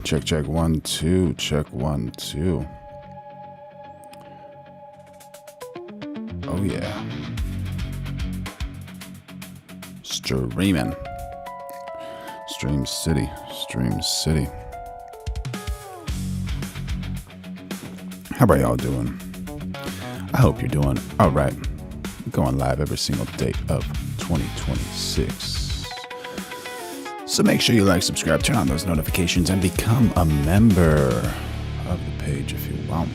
Check, check, 1, 2. Check, 1, 2. Oh, yeah. Streaming. Stream City. Stream City. How about y'all doing? I hope you're doing all right. Going live every single day of 2026. So make sure you like, subscribe, turn on those notifications, and become a member of the page if you want.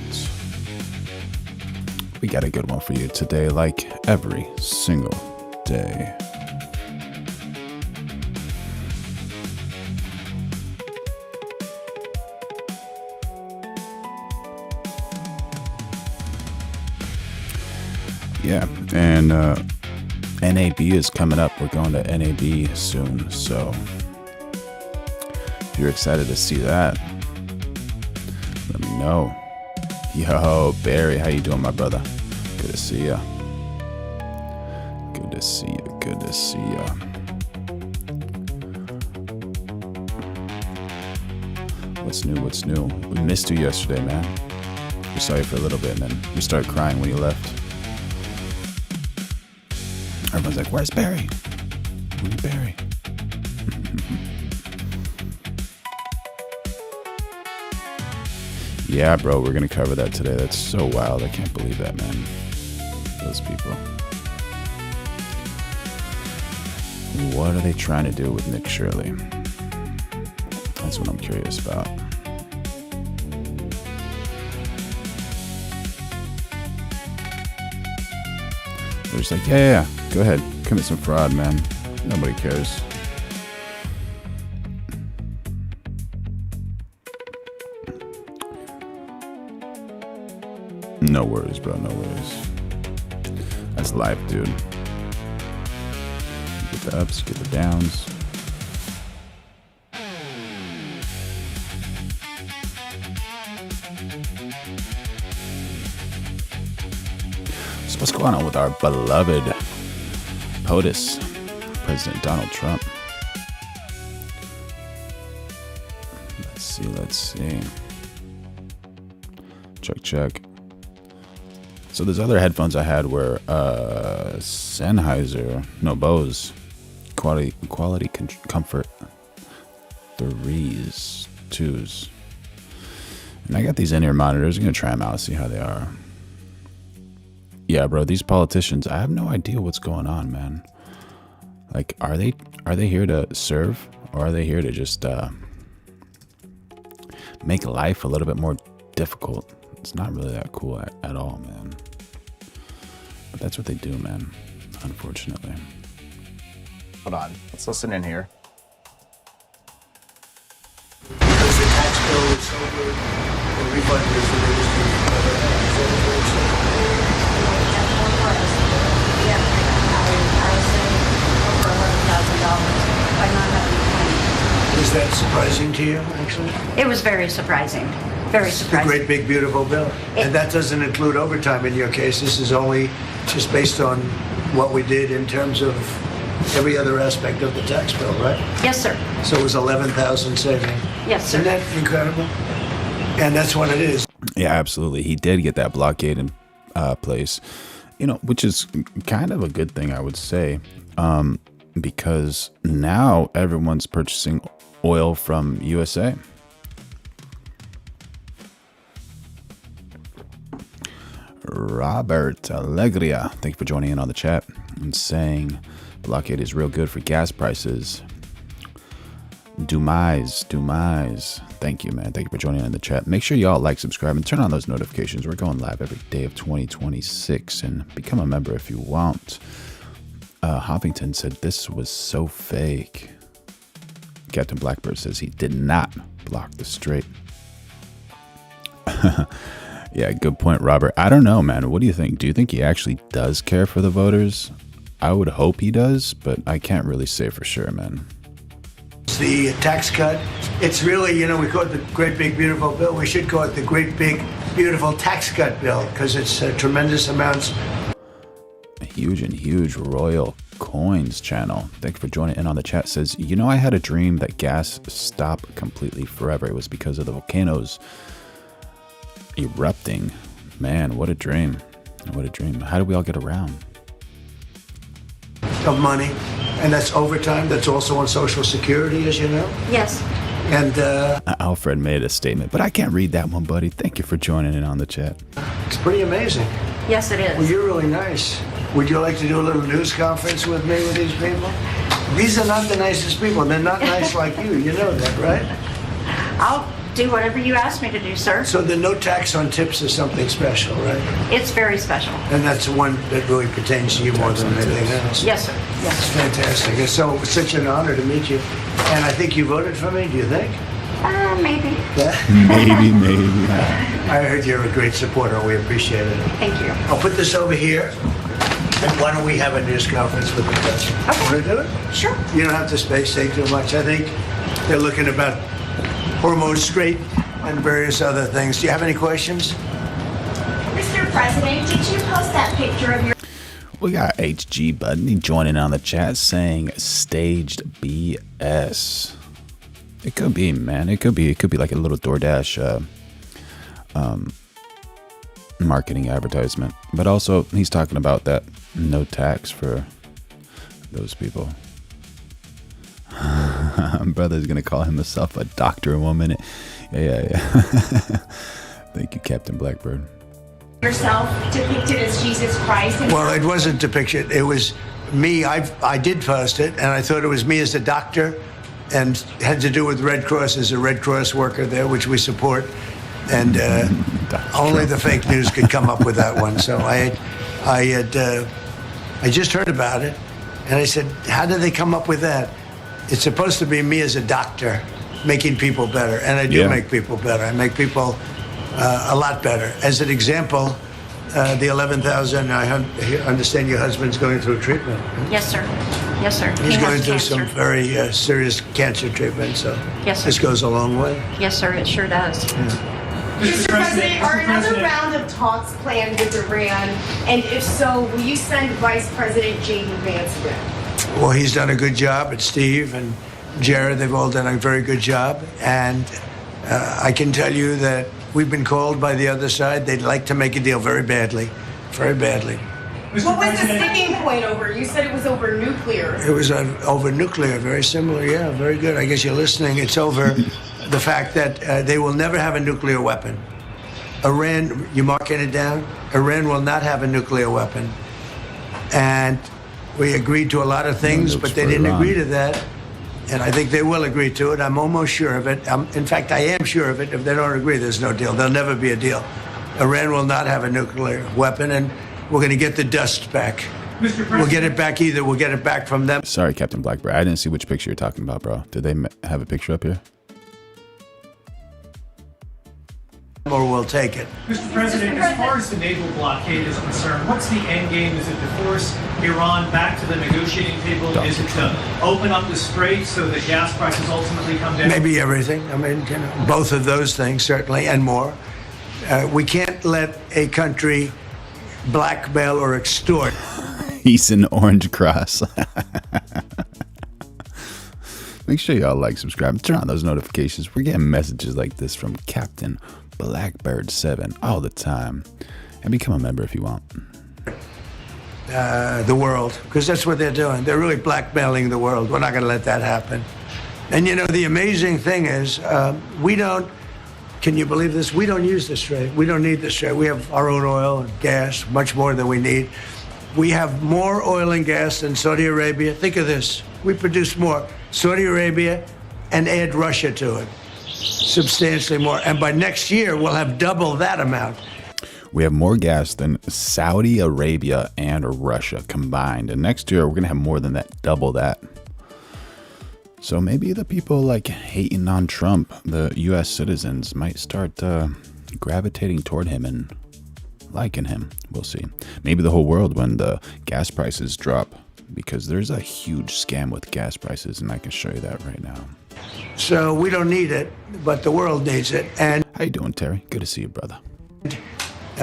We got a good one for you today, like every single day. Yeah, and NAB is coming up. We're going to NAB soon, so if you're excited to see that, let me know. Yo, Barry, how you doing, my brother? Good to see ya. Good to see ya. Good to see ya. What's new? What's new? We missed you yesterday, man. We saw you for a little bit, and then you started crying when you left. Everyone's like, where's Barry? Where's Barry? Yeah, bro, we're going to cover that today. That's so wild. I can't believe that, man. Those people. What are they trying to do with Nick Shirley? That's what I'm curious about. They're just like, yeah, go ahead. Commit some fraud, man. Nobody cares. No worries, bro. No worries. That's life, dude. Get the ups, get the downs. So what's going on with our beloved POTUS, President Donald Trump? Let's see, let's see. Check, check. So those other headphones I had were Sennheiser, no, Bose, quality comfort 3s, 2s. And I got these in-ear monitors. I'm going to try them out, see how they are. Yeah, bro, these politicians, I have no idea what's going on, man. Like, are they here to serve, or are they here to just make life a little bit more difficult? It's not really that cool at all, man. But that's what they do, man, unfortunately. Hold on, let's listen in here. Because the tax bill is so good, the refund is the biggest thing you've ever had. Is that what you're saying? Is that surprising to you, actually? It was very surprising. Very It's a surprising. great big beautiful bill. And that doesn't include overtime in your case. This is only just based on what we did in terms of every other aspect of the tax bill, right? Yes, sir. So it was 11,000 saving. Yes, sir. Isn't that incredible? And that's what it is. Yeah, absolutely. He did get that blockade in place, you know, which is kind of a good thing, I would say, because now everyone's purchasing oil from USA. Robert Alegria, thank you for joining in on the chat and saying blockade is real good for gas prices. Dumise. Thank you, man. Thank you for joining in the chat. Make sure y'all like, subscribe, and turn on those notifications. We're going live every day of 2026, and become a member if you want. Hoppington said this was so fake. Captain Blackbird says he did not block the straight. Yeah, good point, Robert. I don't know, man. What do you think? Do you think he actually does care for the voters? I would hope he does, but I can't really say for sure, man. It's the tax cut. It's really, you know, we call it the great big beautiful bill. We should call it the great big beautiful tax cut bill because it's tremendous amounts. A huge royal Coins channel. Thank you for joining in on the chat. Says, you know, I had a dream that gas stopped completely forever. It was because of the volcanoes erupting. Man, what a dream. What a dream. How do we all get around? Of money, and that's overtime. That's also on Social Security, as you know. Yes. And Alfred made a statement, but I can't read that one, buddy. Thank you for joining in on the chat. it's pretty amazing. Yes, it Well, is. you're really nice. Would you like to do a little news conference with me with these people? These are not the nicest people. They're not nice like you. You know that, right? I'll do whatever you ask me to do, sir. So the no tax on tips is something special, right? It's very special. And that's one that really pertains to you more than anything else. Yes, sir. It's Yes. fantastic. It's such an honor to meet you. And I think you voted for me, do you think? Maybe. Maybe. I heard you're a great supporter. We appreciate it. Thank you. I'll put this over here. And why don't we have a news conference with the president? Okay. Want to do it? Sure. You don't have to say too much. I think they're looking about Hormuz Strait and various other things. Do you have any questions? Mr. President, did you post that picture of your We got HG Buddy joining on the chat saying staged BS. It could be, man. It could be like a little DoorDash marketing advertisement. But also, he's talking about that no tax for those people. Brother's gonna call himself a doctor in 1 minute. Yeah. Thank you, Captain Blackbird. yourself depicted as Jesus Christ? And Well, it wasn't depicted. It was me. I did post it, and I thought it was me as a doctor, and had to do with Red Cross as a Red Cross worker there, which we support. And only the fake news could come up with that one. So I just heard about it, and I said, how did they come up with that? It's supposed to be me as a doctor making people better, and I do make people better. I make people a lot better. As an example, the 11,000, I understand your husband's going through treatment. Yes, sir. Yes, sir. He's He going has through cancer. some very serious cancer treatment, so Yes, sir. this goes a long way. Yes, sir. It sure does. Mr. President, are another round of talks planned with Iran? And if so, will you send Vice President J.D. Vance with? Well, he's done a good job, and Steve and Jared, they've all done a very good job. And I can tell you that we've been called by the other side. They'd like to make a deal very badly, very badly. What was the sticking point over? You said it was over nuclear. It was over nuclear, very similar. Yeah, very good. I guess you're listening. It's over the fact that they will never have a nuclear weapon. Iran, you marking it down? Iran will not have a nuclear weapon. And we agreed to a lot of things, but they didn't agree to that. And I think they will agree to it. I'm almost sure of it. In fact, I am sure of it. If they don't agree, there's no deal. There'll never be a deal. Iran will not have a nuclear weapon, and we're going to get the dust back. We'll get it back either. We'll get it back from them. Sorry, Captain Blackbird. I didn't see which picture you're talking about, bro. Did they have a picture up here? Or we'll take it. Mr. President, as far as the naval blockade is concerned, what's the end game? Is it to force Iran back to the negotiating table? Is it to open up the strait so that gas prices ultimately come down? Maybe everything. I mean, you know, both of those things, certainly, and more. We can't let a country blackmail or extort. He's an orange cross. Make sure y'all like, subscribe, turn on those notifications. We're getting messages like this from Captain Blackbird 7 all the time. And become a member if you want. The world, because that's what they're doing. They're really blackmailing the world. We're not going to let that happen. And you know, the amazing thing is, we don't, can you believe this? We don't use the strait. We don't need the strait. We have our own oil and gas, much more than we need. We have more oil and gas than Saudi Arabia. Think of this. We produce more. Saudi Arabia, and add Russia to it. Substantially more. And by next year, we'll have double that amount. We have more gas than Saudi Arabia and Russia combined. And next year, we're going to have more than that, double that. So maybe the people like hating on Trump, the U.S. citizens, might start gravitating toward him and liking him. We'll see. Maybe the whole world when the gas prices drop, because there's a huge scam with gas prices, and I can show you that right now. So we don't need it, but the world needs it. And How you doing, Terry? Good to see you, brother.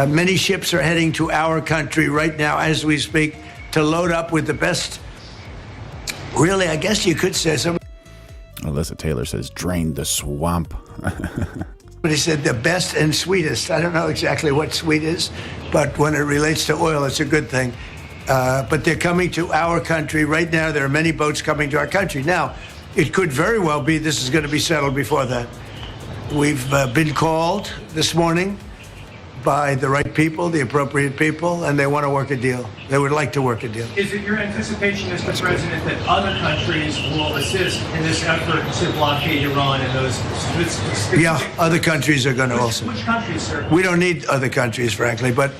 many ships are heading to our country right now as we speak to load up with the best Really, I guess you could say somebody Alyssa Taylor says, drain the swamp. said the best and sweetest. I don't know exactly what sweet is, but when it relates to oil, it's a good thing. But they're coming to our country. Right now, there are many boats coming to our country. Now, it could very well be this is going to be settled before that. We've been called this morning by the right people, the appropriate people, and they want to work a deal. They would like to work a deal. Is it your anticipation, Mr. President, that other countries will assist in this effort to blockade Iran and those specific... Yeah, other countries are going to also. Which countries, sir? We don't need other countries, frankly, but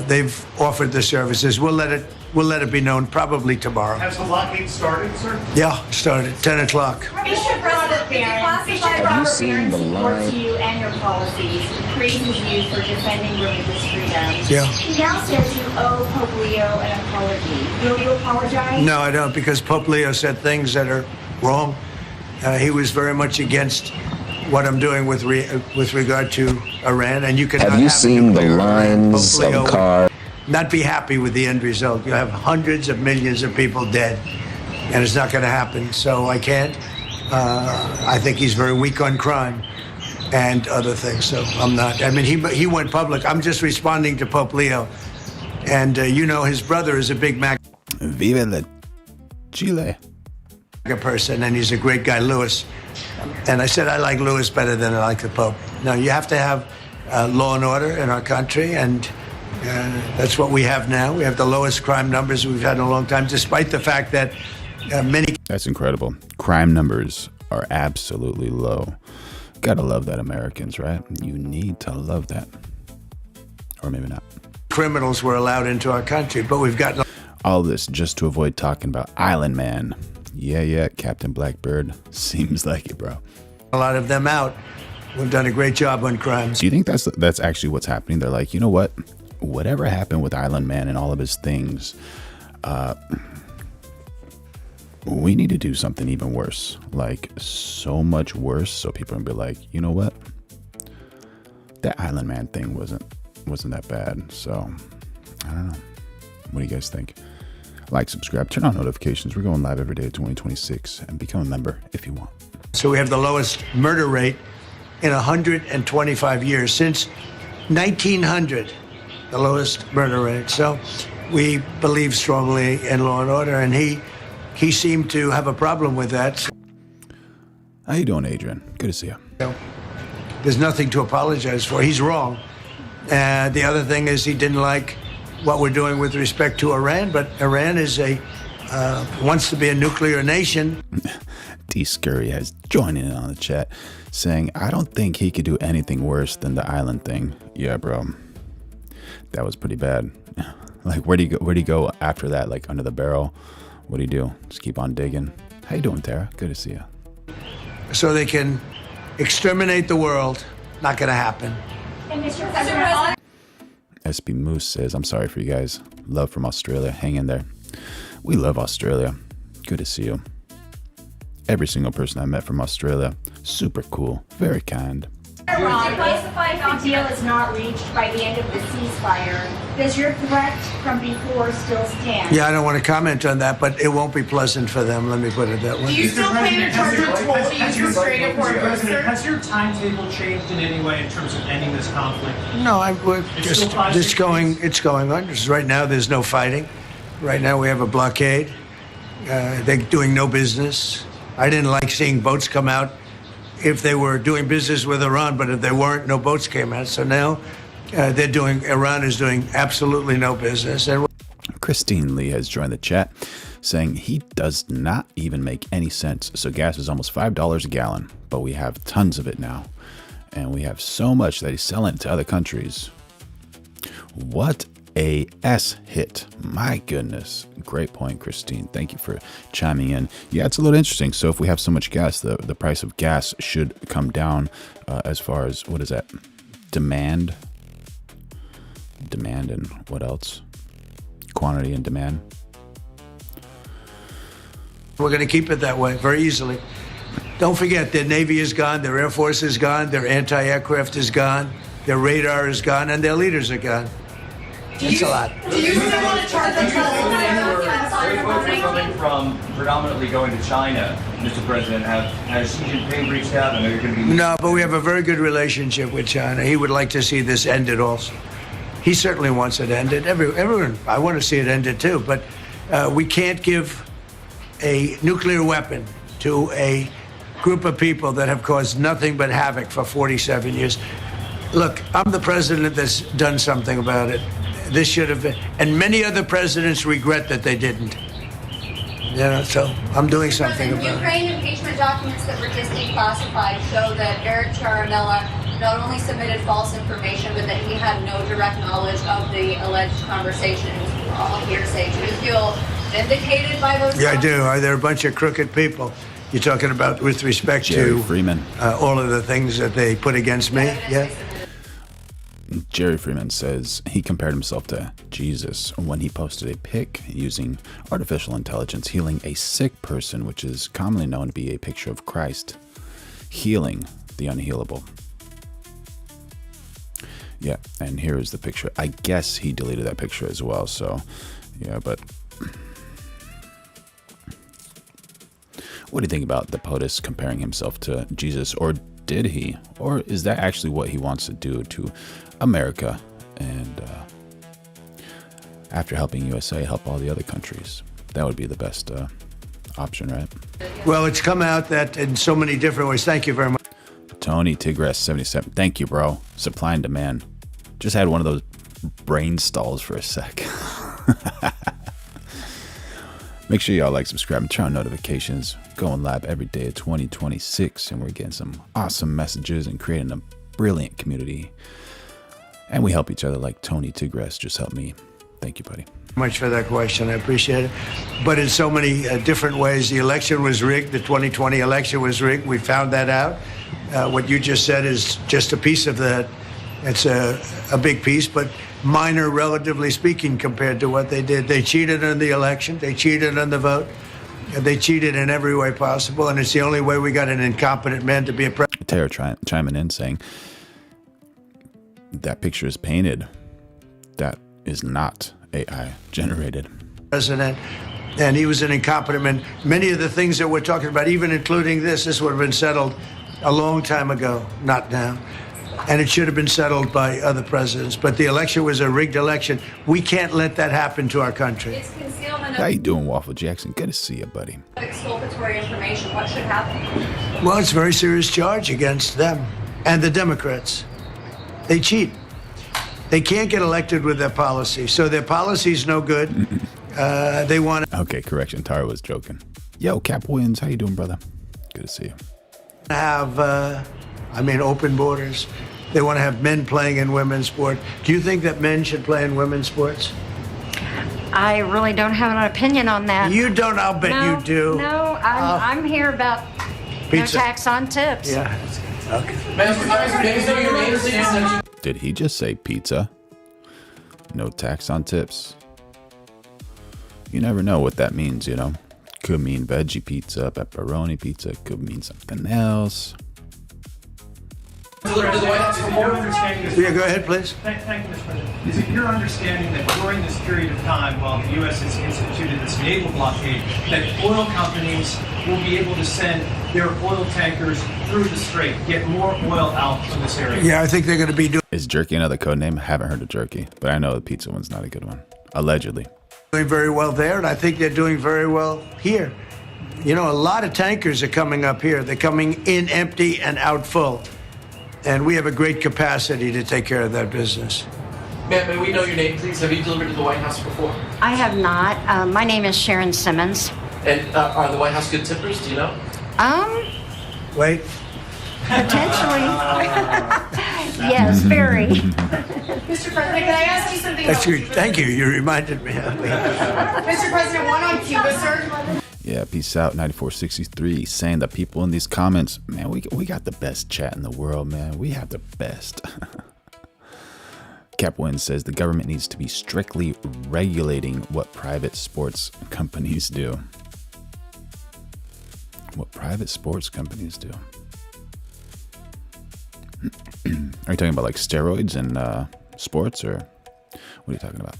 they've offered the services. We'll let it be known probably tomorrow. Has the blockade started, sir? Yeah, started 10 o'clock. Mr. President, Have you seen the supports line? you and your policies, praises you for defending religious freedom. Yeah. He now says you owe Pope Leo an apology. Will you apologize? No, I don't, because Pope Leo said things that are wrong. He was very much against what I'm doing with regard to Iran, and you can. Have you seen the lines Pope Leo of cars? Not be happy with the end result. You have hundreds of millions of people dead, and it's not going to happen. So I can't. I think he's very weak on crime and other things. So I'm not. I mean, he went public. I'm just responding to Pope Leo, and you know his brother is a big Mac Viva la Chile. person, and he's a great guy, Louis. And I said I like Louis better than I like the Pope. No, you have to have law and order in our country, and that's what we have now. We have the lowest crime numbers we've had in a long time, despite the fact that many... That's incredible. Crime numbers are absolutely low. Gotta love that, Americans, right? You need to love that. Or maybe not. criminals were allowed into our country, but we've gotten... All this just to avoid talking about Island Man. Yeah, Captain Blackbird. Seems like it, bro. a lot of them out. We've done a great job on crimes. Do you think that's actually what's happening? They're like, you know what? Whatever happened with Island Man and all of his things, we need to do something even worse. Like, so much worse, so people can be like, you know what? That Island Man thing wasn't that bad. So, I don't know. What do you guys think? Like, subscribe, turn on notifications. We're going live every day of 2026, and become a member if you want. So we have the lowest murder rate in 125 years, since 1900, the lowest murder rate. So we believe strongly in law and order, and he seemed to have a problem with that. How you doing, Adrian? Good to see you. So there's nothing to apologize for. He's wrong. The other thing is he didn't like what we're doing with respect to Iran, but Iran is wants to be a nuclear nation. D. Scurry has joined in on the chat, saying, I don't think he could do anything worse than the island thing. Yeah, bro. That was pretty bad. Like, where'd he go after that? Like, under the barrel? What'd he do? Just keep on digging. How you doing, Tara? Good to see you. So they can exterminate the world. Not going to happen. And Mr. President, SB Moose says, I'm sorry for you guys. Love from Australia. Hang in there. We love Australia. Good to see you. Every single person I met from Australia, super cool, very kind. Iran, if the deal is not reached by the end of the ceasefire, does your threat from before still stand? Yeah, I don't want to comment on that, but it won't be pleasant for them. Let me put it that way. Do you still plan to charge your toll to use restraining Hormuz, sir? Has your timetable changed in any way in terms of ending this conflict? No, we're It's still 5, 6 going. It's going on. Just right now, there's no fighting. Right now, we have a blockade. They're doing no business. I didn't like seeing boats come out if they were doing business with Iran, but if they weren't, no boats came out. So now Iran is doing absolutely no business. And Christine Lee has joined the chat, saying he does not even make any sense. So gas is almost $5 a gallon, but we have tons of it now. And we have so much that he's selling it to other countries. What a S hit. My goodness. Great point, Christine. Thank you for chiming in. Yeah, it's a little interesting. So if we have so much gas, the price of gas should come down as far as, what is that? Demand and what else? Quantity and demand. we're going to keep it that way very easily. Don't forget, their Navy is gone, their Air Force is gone, their anti-aircraft is gone, their radar is gone, and their leaders are gone. That's a lot. Do you still want to charge the toll? coming from predominantly going to China, Mr. President? Has Xi Jinping reached out? I know you're going to be... No, but we have a very good relationship with China. He would like to see this ended also. He certainly wants it ended. Everyone, I want to see it ended too, but we can't give a nuclear weapon to a group of people that have caused nothing but havoc for 47 years. Look, I'm the president that's done something about it. This should have been, and many other presidents regret that they didn't. You know, so I'm doing something about it. Ukraine impeachment documents that were just declassified show that Eric Charamella not only submitted false information, but that he had no direct knowledge of the alleged conversation. It was all hearsay. Do you feel vindicated by those? Yeah, I do. They're a bunch of crooked people. You're talking about with respect Jerry to Freeman. All of the things that they put against me. Yeah. Jerry Freeman says he compared himself to Jesus when he posted a pic using artificial intelligence healing a sick person, which is commonly known to be a picture of Christ healing the unhealable. Yeah, and here is the picture. I guess he deleted that picture as well, so yeah, but what do you think about the POTUS comparing himself to Jesus, or did he? Or is that actually what he wants to do to America, and after helping USA, help all the other countries? That would be the best option, right? Well, it's come out that in so many different ways. Thank you very much. Tony Tigress 77. Thank you, bro. Supply and demand. Just had one of those brain stalls for a sec. Make sure y'all like, subscribe, and turn on notifications. Going live every day of 2026, and we're getting some awesome messages and creating a brilliant community. And we help each other, like Tony Tigress just helped me. Thank you, buddy. Much for that question. I appreciate it. But in so many different ways, the election was rigged. The 2020 election was rigged. We found that out. What you just said is just a piece of that. It's a big piece, but minor, relatively speaking, compared to what they did. They cheated in the election. They cheated on the vote. They cheated in every way possible, and it's the only way we got an incompetent man to be a president. Tara chiming in saying, that picture is painted. That is not AI generated. President, and he was an incompetent man. Many of the things that we're talking about, even including this would have been settled a long time ago, not now. And it should have been settled by other presidents. But the election was a rigged election. We can't let that happen to our country. It's concealment How of you doing, Waffle Jackson? Good to see you, buddy. exculpatory information. What should happen? Well, it's a very serious charge against them and the Democrats. They cheat. They can't get elected with their policy. So their policy's no good. They want to Okay, correction. Tara was joking. Yo, Cap Williams, how you doing, brother? Good to see you. have, open borders. They want to have men playing in women's sport. Do you think that men should play in women's sports? I really don't have an opinion on that. You don't, I'll bet No, you do. No, I'm here about Pizza. no tax on tips. Yeah. Okay. Did he just say pizza? No tax on tips? You never know what that means, you know? Could mean veggie pizza, pepperoni pizza, could mean something else. Is it your understanding, Yeah, go ahead, please. Thank you, Mr. President. Is it your understanding that during this period of time, while the U.S. has instituted this naval blockade, that oil companies will be able to send their oil tankers through the strait, get more oil out from this area? Yeah, I think they're going to be Is jerky another code name? I haven't heard of jerky, but I know the pizza one's not a good one. Allegedly. doing very well there, and I think they're doing very well here. You know, a lot of tankers are coming up here. They're coming in empty and out full. And we have a great capacity to take care of that business. Ma'am, may we know your name, please? Have you delivered to the White House before? I have not. My name is Sharon Simmons. And are the White House good tippers? Do you know? Wait. Potentially. Yes, very. Mr. President, can I ask you something? That's about good. Cuba, Thank sir? you. You reminded me. Mr. President, one on Cuba, sir. Yeah, peace out, 9463, saying that people in these comments, man, we got the best chat in the world, man. We have the best. Capwin says the government needs to be strictly regulating what private sports companies do. What private sports companies do. Are you talking about like steroids and sports, or what are you talking about?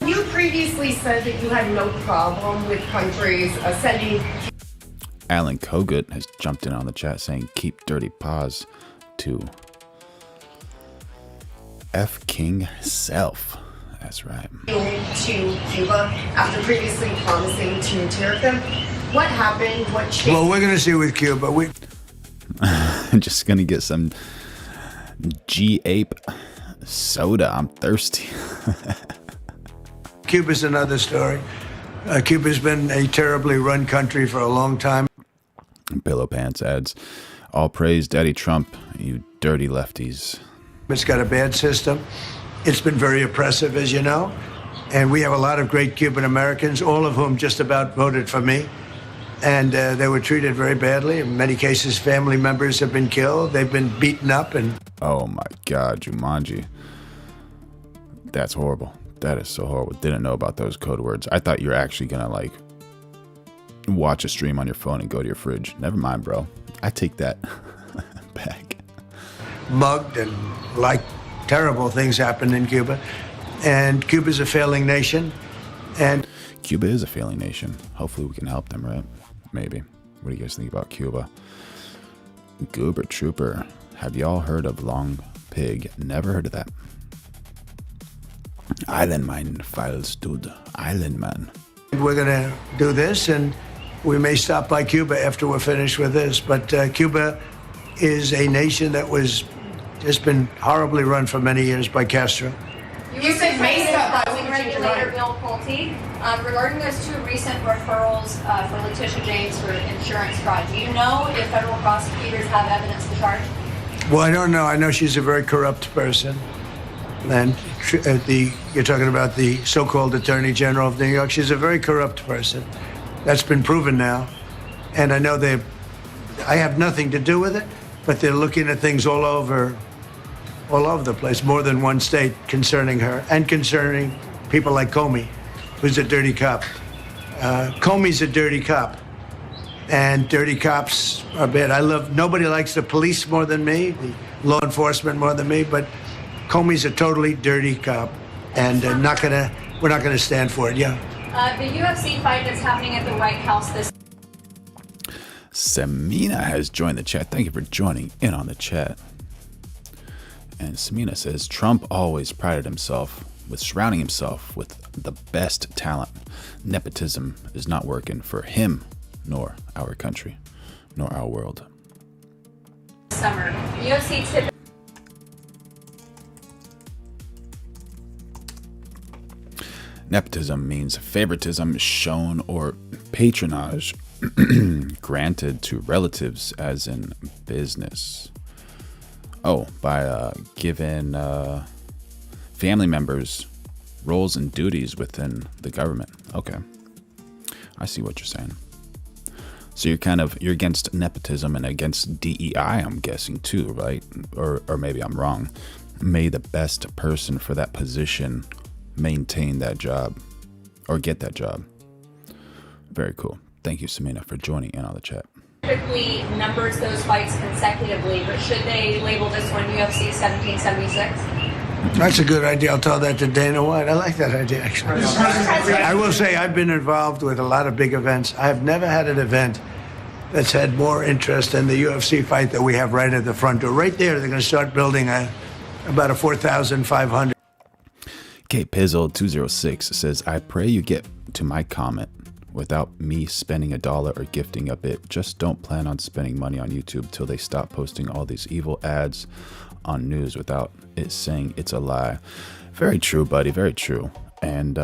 You previously said that you had no problem with countries sending. Alan Kogut has jumped in on the chat saying, keep dirty paws to F. King Self. That's right. To Cuba after previously promising to tariff them. What happened? What changed? Well, we're going to see with Cuba. I'm just going to get some G-Ape soda. I'm thirsty. Cuba's another story. Cuba's been a terribly run country for a long time. Pillow Pants adds, all praise Daddy Trump, you dirty lefties. It's got a bad system. It's been very oppressive, as you know. And we have a lot of great Cuban Americans, all of whom just about voted for me. And they were treated very badly. In many cases, family members have been killed. They've been beaten up. And oh my God, Jumanji. That's horrible. That is so horrible. Didn't know about those code words. I thought you were actually going to like watch a stream on your phone and go to your fridge. Never mind, bro. I take that back. Mugged and like terrible things happened in Cuba. And Cuba's a failing nation. And Cuba is a failing nation. Hopefully we can help them, right? Maybe. What do you guys think about Cuba? Goober Trooper. Have y'all heard of Long Pig? Never heard of that. Island Mine Files, dude. Island Man. we're going to do this, and we may stop by Cuba after we're finished with this. But Cuba is a nation that was just been horribly run for many years by Castro. You said may stop by regulator Bill Pulte. Regarding those two recent referrals for Letitia James for insurance fraud, do you know if federal prosecutors have evidence to charge? Well, I don't know. I know she's a very corrupt person. And you're talking about the so-called Attorney General of New York. She's a very corrupt person. That's been proven now. And I know I have nothing to do with it, but they're looking at things all over the place, more than one state concerning her and concerning people like Comey, who's a dirty cop. Comey's a dirty cop, and dirty cops are bad. Nobody likes the police more than me, the law enforcement more than me, but Comey's a totally dirty cop, and we're not gonna stand for it. Yeah. The UFC fight that's happening at the White House this. Semina has joined the chat. Thank you for joining in on the chat. And Semina says, Trump always prided himself with surrounding himself with the best talent. Nepotism is not working for him, nor our country, nor our world. Summer. UFC tip. Nepotism means favoritism shown or patronage granted to relatives, as in business. Oh, by giving family members roles and duties within the government. Okay, I see what you're saying. So you're against nepotism and against DEI, I'm guessing too, right? Or maybe I'm wrong. May the best person for that position maintain that job or get that job. Very cool. Thank you, Samina, for joining in on the chat. Typically numbers those fights consecutively, but should they label this one UFC 1776? That's a good idea. I'll tell that to Dana White. I like that idea, actually. I will say I've been involved with a lot of big events. I have never had an event that's had more interest than the UFC fight that we have right at the front door. Right there, they're going to start building about a 4,500. Kate Pizzle 206 says, I pray you get to my comment without me spending $1 or gifting a bit. Just don't plan on spending money on YouTube till they stop posting all these evil ads on news without it saying it's a lie. Very true, buddy. Very true. And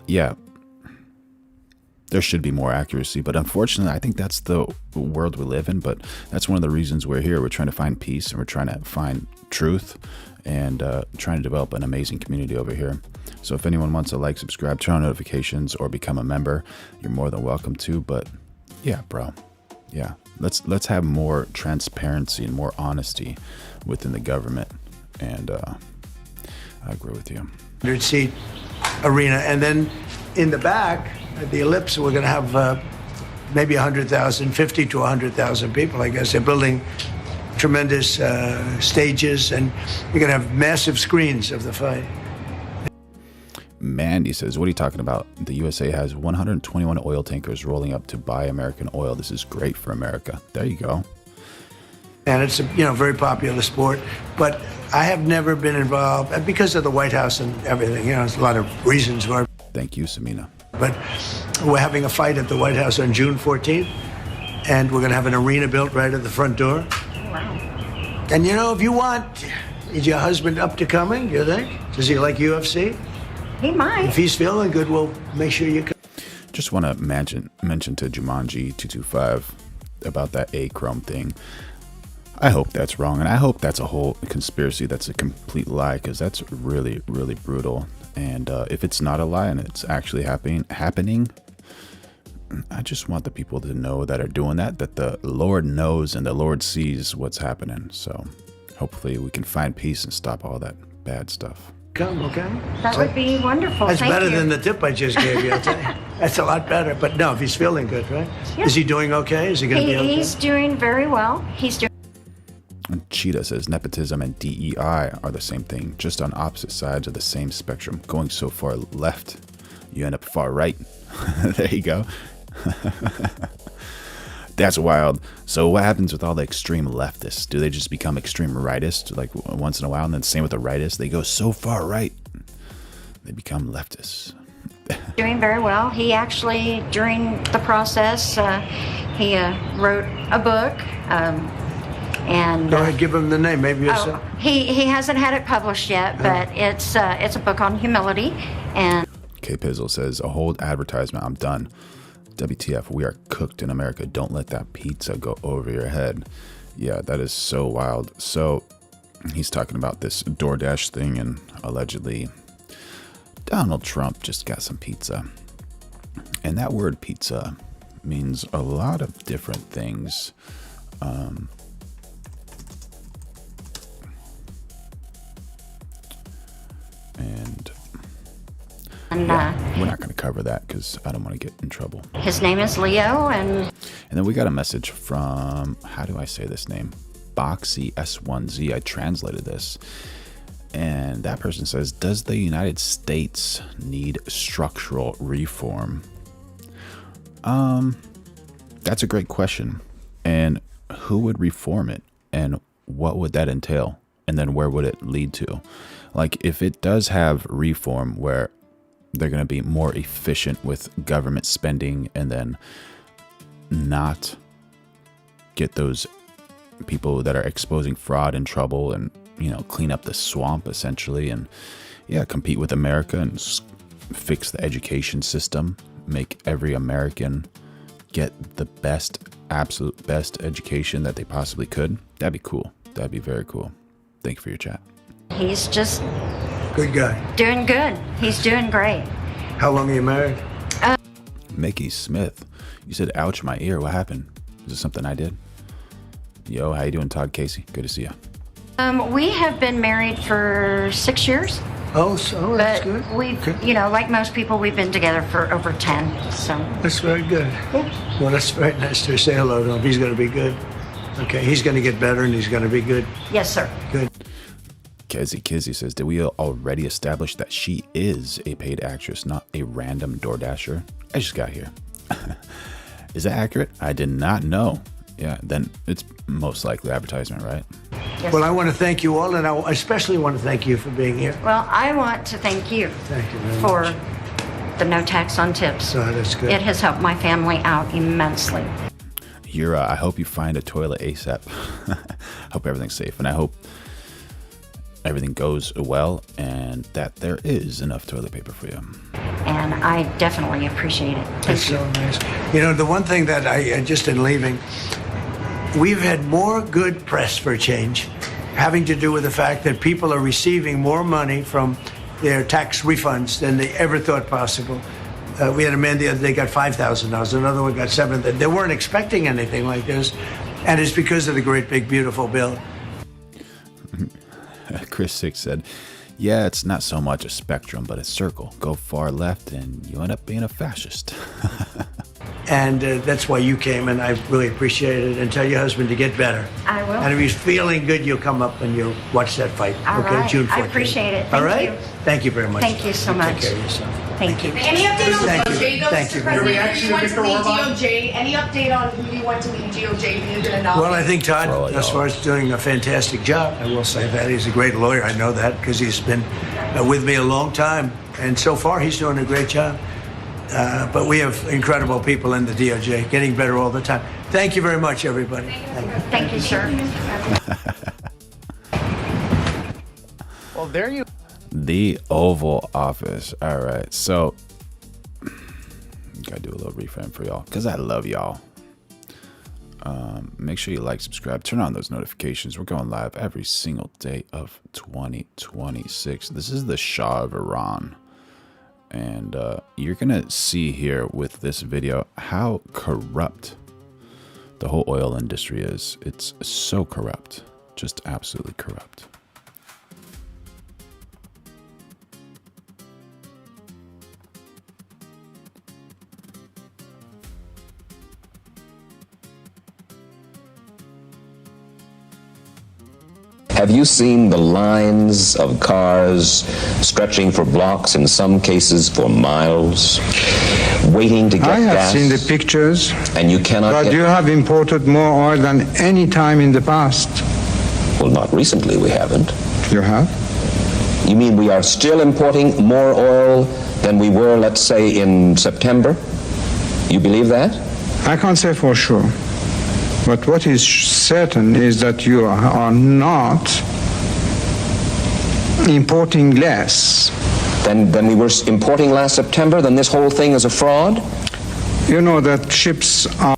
yeah, there should be more accuracy, but unfortunately, I think that's the world we live in. But that's one of the reasons we're here. We're trying to find peace, and we're trying to find truth, and trying to develop an amazing community over here. So if anyone wants to like, subscribe, turn on notifications, or become a member, you're more than welcome to. But yeah, bro, yeah, let's have more transparency and more honesty within the government. And I agree with you. 100-seat arena, and then in the back at the Ellipse, we're going to have maybe 100,000, 50 to 100,000 people. I guess they're building tremendous stages, and you're going to have massive screens of the fight. Mandy says, what are you talking about? The USA has 121 oil tankers rolling up to buy American oil. This is great for America. There you go. And it's a very popular sport, but I have never been involved because of the White House and everything. There's a lot of reasons why. Thank you, Samina. But we're having a fight at the White House on June 14th, and we're going to have an arena built right at the front door. Wow. And if you want, is your husband up to coming, you think? Does he like UFC? He might. If he's feeling good, we'll make sure you come. Just want to mention to Jumanji 225 about that A-Chrome thing. I hope that's wrong, and I hope that's a whole conspiracy that's a complete lie, because that's really, really brutal. And if it's not a lie and it's actually happening, I just want the people to know that are doing that the Lord knows and the Lord sees what's happening. So hopefully we can find peace and stop all that bad stuff. Come, okay? That would be wonderful. That's Thank better you. than the tip I just gave you. I'll tell you. That's a lot better. But no, if he's feeling good, right? Yeah. Is he doing okay? Is he going to be okay? He's doing very well. He's doing. And Cheetah says nepotism and DEI are the same thing, just on opposite sides of the same spectrum. Going so far left, you end up far right. There you go. That's wild. So what happens with all the extreme leftists? Do they just become extreme rightists like once in a while? And then same with the rightists. They go so far right, they become leftists. Doing very well. He actually, during the process, he wrote a book. And Go ahead, give him the name. Maybe yourself. He hasn't had it published yet, but it's a book on humility. And K Pizzle says, a whole advertisement. I'm done. WTF, we are cooked in America. Don't let that pizza go over your head. Yeah, that is so wild. So he's talking about this DoorDash thing, and allegedly Donald Trump just got some pizza. And that word pizza means a lot of different things. And we're not going to cover that because I don't want to get in trouble. His name is Leo, and then we got a message from, how do I say this name? Boxy S1Z. I translated this. And that person says, does the United States need structural reform? That's a great question. And who would reform it? And what would that entail? And then where would it lead to? Like, if it does have reform where they're going to be more efficient with government spending and then not get those people that are exposing fraud in trouble and, clean up the swamp essentially, and compete with America and fix the education system, make every American get the absolute best education that they possibly could. That'd be cool. That'd be very cool. Thank you for your chat. he's just good guy. Doing good. He's doing great. How long are you married? Mickey Smith, you said, ouch, my ear. What happened? Is this something I did? Yo, how you doing, Todd Casey? Good to see you. We have been married for 6 years. Oh, so that's But good. we've, Okay. like most people, we've been together for over 10. So That's very good. Well, that's very nice to say hello to him. He's going to be good. Okay, he's going to get better and he's going to be good. yes, sir. Good. Kizzy says, did we already establish that she is a paid actress, not a random DoorDasher? I just got here. Is that accurate? I did not know. Yeah, then it's most likely advertisement, right? Yes. Well, I want to thank you all, and I especially want to thank you for being here. Well, I want to thank you Thank you very for much. the no tax on tips. Oh, that's good. It has helped my family out immensely. I hope you find a toilet ASAP. Hope everything's safe, and I hope everything goes well and that there is enough toilet paper for you. And I definitely appreciate it. Thank That's you. so nice. You know, the one thing that I just in leaving, we've had more good press for a change, having to do with the fact that people are receiving more money from their tax refunds than they ever thought possible. We had a man the other day got $5,000. Another one got $7,000. They weren't expecting anything like this, and it's because of the great big beautiful bill. Chris Six said, yeah, it's not so much a spectrum, but a circle. Go far left and you end up being a fascist. And that's why you came, and I really appreciate it. And tell your husband to get better. I will. And if he's feeling good, you'll come up and you'll watch that fight. All right. June 14th. I appreciate it. All Thank right? you. Thank you very much. Thank you so much. Take care of yourself. Thank you. Any update on Thank you. DOJ, though, Thank Mr. you. President? reaction You to want to Mr. leave Orban? DOJ. Any update on who you want to leave DOJ? Who you're going to Well, I think Todd, Oh, as yeah. far as doing a fantastic job, I will say that. He's a great lawyer. I know that because he's been with me a long time. And so far, he's doing a great job. But we have incredible people in the DOJ, getting better all the time. Thank you very much, everybody. Thank you, sir. Well, there you. The Oval Office. All right, so gotta do a little reframe for y'all because I love y'all. Make sure you like, subscribe, turn on those notifications. We're going live every single day of 2026. This is the Shah of Iran, and you're gonna see here with this video how corrupt the whole oil industry is. It's so corrupt, just absolutely corrupt. Have you seen the lines of cars stretching for blocks, in some cases for miles, waiting to get I have gas? seen the pictures, And you cannot but get... you have imported more oil than any time in the past. Well, not recently we haven't. You have? You mean we are still importing more oil than we were, let's say, in September? You believe that? I can't say for sure. But what is certain is that you are not importing less. Than we were importing last September? Then this whole thing is a fraud? You know that ships are...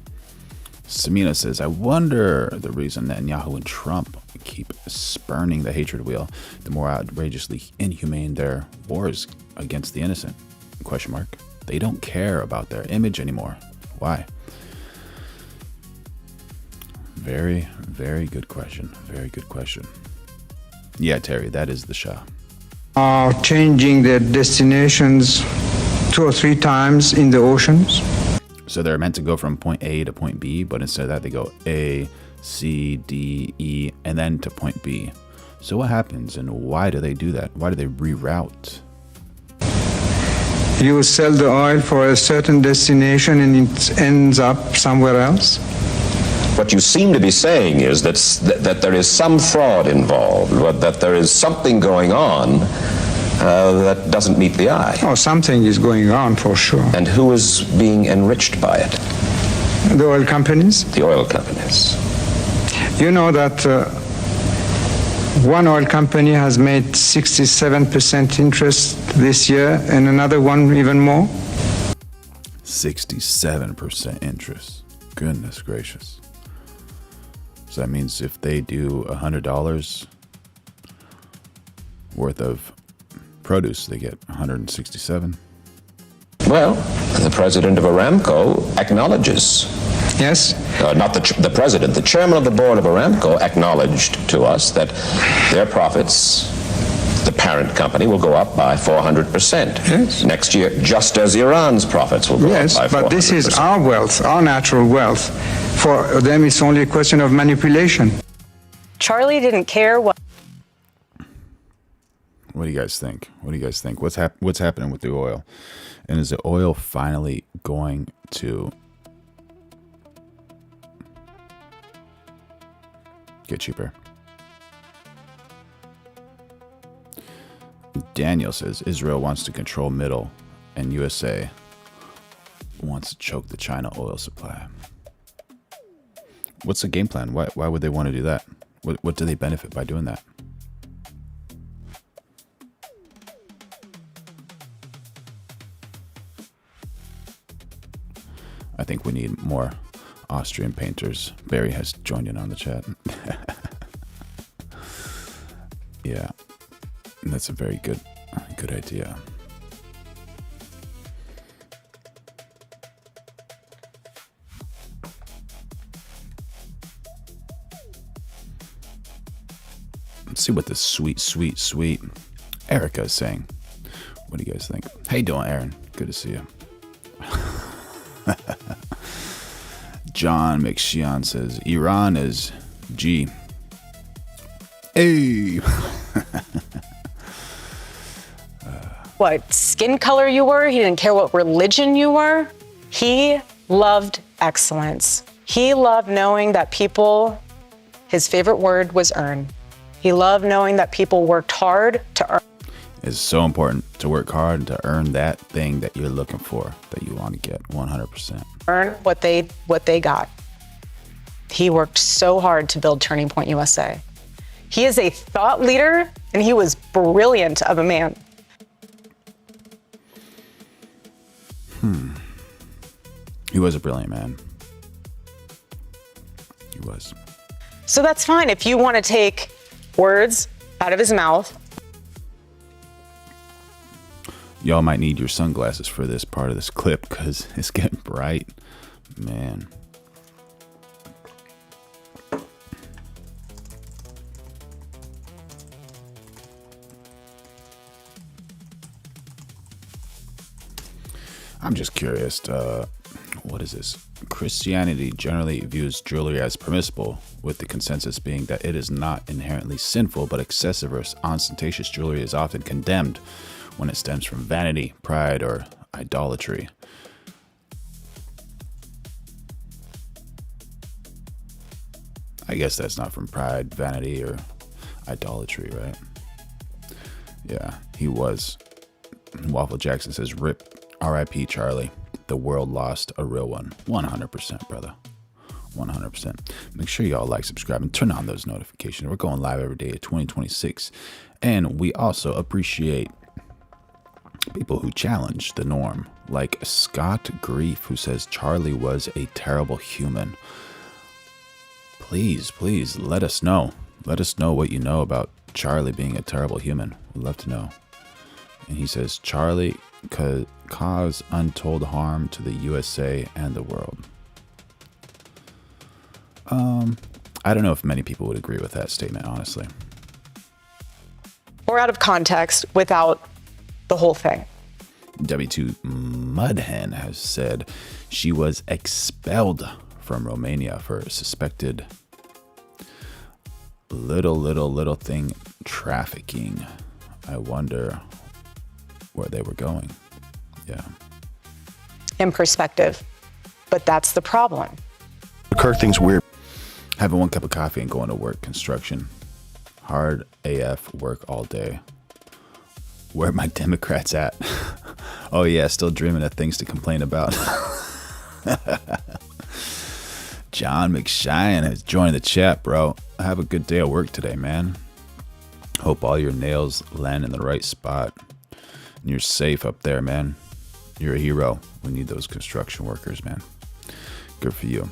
Samina says, I wonder the reason Netanyahu and Trump keep spurning the hatred wheel, the more outrageously inhumane their wars against the innocent. Question mark. They don't care about their image anymore. Why? Very, very good question. Very good question. Yeah, Terry, that is the Shah. Are changing their destinations 2 or 3 times in the oceans. So they're meant to go from point A to point B, but instead of that, they go A, C, D, E, and then to point B. So what happens and why do they do that? Why do they reroute? You sell the oil for a certain destination and it ends up somewhere else. What you seem to be saying is that there is some fraud involved, that there is something going on that doesn't meet the eye. Oh, something is going on for sure. And who is being enriched by it? The oil companies. The oil companies. You know that one oil company has made 67% interest this year and another one even more. 67% interest. Goodness gracious. So that means if they do $100 worth of produce, they get 167. Well, the president of Aramco acknowledges. Yes? Not the president, the chairman of the board of Aramco acknowledged to us that their profits, the parent company, will go up by 400% next year, just as Iran's profits will go up by 400%. Yes, but this is our wealth, our natural wealth. For them, it's only a question of manipulation. Charlie didn't care what... What do you guys think? What do you guys think? What's happening with the oil? And is the oil finally going to get cheaper? Daniel says Israel wants to control Middle and USA wants to choke the China oil supply. What's the game plan? Why would they want to do that? What do they benefit by doing that? I think we need more Austrian painters. Barry has joined in on the chat. Yeah, that's a very good idea. Let's see what this sweet Erica is saying. What do you guys think? How you doing, Aaron? Good to see you. John McSheon says Iran is G. Hey. What skin color you were. He didn't care what religion you were. He loved excellence. He loved knowing that people, his favorite word was earn. He loved knowing that people worked hard to earn. It's so important to work hard and to earn that thing that you're looking for, that you want to get 100%. Earn what they got. He worked so hard to build Turning Point USA. He is a thought leader, and he was brilliant of a man. He was a brilliant man. He was. So that's fine if you want to take words out of his mouth. Y'all might need your sunglasses for this part of this clip because it's getting bright, man. I'm just curious, what is this? Christianity generally views jewelry as permissible, with the consensus being that it is not inherently sinful, but excessive or ostentatious jewelry is often condemned when it stems from vanity, pride, or idolatry. I guess that's not from pride, vanity, or idolatry, right? Yeah, he was. Waffle Jackson says, RIP, RIP Charlie. The world lost a real one. 100%, brother. 100%. Make sure y'all like, subscribe, and turn on those notifications. We're going live every day at 2026. And we also appreciate people who challenge the norm, like Scott Grief, who says Charlie was a terrible human. Please, please let us know. Let us know what you know about Charlie being a terrible human. We'd love to know. And he says Charlie could cause untold harm to the USA and the world. I don't know if many people would agree with that statement, honestly. Or out of context without the whole thing. W2 Mudhen has said she was expelled from Romania for suspected little thing trafficking. I wonder where they were going. Yeah. In perspective. But that's the problem. Kirk thing's weird. Having one cup of coffee and going to work. Construction. Hard AF work all day. Where are my Democrats at? Oh yeah, still dreaming of things to complain about. John McShine has joined the chat, bro. Have a good day at work today, man. Hope all your nails land in the right spot. And you're safe up there, man. You're a hero. We need those construction workers, man. Good for you.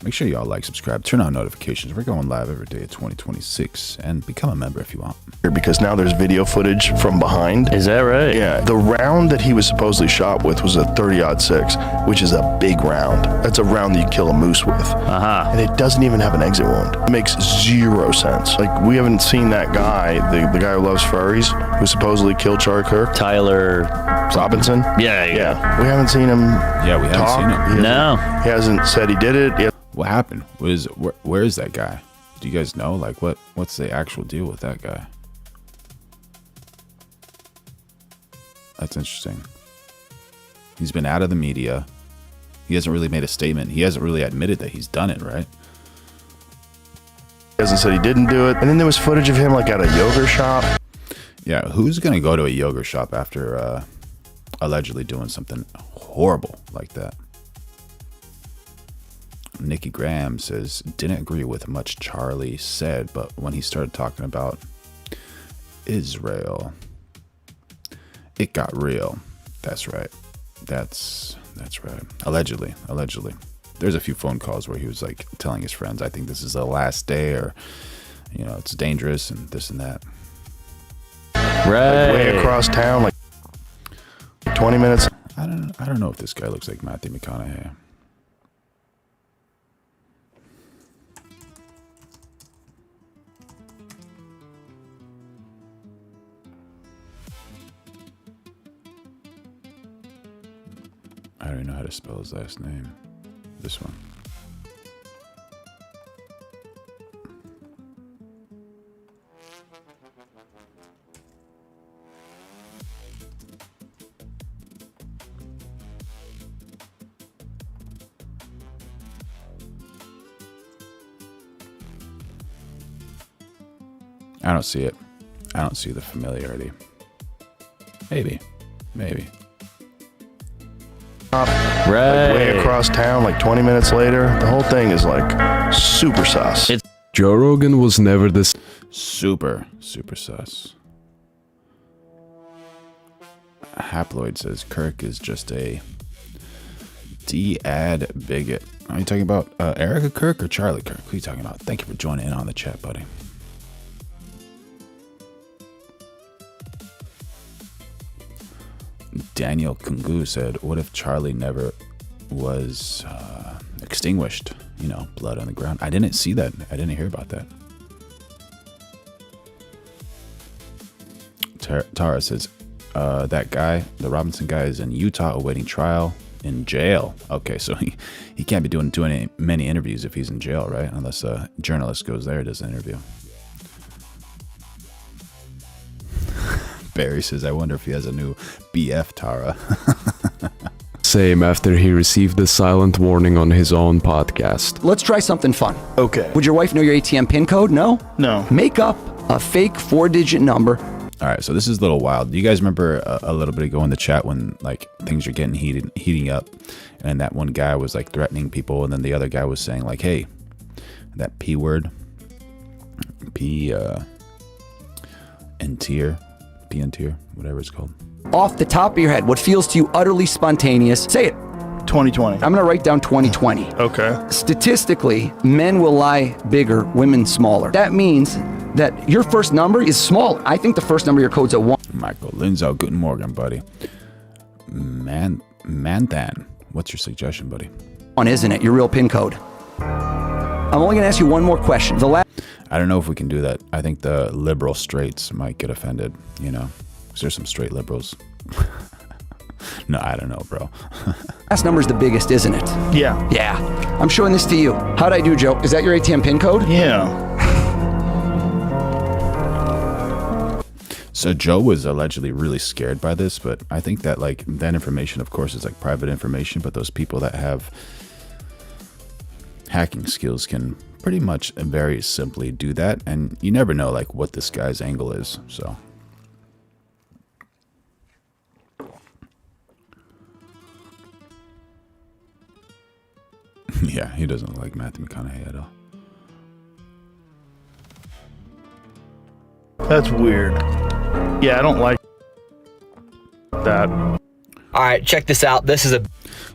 Make sure y'all like, subscribe, turn on notifications. We're going live every day at 2026, and become a member if you want. Because now there's video footage from behind. Is that right? Yeah. The round that he was supposedly shot with was a 30-06, which is a big round. That's a round that you kill a moose with. And it doesn't even have an exit wound. It makes zero sense. Like, we haven't seen that guy, the guy who loves furries, who supposedly killed Charlie Kirk. Tyler Robinson? Yeah. We haven't seen him. Yeah, we haven't seen him. No. He hasn't said he did it. What happened? Where is that guy? Do you guys know? Like, what's the actual deal with that guy? That's interesting. He's been out of the media. He hasn't really made a statement. He hasn't really admitted that he's done it, right? He hasn't said he didn't do it. And then there was footage of him like at a yogurt shop. Yeah, who's gonna go to a yogurt shop after allegedly doing something horrible like that? Nikki Graham says, didn't agree with much Charlie said, but when he started talking about Israel, it got real. That's right. That's right. Allegedly. There's a few phone calls where he was like telling his friends, I think this is the last day, or, you know, it's dangerous and this and that. Right. Like way across town, like 20 minutes. I don't know if this guy looks like Matthew McConaughey. I don't even know how to spell his last name. This one. I don't see it. I don't see the familiarity. Maybe. Right. Like way across town, like 20 minutes later. The whole thing is like super sus. Joe Rogan was never this super sus. Haploid says Kirk is just a D-ad bigot. Are you talking about Erica Kirk or Charlie Kirk? Who are you talking about? Thank you for joining in on the chat, buddy. Daniel Kungu said, what if Charlie never was extinguished? You know, blood on the ground. I didn't see that. I didn't hear about that. Tara says, that guy, the Robinson guy, is in Utah awaiting trial in jail. Okay, so he can't be doing many interviews if he's in jail, right? Unless a journalist goes there and does an interview. Barry says, I wonder if he has a new BF, Tara. same after he received the silent warning on his own podcast. Let's try something fun. Okay. Would your wife know your ATM PIN code? No? No. Make up a fake 4-digit number. All right, so this is a little wild. Do you guys remember a little bit ago in the chat when like things are getting heating up, and that one guy was like threatening people, and then the other guy was saying like, "Hey, that P word, and tier, whatever it's called." Off the top of your head, what feels to you utterly spontaneous? Say it. 2020. I'm going to write down 2020. Okay. Statistically, men will lie bigger, women smaller. That means that your first number is smaller. I think the first number of your code's a 1. Michael Linzo, guten Morgen, buddy. Manthan, what's your suggestion, buddy? 1, isn't it? Your real PIN code. I'm only going to ask you one more question. I don't know if we can do that. I think the liberal straights might get offended, you know, because there's some straight liberals. No, I don't know, bro. Last number's the biggest, isn't it? Yeah. Yeah. I'm showing this to you. How'd I do, Joe? Is that your ATM PIN code? Yeah. So Joe was allegedly really scared by this, but I think that like that information, of course, is like private information, but those people that have hacking skills can pretty much very simply do that, and you never know like what this guy's angle is. So yeah, he doesn't look like Matthew McConaughey at all. That's weird. Yeah, I don't like that. All right, check this out. This is a...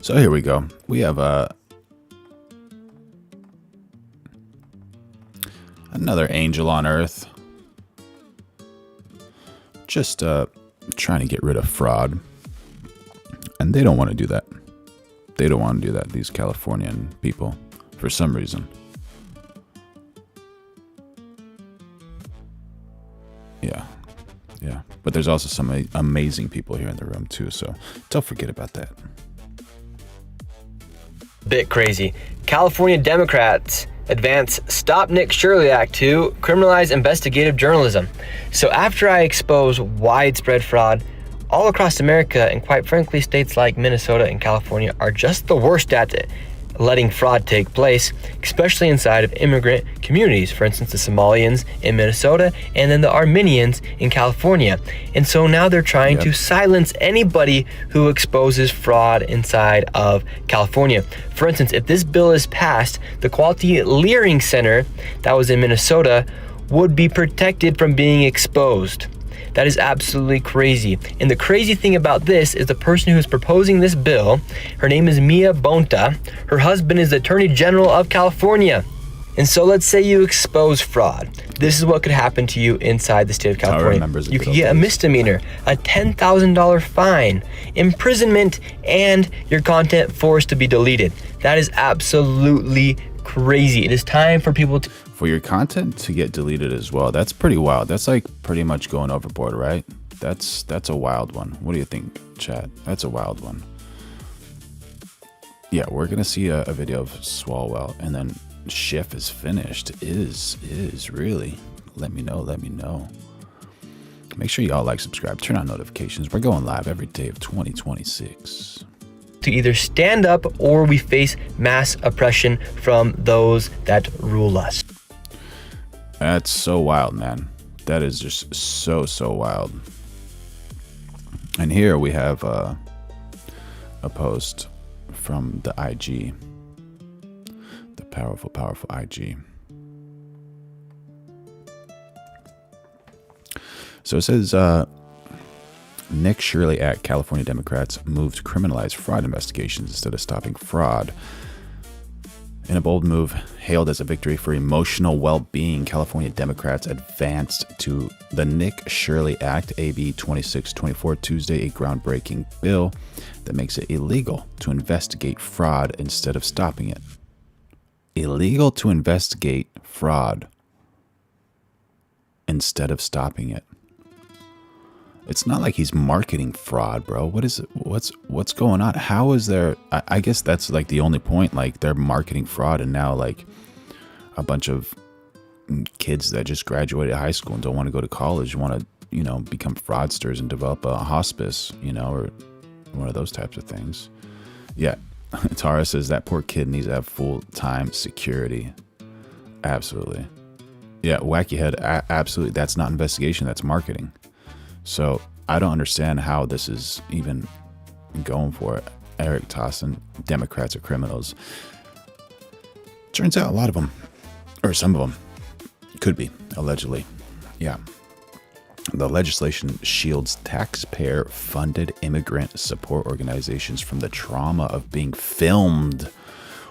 So here we go. We have another angel on Earth. Just trying to get rid of fraud. And they don't want to do that. They don't want to do that, these Californian people, for some reason. Yeah. But there's also some amazing people here in the room too, so don't forget about that. Bit crazy. California Democrats advance Stop Nick Shirley Act to criminalize investigative journalism. So after I expose widespread fraud all across America, and quite frankly, states like Minnesota and California are just the worst at it, letting fraud take place, especially inside of immigrant communities. For instance, the Somalians in Minnesota and then the Armenians in California. And so now they're trying to silence anybody who exposes fraud inside of California. For instance, if this bill is passed, the Quality Leering Center that was in Minnesota would be protected from being exposed. That is absolutely crazy. And the crazy thing about this is the person who's proposing this bill, her name is Mia Bonta. Her husband is the Attorney General of California. And so let's say you expose fraud. This is what could happen to you inside the state of California. You could get a misdemeanor, a $10,000 fine, imprisonment, and your content forced to be deleted. That is absolutely crazy. It is time for people to... For your content to get deleted as well. That's pretty wild. That's like pretty much going overboard, right? That's a wild one. What do you think, chat? That's a wild one. Yeah, we're gonna see a video of Swalwell, and then Schiff is finished. Is really. Let me know. Make sure y'all like, subscribe, turn on notifications. We're going live every day of 2026. To either stand up or we face mass oppression from those that rule us. That's so wild, man. That is just so wild. And here we have a post from the IG, the powerful IG. So it says, Nick Shirley Act, California Democrats move to criminalize fraud investigations instead of stopping fraud. In a bold move hailed as a victory for emotional well-being, California Democrats advanced to the Nick Shirley Act, AB 2624, Tuesday, a groundbreaking bill that makes it illegal to investigate fraud instead of stopping it. Illegal to investigate fraud instead of stopping it. It's not like he's marketing fraud, bro. What is it? What's going on? How is there? I guess that's like the only point. Like they're marketing fraud, and now like a bunch of kids that just graduated high school and don't want to go to college want to, you know, become fraudsters and develop a hospice, you know, or one of those types of things. Yeah, Tara says that poor kid needs to have full-time security. Absolutely. Yeah, wacky head. Absolutely. That's not investigation. That's marketing. So I don't understand how this is even going for it. Eric Tossin, Democrats are criminals. Turns out a lot of them, or some of them, could be, allegedly. Yeah. The legislation shields taxpayer-funded immigrant support organizations from the trauma of being filmed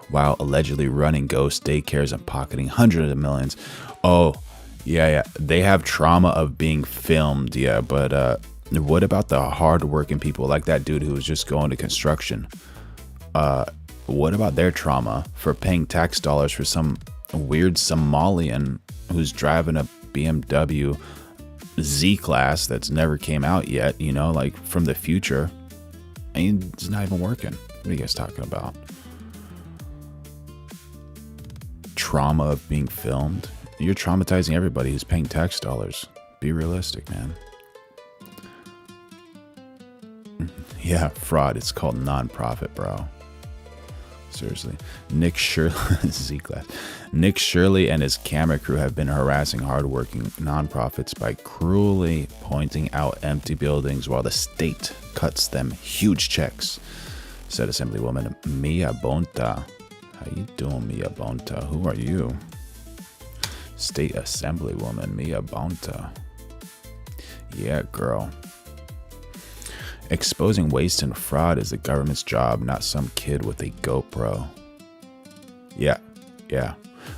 while allegedly running ghost daycares and pocketing hundreds of millions. Oh, yeah. They have trauma of being filmed, yeah, but what about the hard-working people like that dude who was just going to construction? What about their trauma for paying tax dollars for some weird Somalian who's driving a BMW Z-Class that's never came out yet, you know, like from the future? And it's not even working. What are you guys talking about? Trauma of being filmed? You're traumatizing everybody who's paying tax dollars. Be realistic, man. Yeah, fraud. It's called non-profit, bro. Seriously. Nick Shirley, Z-Class. Nick Shirley and his camera crew have been harassing hardworking nonprofits by cruelly pointing out empty buildings while the state cuts them huge checks, said Assemblywoman Mia Bonta. How you doing, Mia Bonta? Who are you? State Assemblywoman Mia Bonta. Yeah, girl. Exposing waste and fraud is the government's job, not some kid with a GoPro. Yeah.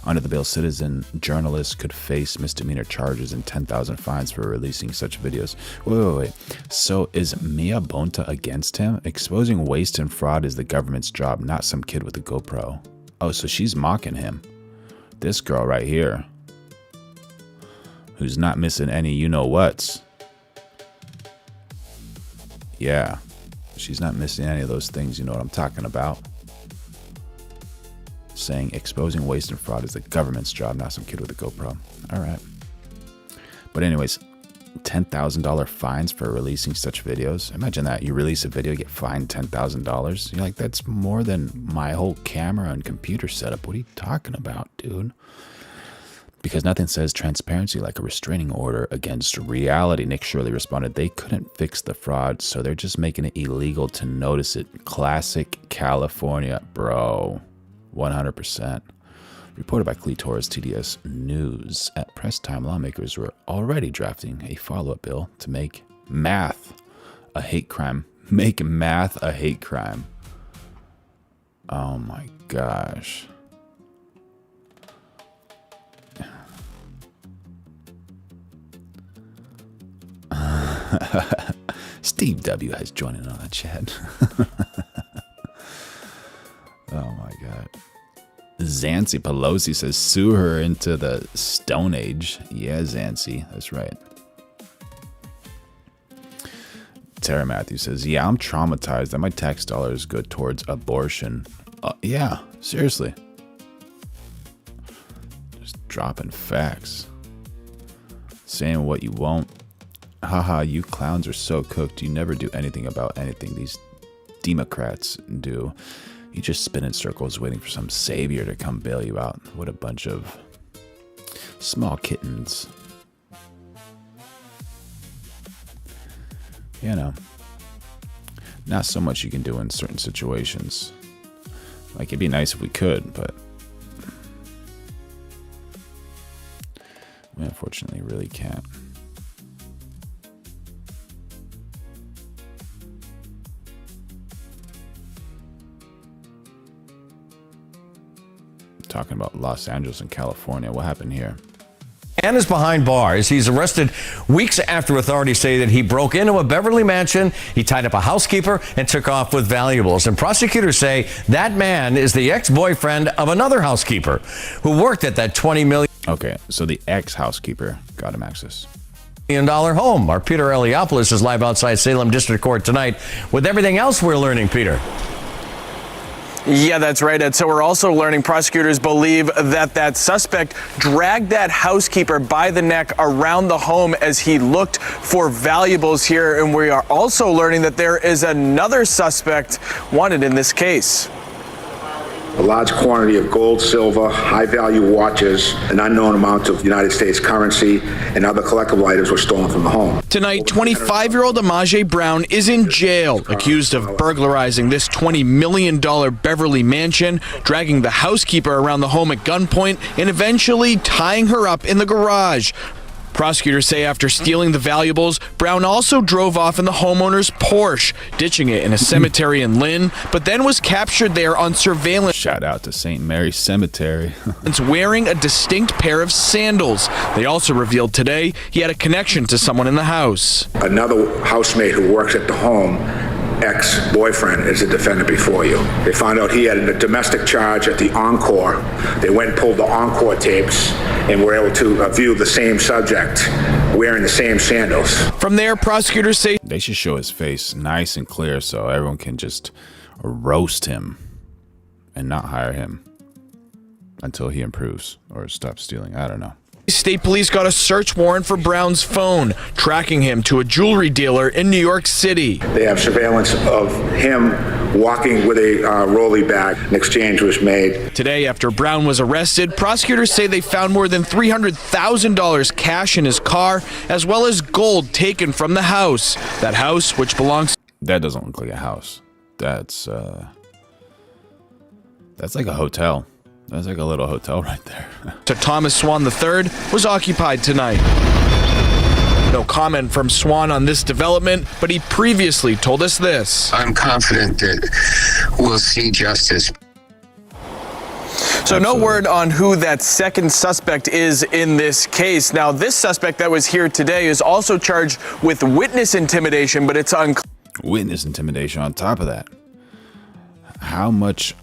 Under the bill, citizen journalists could face misdemeanor charges and 10,000 fines for releasing such videos. Wait. So is Mia Bonta against him? Exposing waste and fraud is the government's job, not some kid with a GoPro. Oh, so she's mocking him. This girl right here, who's not missing any you-know-whats. Yeah, she's not missing any of those things, you know what I'm talking about. Saying exposing waste and fraud is the government's job, not some kid with a GoPro. All right. But anyways, $10,000 fines for releasing such videos. Imagine that. You release a video, you get fined $10,000. You're like, that's more than my whole camera and computer setup. What are you talking about, dude? Because nothing says transparency like a restraining order against reality. Nick Shirley responded, they couldn't fix the fraud, so they're just making it illegal to notice it. Classic California, bro. 100%. Reported by Cletor's TDS News. At press time, lawmakers were already drafting a follow-up bill to make math a hate crime. Make math a hate crime. Oh my gosh. Steve W has joined in on the chat. Oh my god. Zancy Pelosi says sue her into the Stone Age. Yeah, Zancy, that's right. Tara Matthews says, yeah, I'm traumatized that my tax dollars go towards abortion. Yeah, seriously. Just dropping facts. Saying what you won't. Haha, you clowns are so cooked. You never do anything about anything these Democrats do. You just spin in circles waiting for some savior to come bail you out. What a bunch of small kittens. you know, not so much you can do in certain situations. Like, it'd be nice if we could, but we unfortunately really can't. Talking about Los Angeles and California. What happened here? And is behind bars. He's arrested weeks after authorities say that he broke into a Beverly mansion, he tied up a housekeeper, and took off with valuables. And prosecutors say that man is the ex-boyfriend of another housekeeper who worked at that $20 million. Okay, so the ex-housekeeper got him access. $1 million home. Our Peter Eliopoulos is live outside Salem District Court tonight with everything else we're learning, Peter. Yeah, that's right, Ed. So we're also learning prosecutors believe that suspect dragged that housekeeper by the neck around the home as he looked for valuables here. And we are also learning that there is another suspect wanted in this case. A large quantity of gold, silver, high-value watches, an unknown amount of United States currency, and other collectible items were stolen from the home. Tonight, 25-year-old Amaje Brown is in jail, accused of burglarizing this $20 million Beverly mansion, dragging the housekeeper around the home at gunpoint, and eventually tying her up in the garage. Prosecutors say after stealing the valuables, Brown also drove off in the homeowner's Porsche, ditching it in a cemetery in Lynn, but then was captured there on surveillance. Shout out to St. Mary's Cemetery. Wearing a distinct pair of sandals. They also revealed today he had a connection to someone in the house. Another housemate who works at the home, ex-boyfriend, is a defendant before you. They found out he had a domestic charge at the Encore. They went and pulled the Encore tapes and were able to view the same subject wearing the same sandals. From there, prosecutors say they should show his face nice and clear so everyone can just roast him and not hire him until he improves or stops stealing. I don't know. State police got a search warrant for Brown's phone, tracking him to a jewelry dealer in New York City. They have surveillance of him walking with a rolly bag. An exchange was made. Today, after Brown was arrested, prosecutors say they found more than $300,000 cash in his car, as well as gold taken from the house. That house, which belongs... That doesn't look like a house. That's like a hotel. That's like a little hotel right there. To Thomas Swan III was occupied tonight. No comment from Swan on this development, but he previously told us this. I'm confident that we'll see justice. So no word on who that second suspect is in this case. Now, this suspect that was here today is also charged with witness intimidation, but it's unclear. Witness intimidation on top of that. How much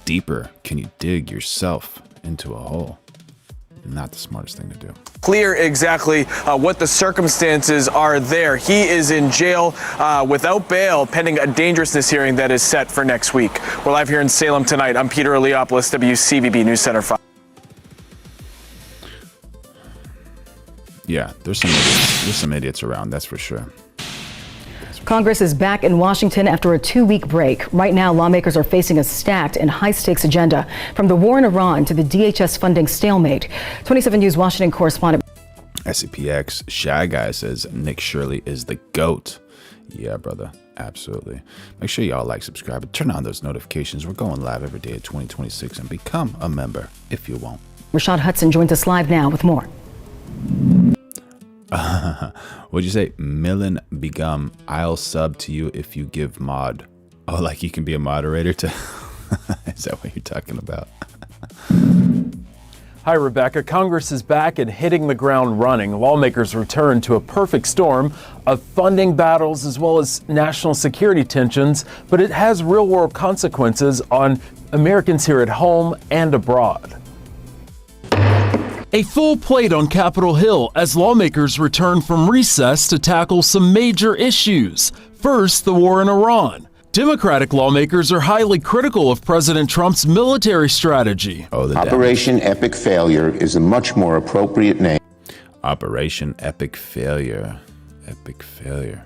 deeper can you dig yourself into a hole? Not the smartest thing to do. Clear exactly what the circumstances are there. He is in jail without bail pending a dangerousness hearing that is set for next week. We're live here in Salem tonight. I'm Peter Eliopoulos, WCVB News Center 5. Yeah, there's some idiots around, that's for sure. Congress is back in Washington after a 2-week break. Right now, lawmakers are facing a stacked and high-stakes agenda, from the war in Iran to the DHS funding stalemate. 27 News Washington correspondent SCPX Shy Guy says Nick Shirley is the GOAT. Yeah, brother, absolutely. Make sure y'all like, subscribe, and turn on those notifications. We're going live every day of 2026, and become a member if you want. Rashad Hudson joins us live now with more. What'd you say? Millen Begum, I'll sub to you if you give mod. Oh, like you can be a moderator to... Is that what you're talking about? Hi, Rebecca. Congress is back and hitting the ground running. Lawmakers return to a perfect storm of funding battles as well as national security tensions, but it has real-world consequences on Americans here at home and abroad. A full plate on Capitol Hill as lawmakers return from recess to tackle some major issues. First, the war in Iran. Democratic lawmakers are highly critical of President Trump's military strategy. Operation Epic Failure is a much more appropriate name. Operation Epic Failure. Epic Failure.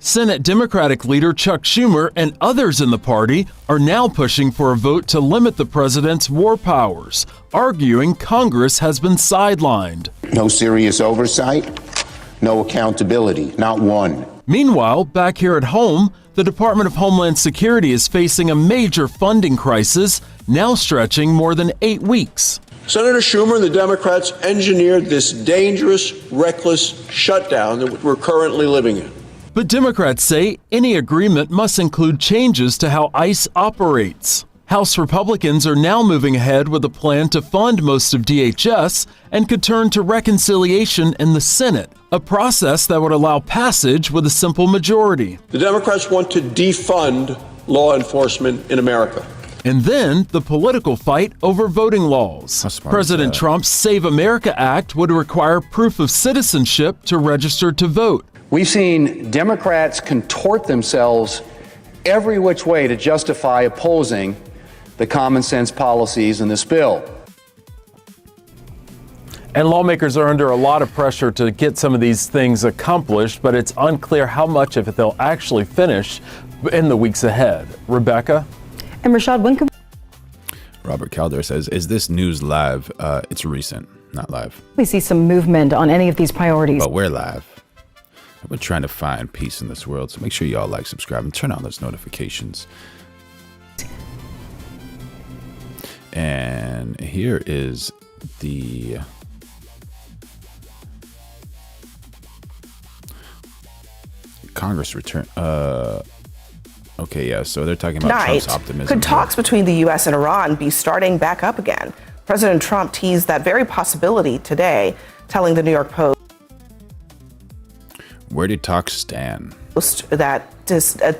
Senate Democratic leader Chuck Schumer and others in the party are now pushing for a vote to limit the president's war powers, arguing Congress has been sidelined. No serious oversight, no accountability, not one. Meanwhile, back here at home, the Department of Homeland Security is facing a major funding crisis, now stretching more than 8 weeks. Senator Schumer and the Democrats engineered this dangerous, reckless shutdown that we're currently living in. But Democrats say any agreement must include changes to how ICE operates. House Republicans are now moving ahead with a plan to fund most of DHS and could turn to reconciliation in the Senate, a process that would allow passage with a simple majority. The Democrats want to defund law enforcement in America. And then the political fight over voting laws. President Trump's Save America Act would require proof of citizenship to register to vote. We've seen Democrats contort themselves every which way to justify opposing the common sense policies in this bill. And lawmakers are under a lot of pressure to get some of these things accomplished, but it's unclear how much of it they'll actually finish in the weeks ahead. Rebecca? And Rashad, when could Robert Calder says, is this news live? It's recent, not live. we see some movement on any of these priorities? But we're live. We're trying to find peace in this world, so make sure y'all like, subscribe, and turn on those notifications. And here is the Congress return. Okay, yeah, so they're talking about Trump's optimism. Could talks between the U.S. and Iran be starting back up again? President Trump teased that very possibility today, telling the New York Post Where did talks stand? that to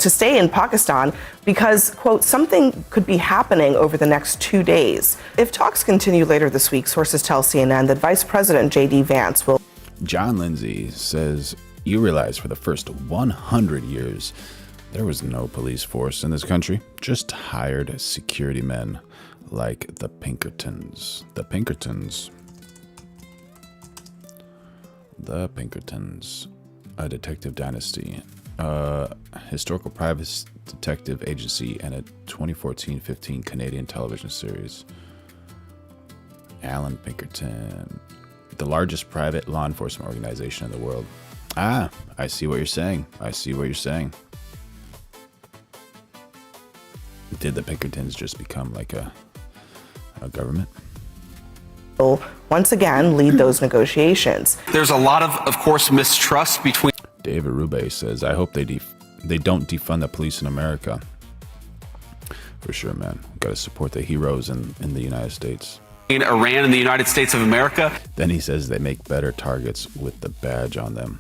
stay in Pakistan because, quote, something could be happening over the next 2 days. If talks continue later this week, sources tell CNN that Vice President J.D. Vance will... John Lindsay says, you realize for the first 100 years, there was no police force in this country, just hired security men like the Pinkertons. The Pinkertons, a detective dynasty, historical private detective agency, and a 2014-15 Canadian television series. Alan Pinkerton, the largest private law enforcement organization in the world. Ah, I see what you're saying. Did the Pinkertons just become like a government? Once again lead those negotiations. There's a lot of course, mistrust between... David Rube says, I hope they don't defund the police in America. For sure, man. Got to support the heroes in the United States. Iran and the United States of America. Then he says they make better targets with the badge on them.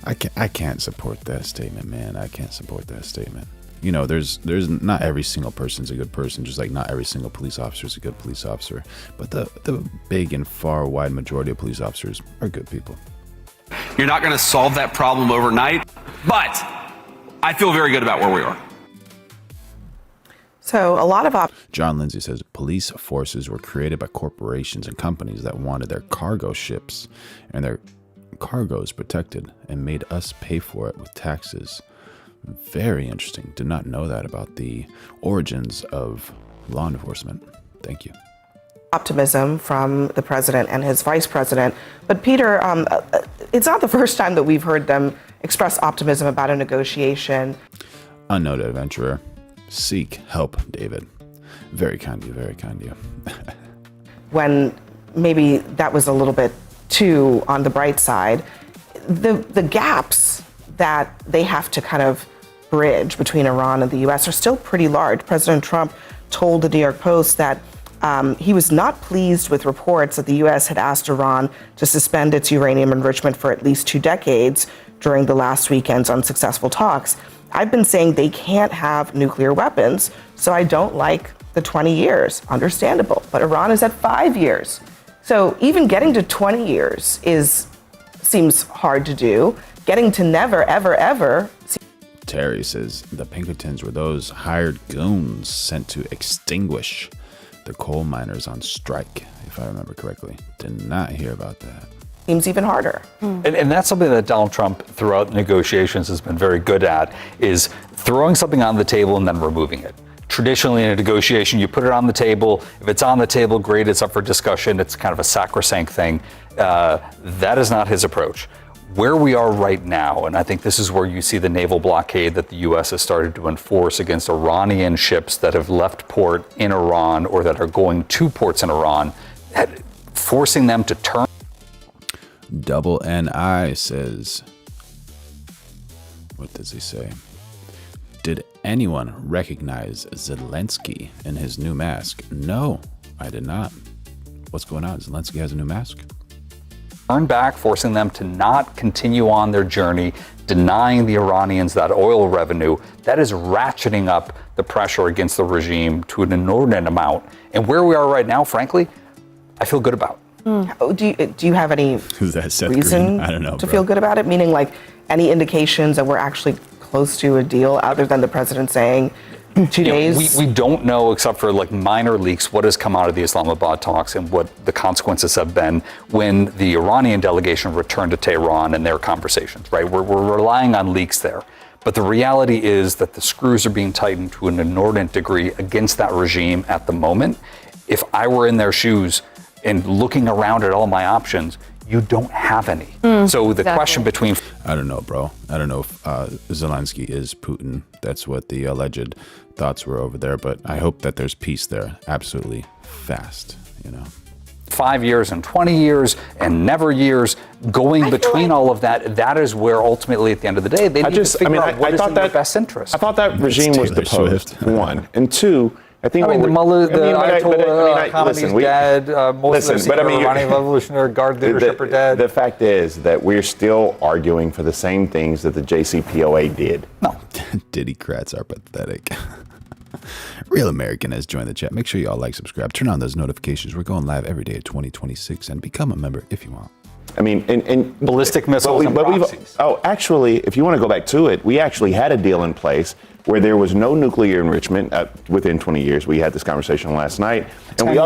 I can't support that statement, man. I can't support that statement. You know, there's not every single person's a good person, just like not every single police officer is a good police officer. But the big and far wide majority of police officers are good people. You're not going to solve that problem overnight, but I feel very good about where we are. So a lot of John Lindsay says police forces were created by corporations and companies that wanted their cargo ships and their cargoes protected and made us pay for it with taxes. Very interesting. Did not know that about the origins of law enforcement. Thank you. Optimism from the president and his vice president. But Peter, it's not the first time that we've heard them express optimism about a negotiation. Unnoted adventurer. Seek help, David. Very kind of you, very kind of you. When maybe that was a little bit too on the bright side, the gaps that they have to kind of bridge between Iran and the U.S. are still pretty large. President Trump told the New York Post that he was not pleased with reports that the U.S. had asked Iran to suspend its uranium enrichment for at least 2 decades during the last weekend's unsuccessful talks. I've been saying they can't have nuclear weapons, so I don't like the 20 years. Understandable, but Iran is at 5 years. So even getting to 20 years seems hard to do. Getting to never, ever, ever. Terry says the Pinkertons were those hired goons sent to extinguish the coal miners on strike, if I remember correctly. Did not hear about that. Seems even harder. And that's something that Donald Trump throughout negotiations has been very good at, is throwing something on the table and then removing it. traditionally in a negotiation, you put it on the table. If it's on the table, great, it's up for discussion. It's kind of a sacrosanct thing. That is not his approach. Where we are right now, and I think this is where you see the naval blockade that the U.S. has started to enforce against Iranian ships that have left port in Iran or that are going to ports in Iran, forcing them to turn. Double NI says, what does he say? Did anyone recognize Zelensky in his new mask? No, I did not. What's going on? Zelensky has a new mask? Turn back, forcing them to not continue on their journey, denying the Iranians that oil revenue. That is ratcheting up the pressure against the regime to an inordinate amount. And where we are right now, frankly, I feel good about. Do you have any reason I don't know, to feel good about it? Meaning, like, any indications that we're actually close to a deal, other than the president saying 2 days? We don't know, except for like minor leaks, what has come out of the Islamabad talks and what the consequences have been when the Iranian delegation returned to Tehran and their conversations, right? We're relying on leaks there. But the reality is that the screws are being tightened to an inordinate degree against that regime at the moment. If I were in their shoes and looking around at all my options, you don't have any. So the question between... I don't know, bro. I don't know if Zelensky is Putin. That's what the alleged thoughts were over there. But I hope that there's peace there absolutely fast, you know. 5 years and 20 years and never years, going between all of that, that is where ultimately at the end of the day, they need to figure out what is in their best interest. I thought that regime was deposed, one. And two, I think the Ayatollah Khamenei's dead. Most of the Iranian Revolutionary Guard leadership are dead. The fact is that we're still arguing for the same things that the JCPOA did. No. Diddycrats are pathetic. Real American has joined the chat. Make sure you all like, subscribe, turn on those notifications. We're going live every day at 2026 and become a member if you want. I mean, and ballistic missiles and proxies. Actually, if you want to go back to it, we actually had a deal in place where there was no nuclear enrichment within 20 years. We had this conversation last night, and we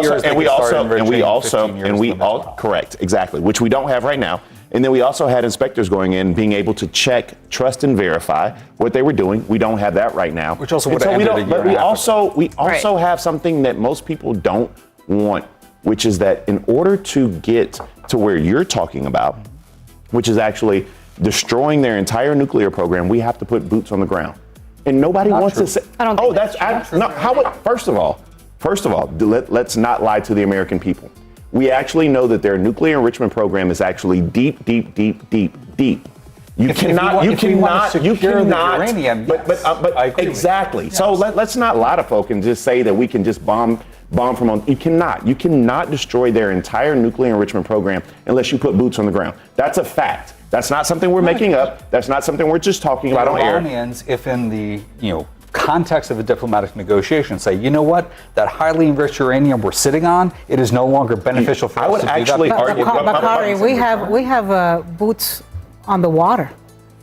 also, correct, exactly, which we don't have right now. And then we also had inspectors going in, being able to check, trust, and verify what they were doing. We don't have that right now. Which also would have ended a year and a half ago. We also have something that most people don't want, which is that in order to get to where you're talking about, which is actually destroying their entire nuclear program, we have to put boots on the ground. And nobody wants to say, I don't think that's true. No, first of all, let's not lie to the American people. We actually know that their nuclear enrichment program is actually deep. You cannot. Exactly. So let's not lie to folk and just say that we can just bomb from on. You cannot. You cannot destroy their entire nuclear enrichment program unless you put boots on the ground. That's a fact. That's not something we're making up. That's not something we're just talking about on air. Iranians, if in the context of a diplomatic negotiation, say, you know what, that highly enriched uranium we're sitting on, it is no longer beneficial for us to do that. Bakari, we have boots on the water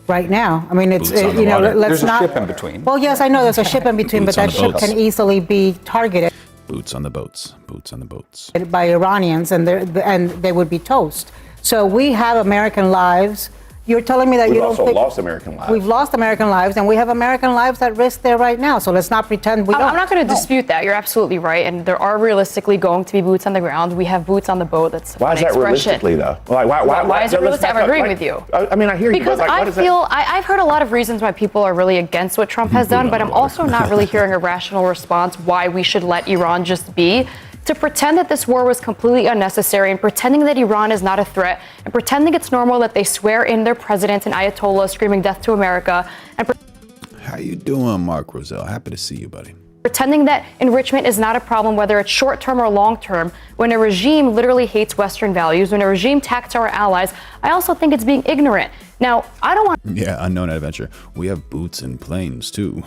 right now. I mean, it's there's a ship in between. Well, yes, I know there's a ship in between, but that ship can easily be targeted. Boots on the boats. Boots on the boats. By Iranians, and they would be toast. So we have American lives. You're telling me that you don't think... We've also lost American lives. We've lost American lives, and we have American lives at risk there right now. So let's not pretend we don't. I'm not going to dispute that. You're absolutely right. And there are realistically going to be boots on the ground. We have boots on the boat. That's why is that realistically, though? Why is it realistic? I'm agreeing with you. I mean, I hear you. Because I've heard a lot of reasons why people are really against what Trump has done, but I'm also not really hearing a rational response why we should let Iran just be. To pretend that this war was completely unnecessary and pretending that Iran is not a threat and pretending it's normal that they swear in their president and Ayatollah screaming death to America. And how you doing, Mark Roselle? Happy to see you, buddy. Pretending that enrichment is not a problem, whether it's short-term or long-term, when a regime literally hates Western values, when a regime attacks our allies, I also think it's being ignorant. Now, I don't want... Yeah, unknown adventure. We have boots and planes, too.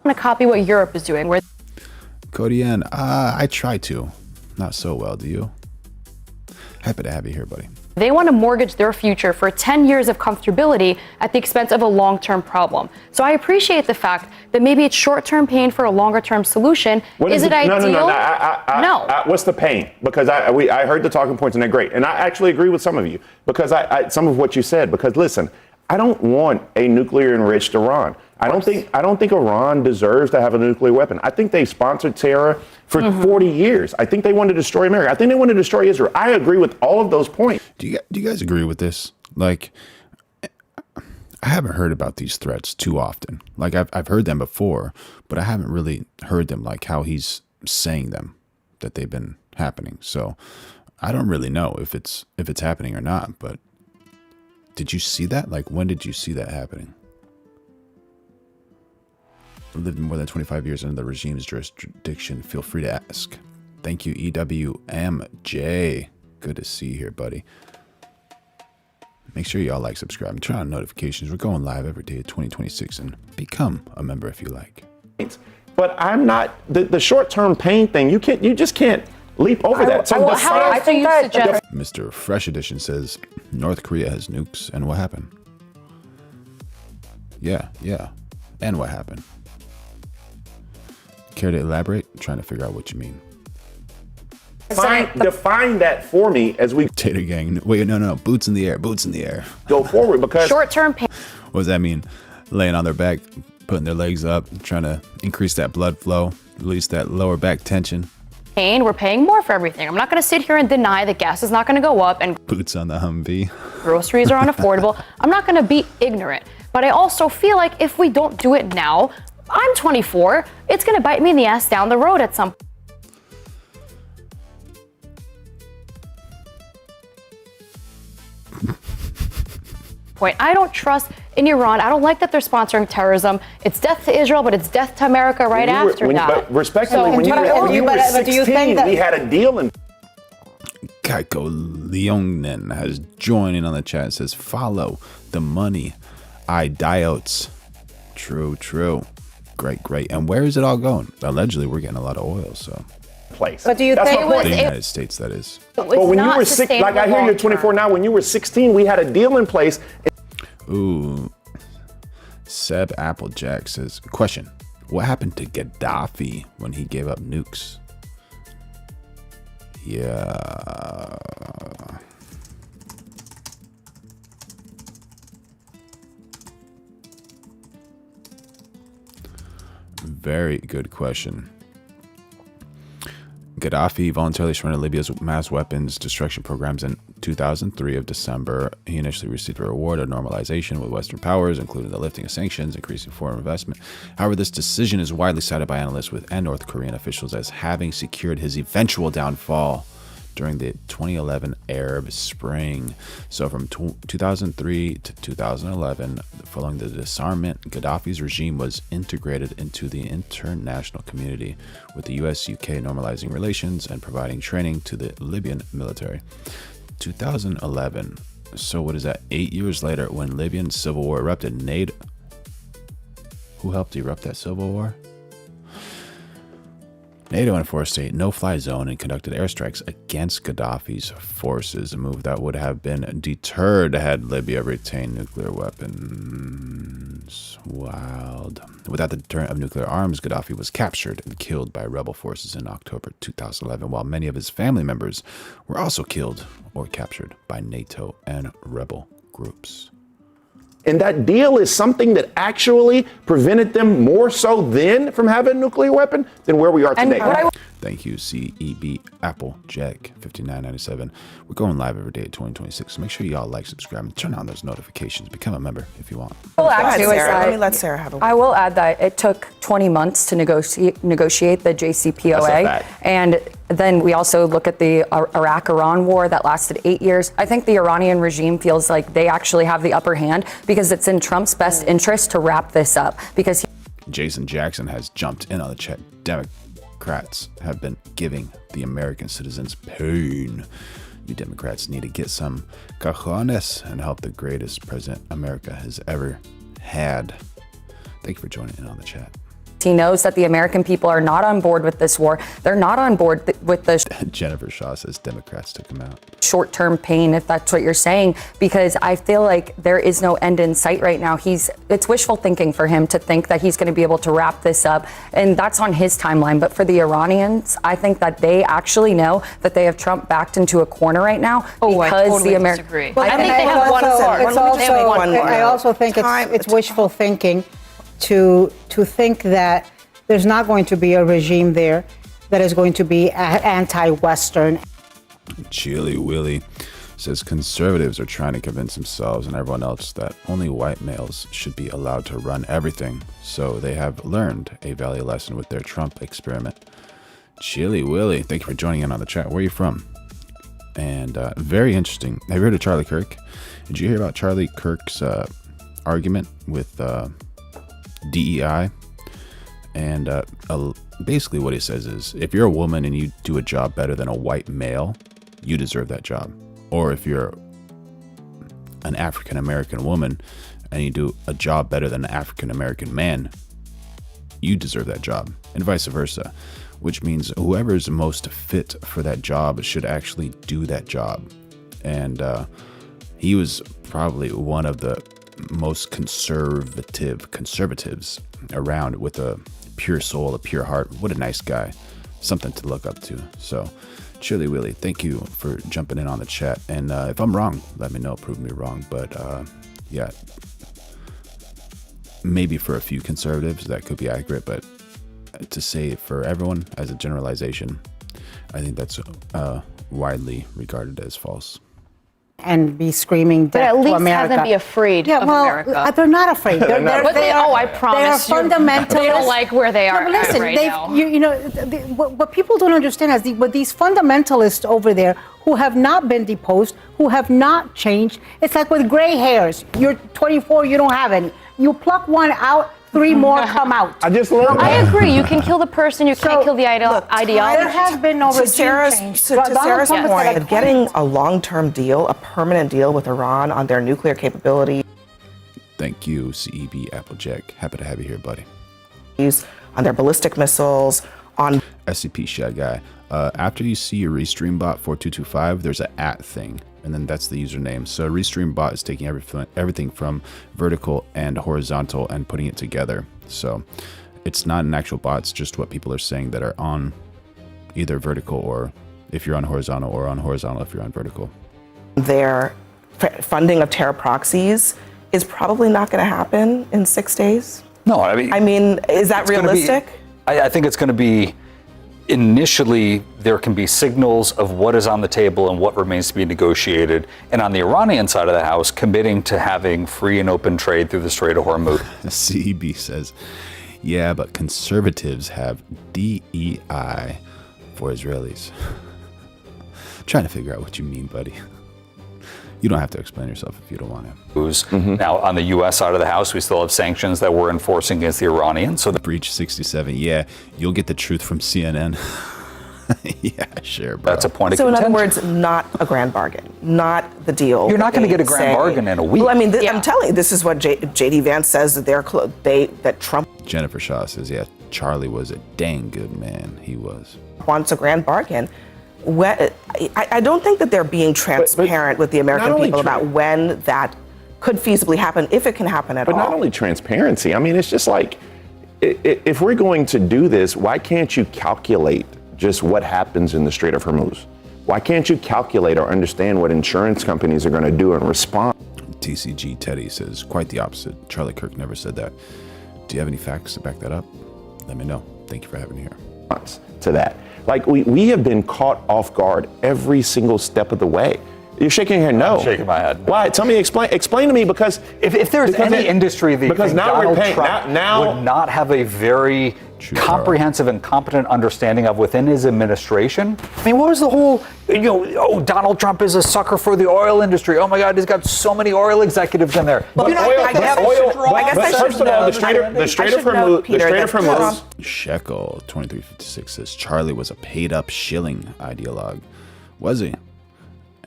to copy what Europe is doing, where... Codian, I try to. Not so well, do you? Happy to have you here, buddy. They want to mortgage their future for 10 years of comfortability at the expense of a long-term problem. So I appreciate the fact that maybe it's short-term pain for a longer-term solution. Is it ideal? No. What's the pain? Because I heard the talking points and they're great. And I actually agree with some of you because some of what you said. Because listen, I don't want a nuclear enriched Iran. I don't think Iran deserves to have a nuclear weapon. I think they sponsored terror for 40 years. I think they want to destroy America. I think they want to destroy Israel. I agree with all of those points. Do you guys agree with this? Like, I haven't heard about these threats too often. Like, I've heard them before, but I haven't really heard them like how he's saying them, that they've been happening. So I don't really know if it's happening or not. But did you see that? Like, when did you see that happening? Lived more than 25 years under the regime's jurisdiction. Feel free to ask. Thank you, EWMJ. Good to see you here, buddy. Make sure y'all like, subscribe, and turn on notifications. We're going live every day of 2026, and become a member if you like. But I'm not the short-term pain thing. You just can't leap over that. So I think you suggest. Mr. Fresh Edition says North Korea has nukes, and what happened? Yeah, and what happened? Care to elaborate? I'm trying to figure out what you mean. Define that for me as we Tater Gang. Wait, no. Boots in the air. Boots in the air. Go forward, because Short-term pain. What does that mean? Laying on their back, putting their legs up, trying to increase that blood flow, release that lower back tension. We're paying more for everything. I'm not going to sit here and deny that gas is not going to go up and Boots on the Humvee. groceries are unaffordable. I'm not going to be ignorant. But I also feel like if we don't do it now, I'm 24. It's going to bite me in the ass down the road at some point. I don't trust in Iran. I don't like that they're sponsoring terrorism. It's death to Israel, but it's death to America right after that. But respectfully, when you were 16, we had a deal in. Kaiko Leonen has joined in on the chat and says, follow the money. Idiots. True. Great. And where is it all going? Allegedly, we're getting a lot of oil, so. Place. But do you think The United States, that is. But when you were 6, like I hear you're 24 now, when you were 16, we had a deal in place. Ooh. Seb Applejack says, question, what happened to Gaddafi when he gave up nukes? Yeah. Very good question. Gaddafi voluntarily surrendered Libya's mass weapons destruction programs in 2003 of December. He initially received a reward of normalization with Western powers, including the lifting of sanctions, increasing foreign investment. However, this decision is widely cited by analysts and North Korean officials as having secured his eventual downfall during the 2011 Arab Spring. So from 2003 to 2011, following the disarmament, Gaddafi's regime was integrated into the international community, with the US-UK normalizing relations and providing training to the Libyan military. 2011, so what is that, 8 years later, when Libyan civil war erupted, who helped erupt that civil war? NATO enforced a no-fly zone and conducted airstrikes against Gaddafi's forces, a move that would have been deterred had Libya retained nuclear weapons. Wild. Without the deterrent of nuclear arms, Gaddafi was captured and killed by rebel forces in October 2011, while many of his family members were also killed or captured by NATO and rebel groups. And that deal is something that actually prevented them more so then from having a nuclear weapon than where we are today. Thank you, CEB Applejack 5997. We're going live every day at 2026. So make sure y'all like, subscribe, and turn on those notifications. Become a member if you want. Let me let Sarah have a word. I will add that it took 20 months to negotiate the JCPOA. And then we also look at the Iraq-Iran war that lasted 8 years. I think the Iranian regime feels like they actually have the upper hand because it's in Trump's best interest to wrap this up. Because Jason Jackson has jumped in on the chat. Democrats have been giving the American citizens pain. You Democrats need to get some cojones and help the greatest president America has ever had. Thank you for joining in on the chat. He knows that the American people are not on board with this war. They're not on board with the Jennifer Shaw says Democrats took him out. Short-term pain, if that's what you're saying, because I feel like there is no end in sight right now. It's wishful thinking for him to think that he's going to be able to wrap this up, and that's on his timeline. But for the Iranians, I think that they actually know that they have Trump backed into a corner right now because I totally the American. disagree. Well, I think they have one more. I also think it's wishful thinking to think that there's not going to be a regime there that is going to be anti-Western. Chili Willy says conservatives are trying to convince themselves and everyone else that only white males should be allowed to run everything. So they have learned a value lesson with their Trump experiment. Chili Willy, thank you for joining in on the chat. Where are you from? And very interesting. Have you heard of Charlie Kirk? Did you hear about Charlie Kirk's argument with DEI? And basically what he says is, if you're a woman and you do a job better than a white male, you deserve that job. Or if you're an African-American woman and you do a job better than an African-American man, you deserve that job, and vice versa, which means whoever's most fit for that job should actually do that job. And he was probably one of the most conservatives around, with a pure soul, a pure heart. What a nice guy. Something to look up to. So Chili Willy, thank you for jumping in on the chat. And if I'm wrong, let me know, prove me wrong. But yeah, maybe for a few conservatives that could be accurate, but to say for everyone as a generalization, I think that's widely regarded as false. And be screaming but at least have them be afraid of America. They're not afraid. I promise they are fundamentalists. They don't like where they are listen, right now. What people don't understand is what these fundamentalists over there who have not been deposed, who have not changed. It's like with gray hairs. You're 24, you don't have any. You pluck one out, 3 more come out. I just learned that. I agree. You can kill the person. You can't kill the ideology. There has been no regime change. To Sarah's point, getting a long-term deal, a permanent deal with Iran on their nuclear capability. Thank you, CEB Applejack. Happy to have you here, buddy. On their ballistic missiles, on SCP Shy Guy. After you see your Restream bot 4225, there's an @ thing, and then that's the username. So Restream bot is taking everything from vertical and horizontal and putting it together. So it's not an actual bot, it's just what people are saying that are on either vertical, or if you're on horizontal, or on horizontal if you're on vertical. Their funding of terror proxies is probably not going to happen in 6 days. No, I mean, is that realistic? I think it's going to be, initially, there can be signals of what is on the table and what remains to be negotiated. And on the Iranian side of the house, committing to having free and open trade through the Strait of Hormuz. CEB says, yeah, but conservatives have DEI for Israelis. I'm trying to figure out what you mean, buddy. You don't have to explain yourself if you don't want to. Now, on the U.S. side of the house, we still have sanctions that we're enforcing against the Iranians. So the breach 67, yeah, you'll get the truth from CNN. Yeah, sure, bro. That's a point of So in contention. other words, not a grand bargain, not the deal. You're not going to get a grand bargain in a week. Well, I mean, I'm telling you, this is what J.D. Vance says that that Trump. Jennifer Shaw says, yeah, Charlie was a dang good man. He was. Wants a grand bargain. I don't think that they're being transparent with the American people about when that could feasibly happen, if it can happen at all. But not only transparency. I mean, it's just like, if we're going to do this, why can't you calculate just what happens in the Strait of Hormuz? Why can't you calculate or understand what insurance companies are going to do in response? TCG Teddy says, quite the opposite. Charlie Kirk never said that. Do you have any facts to back that up? Let me know. Thank you for having me here. To that. Like, we have been caught off guard every single step of the way. You're shaking your head no. I'm shaking my head. Why? Tell me, explain to me, because if there's any industry that because now Donald we're paying, Trump now would not have a very comprehensive and competent understanding of within his administration. I mean, what was the whole, Donald Trump is a sucker for the oil industry. Oh my God, he's got so many oil executives in there. But first of all, the Strait of Hormuz. Shekel 2356 says Charlie was a paid-up shilling ideologue. Was he?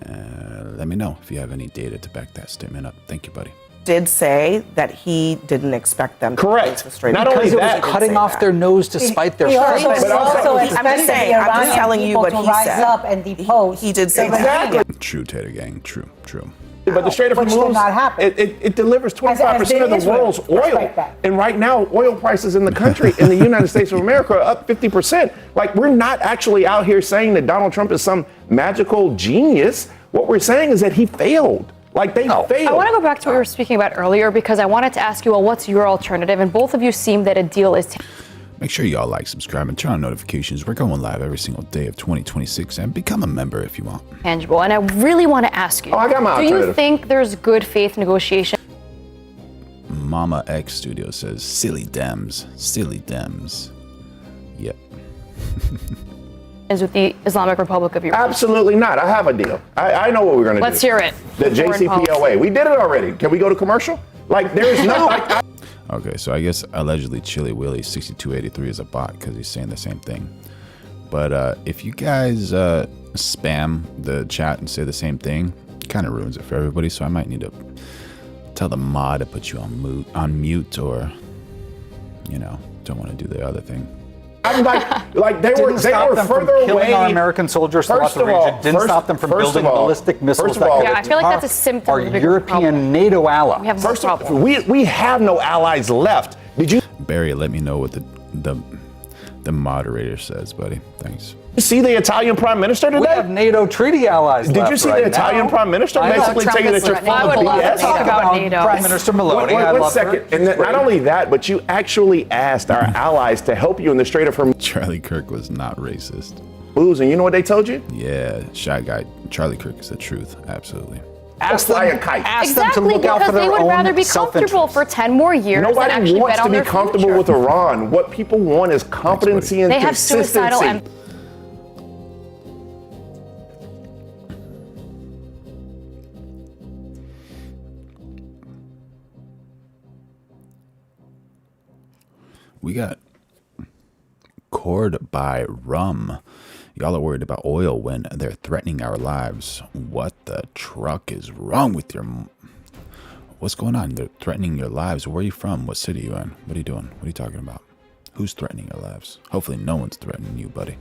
Let me know if you have any data to back that statement up. Thank you, buddy. did say that he didnn't expect them Correct. to the Strait. Not only that, cutting off their nose to spite their He face. also expected the Iranian telling you people what to he rise said. up and depose. He did say Exactly. True, Tater Gang. True. But the Strait of Which did Hormuz, not happen. it delivers 25% of the Israel. world's oil. Respect that. And right now, oil prices in the country, in the United States of America, are up 50%. Like, we're not actually out here saying that Donald Trump is some magical genius. What we're saying is that he failed. Like, they failed. I want to go back to what we were speaking about earlier because I wanted to ask you, well, what's your alternative? And both of you seem that a deal is... Make sure y'all like, subscribe, and turn on notifications. We're going live every single day of 2026, and become a member if you want. tangible. And I really want to ask you, I got my do you alternative. think there's good faith negotiation Mama X Studio says, silly Dems. Yep. with the Islamic Republic of Iran? Absolutely not. I have a deal. I know what we're going to do. Let's hear it. The Foreign policy. JCPOA. We did it already. Can we go to commercial? Like, there's no... like, Okay, so I guess allegedly Chili Willy 6283 is a bot because he's saying the same thing. But if you guys spam the chat and say the same thing, it kind of ruins it for everybody. So I might need to tell the mod to put you on mute, or, you know, don't want to do the other thing. I'm like they were further away. Killing our American soldiers throughout the region. Didn't stop them from building ballistic missiles. Yeah, I feel like that's a symptom Our of the bigger European problem. NATO ally. We have more First of all, problems. we have no allies left. Did you Barry, let me know what the moderator says, buddy. Thanks. see the Italian Prime Minister today? We have NATO treaty allies. Did you see the Italian Prime Minister basically tell you that you're full I of would love to BS? talk about NATO. Prime Minister Maloney. One second. And not only that, but you actually asked our allies to help you in the Strait of Hormuz. Charlie Kirk was not racist. Booze, and you know what they told you? Yeah, shy guy. Charlie Kirk is the truth. Absolutely. Ask Fly them, a kite. ask them to Exactly, look out because for they their would own rather be comfortable self-interest. for 10 more years than Nobody actually wants bet on to be their comfortable future. with Iran. What people want is competency and They have consistency. suicidal and We got cored by rum. Y'all are worried about oil when they're threatening our lives. What the truck is wrong with your... What's going on? They're threatening your lives. Where are you from? What city are you in? What are you doing? What are you talking about? Who's threatening your lives? Hopefully no one's threatening you, buddy.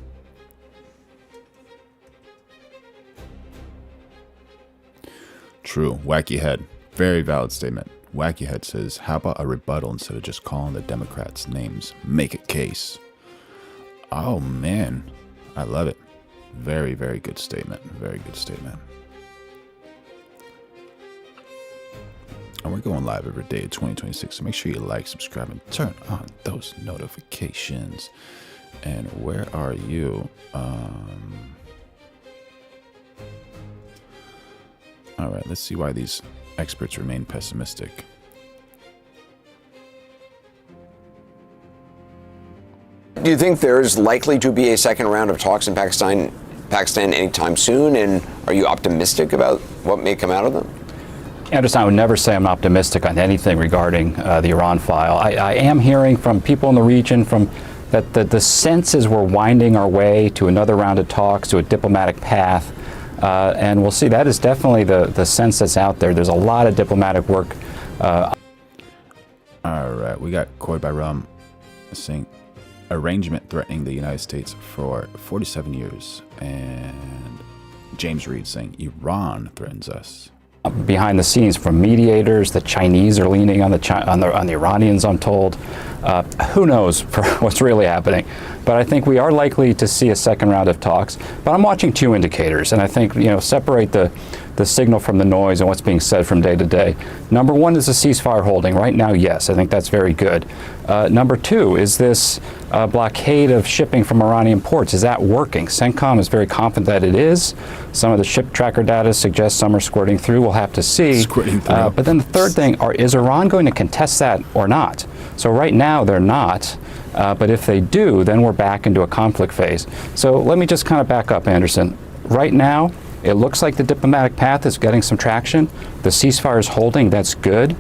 True. Wacky Head. Very valid statement. Wacky Head says, how about a rebuttal instead of just calling the Democrats names? Make a case. Oh, man. I love it. Very, very good statement. Very good statement. And we're going live every day of 2026. So make sure you like, subscribe, and turn on those notifications. And where are you? All right, let's see why these experts remain pessimistic. Do you think there's likely to be a second round of talks in Pakistan anytime soon? And are you optimistic about what may come out of them? Anderson, I would never say I'm optimistic on anything regarding the Iran file. I am hearing from people in the region that the sense is we're winding our way to another round of talks, to a diplomatic path. And we'll see. That is definitely the sense that's out there. There's a lot of diplomatic work. All right, we got cored by rum saying arrangement threatening the United States for 47 years. And James Reed saying Iran threatens us. Behind the scenes from mediators, the Chinese are leaning on the Iranians, I'm told. Who knows what's really happening? But I think we are likely to see a second round of talks. But I'm watching two indicators, and I think, separate the signal from the noise and what's being said from day to day. Number one is the ceasefire holding. Right now, yes, I think that's very good. Number two is this blockade of shipping from Iranian ports. Is that working? CENTCOM is very confident that it is. Some of the ship tracker data suggests some are squirting through. We'll have to see. But then the third thing, is Iran going to contest that or not? So right now they're not. But if they do, then we're back into a conflict phase. So let me just kind of back up, Anderson. Right now, it looks like the diplomatic path is getting some traction. The ceasefire is holding. That's good.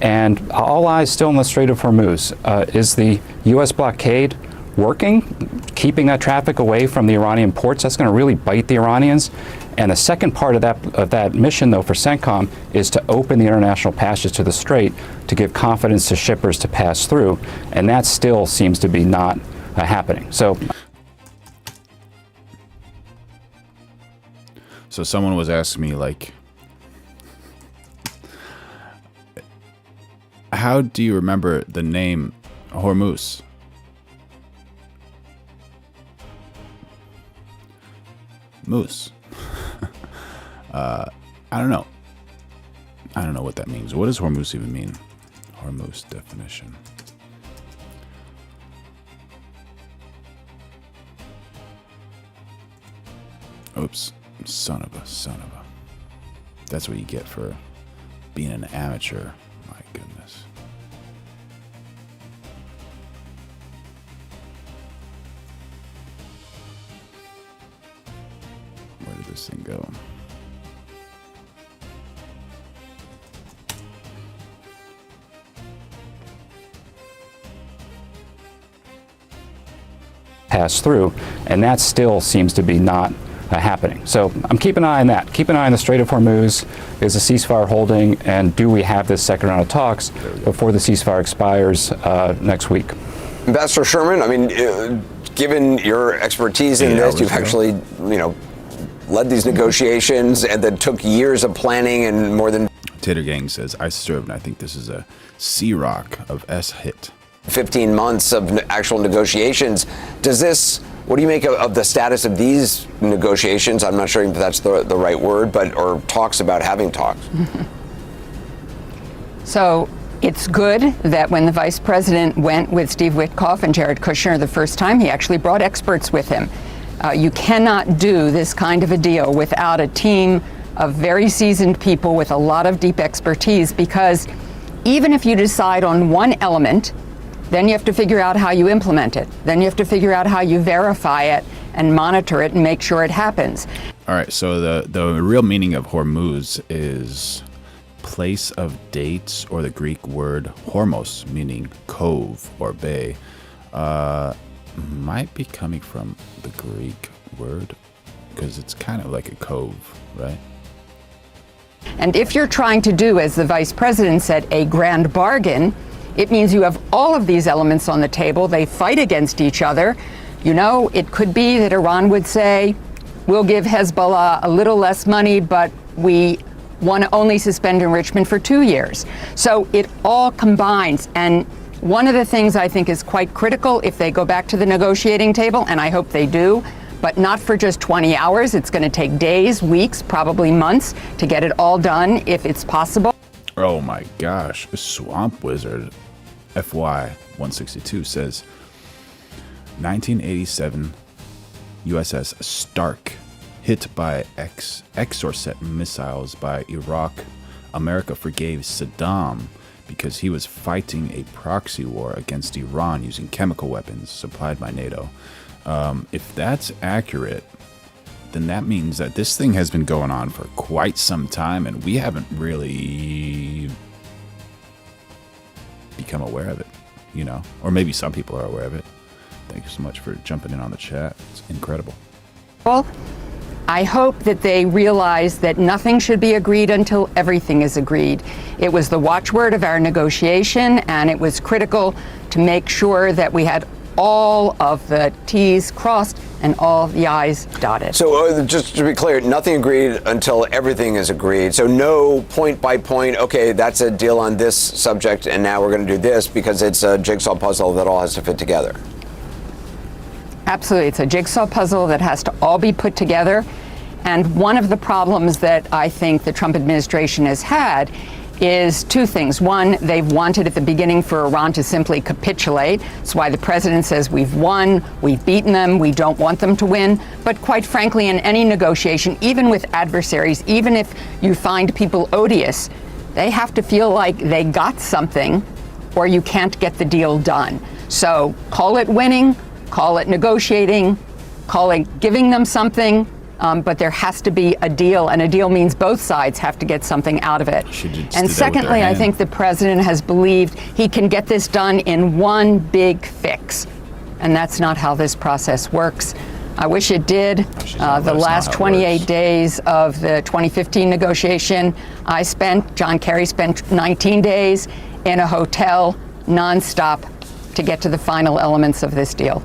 And all eyes still in the Strait of Hormuz. Is the U.S. blockade working, keeping that traffic away from the Iranian ports? That's going to really bite the Iranians. And the second part of that mission, though, for CENTCOM is to open the international passage to the strait to give confidence to shippers to pass through, and that still seems to be not happening. So someone was asking me, like, how do you remember the name Hormuz? Moose. I don't know. I don't know what that means. What does Hormuz even mean? Hormuz definition. Oops. Son of a. That's what you get for being an amateur. My goodness. Where did this thing go? pass through, and that still seems to be not happening. So I'm keeping an eye on that. Keep an eye on the Strait of Hormuz. Is a ceasefire holding, and do we have this second round of talks before the ceasefire expires next week? Ambassador Sherman, I mean, given your expertise in this, you've actually, led these negotiations and then took years of planning and more than Tater Gang says, I served, and I think this is a C-Rock of S-Hit. 15 months of actual negotiations. What do you make of the status of these negotiations? I'm not sure if that's the right word, or talks about having talks. So it's good that when the vice president went with Steve Witkoff and Jared Kushner the first time, he actually brought experts with him. You cannot do this kind of a deal without a team of very seasoned people with a lot of deep expertise, because even if you decide on one element, then you have to figure out how you implement it. Then you have to figure out how you verify it and monitor it and make sure it happens. All right, so the real meaning of Hormuz is place of dates, or the Greek word hormos, meaning cove or bay. Might be coming from the Greek word, because it's kind of like a cove, right? And if you're trying to do, as the vice president said, a grand bargain, it means you have all of these elements on the table. They fight against each other. It could be that Iran would say, we'll give Hezbollah a little less money, but we want to only suspend enrichment for 2 years. So it all combines. And one of the things I think is quite critical if they go back to the negotiating table, and I hope they do, but not for just 20 hours. It's going to take days, weeks, probably months to get it all done if it's possible. Oh my gosh, Swamp Wizard FY 162 says 1987 USS Stark hit by Exocet missiles by Iraq. America forgave Saddam because he was fighting a proxy war against Iran using chemical weapons supplied by NATO. If that's accurate, then that means that this thing has been going on for quite some time, and we haven't really become aware of it, or maybe some people are aware of it. Thank you so much for jumping in on the chat. It's incredible. Well, I hope that they realize that nothing should be agreed until everything is agreed. It was the watchword of our negotiation, and it was critical to make sure that we had all of the T's crossed and all the I's dotted. So just to be clear, nothing agreed until everything is agreed. So no point by point, okay, that's a deal on this subject and now we're going to do this, because it's a jigsaw puzzle that all has to fit together. Absolutely. It's a jigsaw puzzle that has to all be put together. And one of the problems that I think the Trump administration has had is two things. One, they've wanted at the beginning for Iran to simply capitulate. That's why the president says we've won, we've beaten them, we don't want them to win. But quite frankly, in any negotiation, even with adversaries, even if you find people odious, they have to feel like they got something, or you can't get the deal done. So call it winning, call it negotiating, call it giving them something. But there has to be a deal, and a deal means both sides have to get something out of it. And secondly, I think the president has believed he can get this done in one big fix, and that's not how this process works. I wish it did. The last 28 days of the 2015 negotiation, John Kerry spent 19 days in a hotel nonstop to get to the final elements of this deal.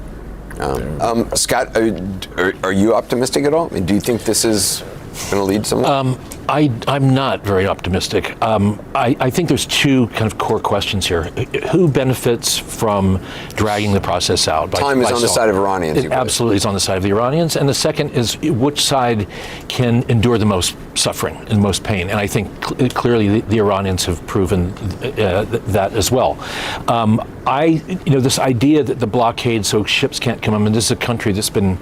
Scott, are you optimistic at all? I mean, do you think this is going to lead somewhere? I'm not very optimistic. I think there's two kind of core questions here. Who benefits from dragging the process out? Time is on the side of Iranians. It absolutely is on the side of the Iranians. And the second is which side can endure the most suffering and most pain. And I think clearly the Iranians have proven that as well. This idea that the blockade so ships can't come. I mean, this is a country that's been,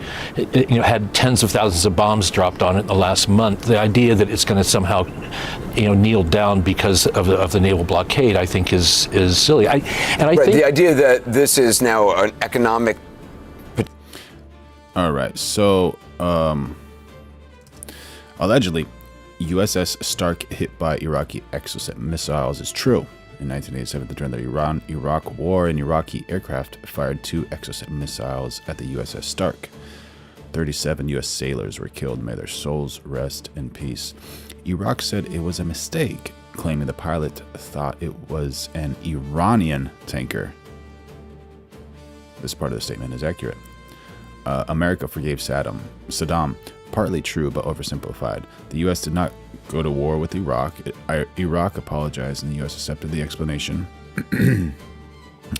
had tens of thousands of bombs dropped on it in the last month. The idea that it's going to somehow, kneel down because of the naval blockade, I think is silly. I think the idea that this is now an economic. All right, so allegedly, USS Stark hit by Iraqi Exocet missiles is true. In 1987, during the Iran-Iraq War, an Iraqi aircraft fired 2 Exocet missiles at the USS Stark. 37 U.S. sailors were killed. May their souls rest in peace. Iraq said it was a mistake, claiming the pilot thought it was an Iranian tanker. This part of the statement is accurate. America forgave Saddam. Partly true, but oversimplified. The U.S. did not go to war with Iraq. Iraq apologized, and the U.S. accepted the explanation.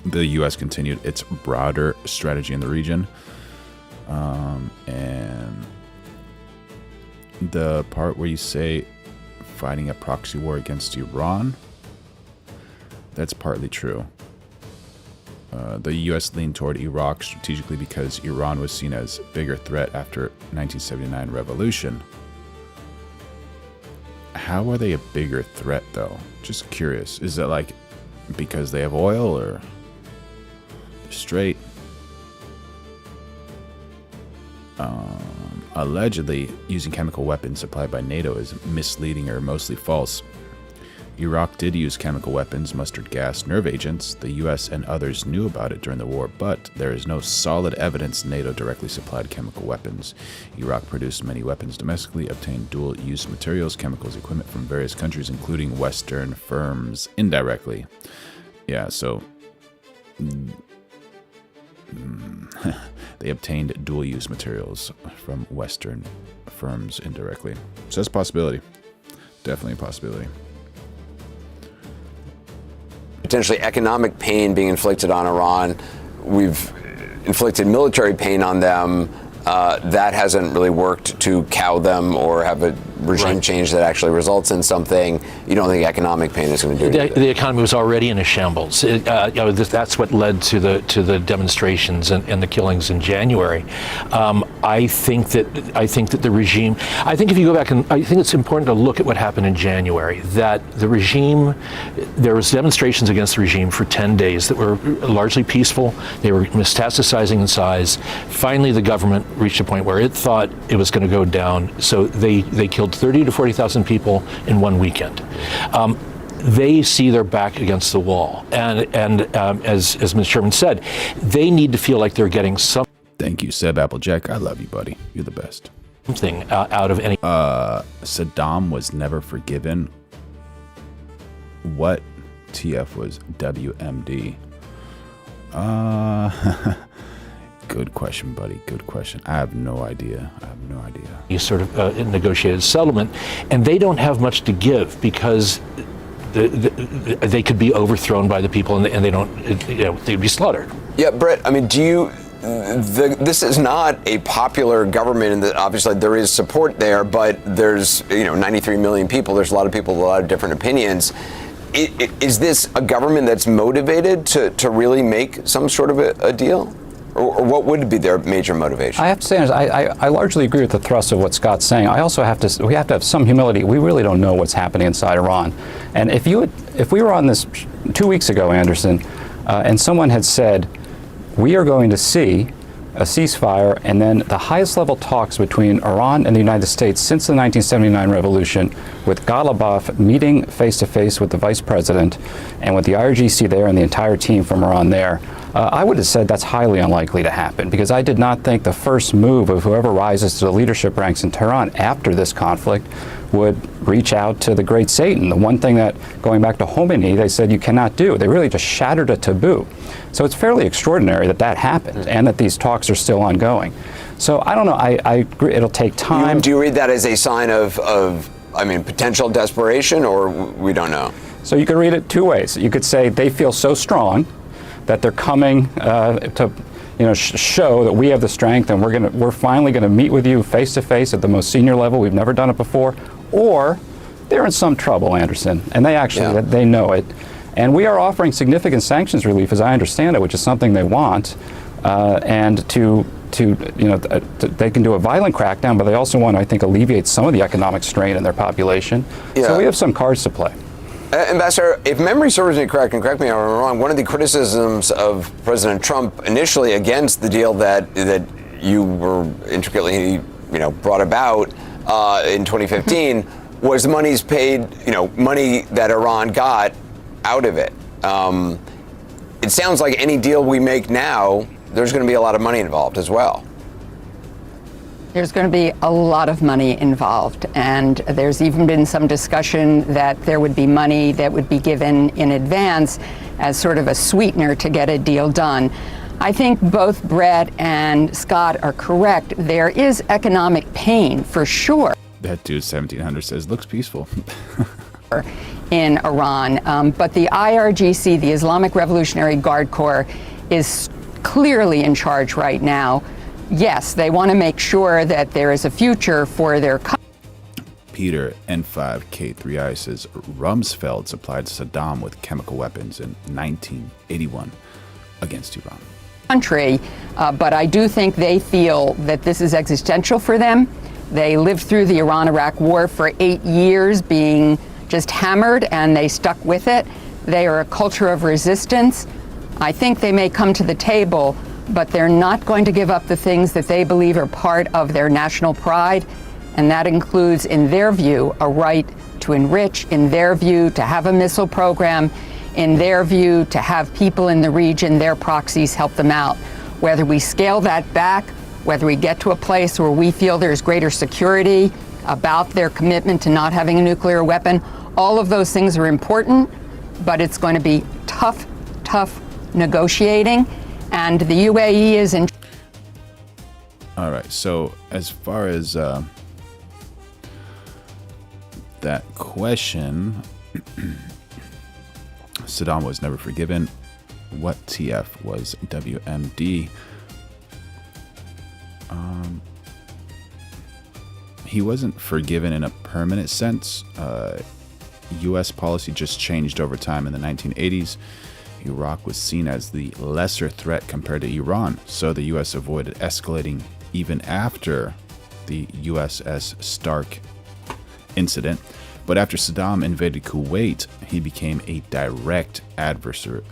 The U.S. continued its broader strategy in the region. And the part where you say fighting a proxy war against Iran, that's partly true. The U.S. leaned toward Iraq strategically because Iran was seen as a bigger threat after 1979 revolution. How are they a bigger threat, though? Just curious. Is it like because they have oil, or they're straight? Allegedly, using chemical weapons supplied by NATO is misleading or mostly false. Iraq did use chemical weapons, mustard gas, nerve agents. The U.S. and others knew about it during the war, but there is no solid evidence NATO directly supplied chemical weapons. Iraq produced many weapons domestically, obtained dual-use materials, chemicals, equipment from various countries, including Western firms, indirectly. Yeah, so they obtained dual-use materials from Western firms indirectly. So that's a possibility. Definitely a possibility. Potentially economic pain being inflicted on Iran. We've inflicted military pain on them. That hasn't really worked to cow them or have a regime change that actually results in something. You don't think economic pain is going to do anything? The economy was already in a shambles. That's what led to the demonstrations and the killings in January. I think that the regime. I think if you go back and I think it's important to look at what happened in January. That the regime, there was demonstrations against the regime for 10 days that were largely peaceful. They were metastasizing in size. Finally, the government reached a point where it thought it was going to go down, so they killed 30 to 40,000 people in one weekend. They see their back against the wall, and as Mr. Chairman said, they need to feel like they're getting some. Thank you, Seb Applejack. I love you, buddy. You're the best. Something out of any. Saddam was never forgiven. What TF was WMD? Good question, buddy. Good question. I have no idea. You sort of negotiated settlement, and they don't have much to give because they could be overthrown by the people, and they don't. They'd be slaughtered. Yeah, Brett. I mean, this is not a popular government, and obviously there is support there, but there's 93 million people. There's a lot of people with a lot of different opinions. Is this a government that's motivated to really make some sort of a deal? Or what would be their major motivation? I have to say, I largely agree with the thrust of what Scott's saying. I also we have to have some humility. We really don't know what's happening inside Iran. And if we were on this 2 weeks ago, Anderson, and someone had said, we are going to see a ceasefire, and then the highest level talks between Iran and the United States since the 1979 revolution, with Ghalibaf meeting face-to-face with the vice president and with the IRGC there and the entire team from Iran there, I would have said that's highly unlikely to happen, because I did not think the first move of whoever rises to the leadership ranks in Tehran after this conflict would reach out to the great Satan. The one thing that, going back to Khomeini, they said you cannot do. They really just shattered a taboo. So it's fairly extraordinary that that happened and that these talks are still ongoing. So I don't know. I agree. It'll take time. Do you read that as a sign of potential desperation, or we don't know? So you could read it two ways. You could say they feel so strong that they're coming to show that we have the strength, and we're finally going to meet with you face to face at the most senior level. We've never done it before. Or they're in some trouble, Anderson, and they actually they know it. And we are offering significant sanctions relief, as I understand it, which is something they want, and they can do a violent crackdown, but they also want to, I think, alleviate some of the economic strain in their population. So we have some cards to play. Ambassador, if memory serves me correct, and correct me if I'm wrong, one of the criticisms of President Trump initially against the deal that you were intricately, brought about in 2015 was the money's paid, money that Iran got out of it. It sounds like any deal we make now, there's going to be a lot of money involved as well. There's going to be a lot of money involved, and there's even been some discussion that there would be money that would be given in advance as sort of a sweetener to get a deal done. I think both Brett and Scott are correct. There is economic pain for sure. That dude 1700 says looks peaceful. In Iran, but the IRGC, the Islamic Revolutionary Guard Corps, is clearly in charge right now. Yes, they want to make sure that there is a future for their country. Peter N5K3I says Rumsfeld supplied Saddam with chemical weapons in 1981 against Iran. But I do think they feel that this is existential for them. They lived through the Iran-Iraq war for 8 years being just hammered, and they stuck with it. They are a culture of resistance. I think they may come to the table, but they're not going to give up the things that they believe are part of their national pride, and that includes, in their view, a right to enrich, in their view, to have a missile program, in their view, to have people in the region, their proxies, help them out. Whether we scale that back, whether we get to a place where we feel there's greater security about their commitment to not having a nuclear weapon, all of those things are important, but it's going to be tough negotiating, and the UAE is in. All right, so as far as that question, Saddam was never forgiven. What TF was WMD? He wasn't forgiven in a permanent sense. U.S. policy just changed over time in the 1980s. Iraq was seen as the lesser threat compared to Iran, so the U.S. avoided escalating even after the USS Stark incident. But after Saddam invaded Kuwait, he became a direct adversary.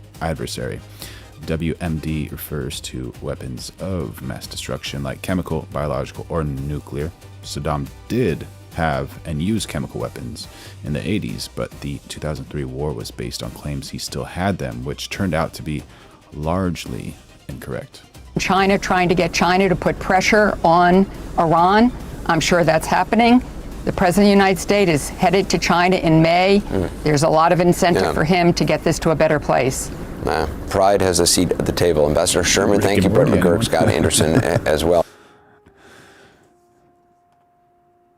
WMD refers to weapons of mass destruction like chemical, biological, or nuclear. Saddam did have and use chemical weapons in the 80s, but the 2003 war was based on claims he still had them, which turned out to be largely incorrect. China trying to get China to put pressure on Iran. I'm sure that's happening. The President of the United States is headed to China in May. There's a lot of incentive for him to get this to a better place. Pride has a seat at the table. Ambassador Sherman, thank you. Brett McGurk, Scott Anderson as well.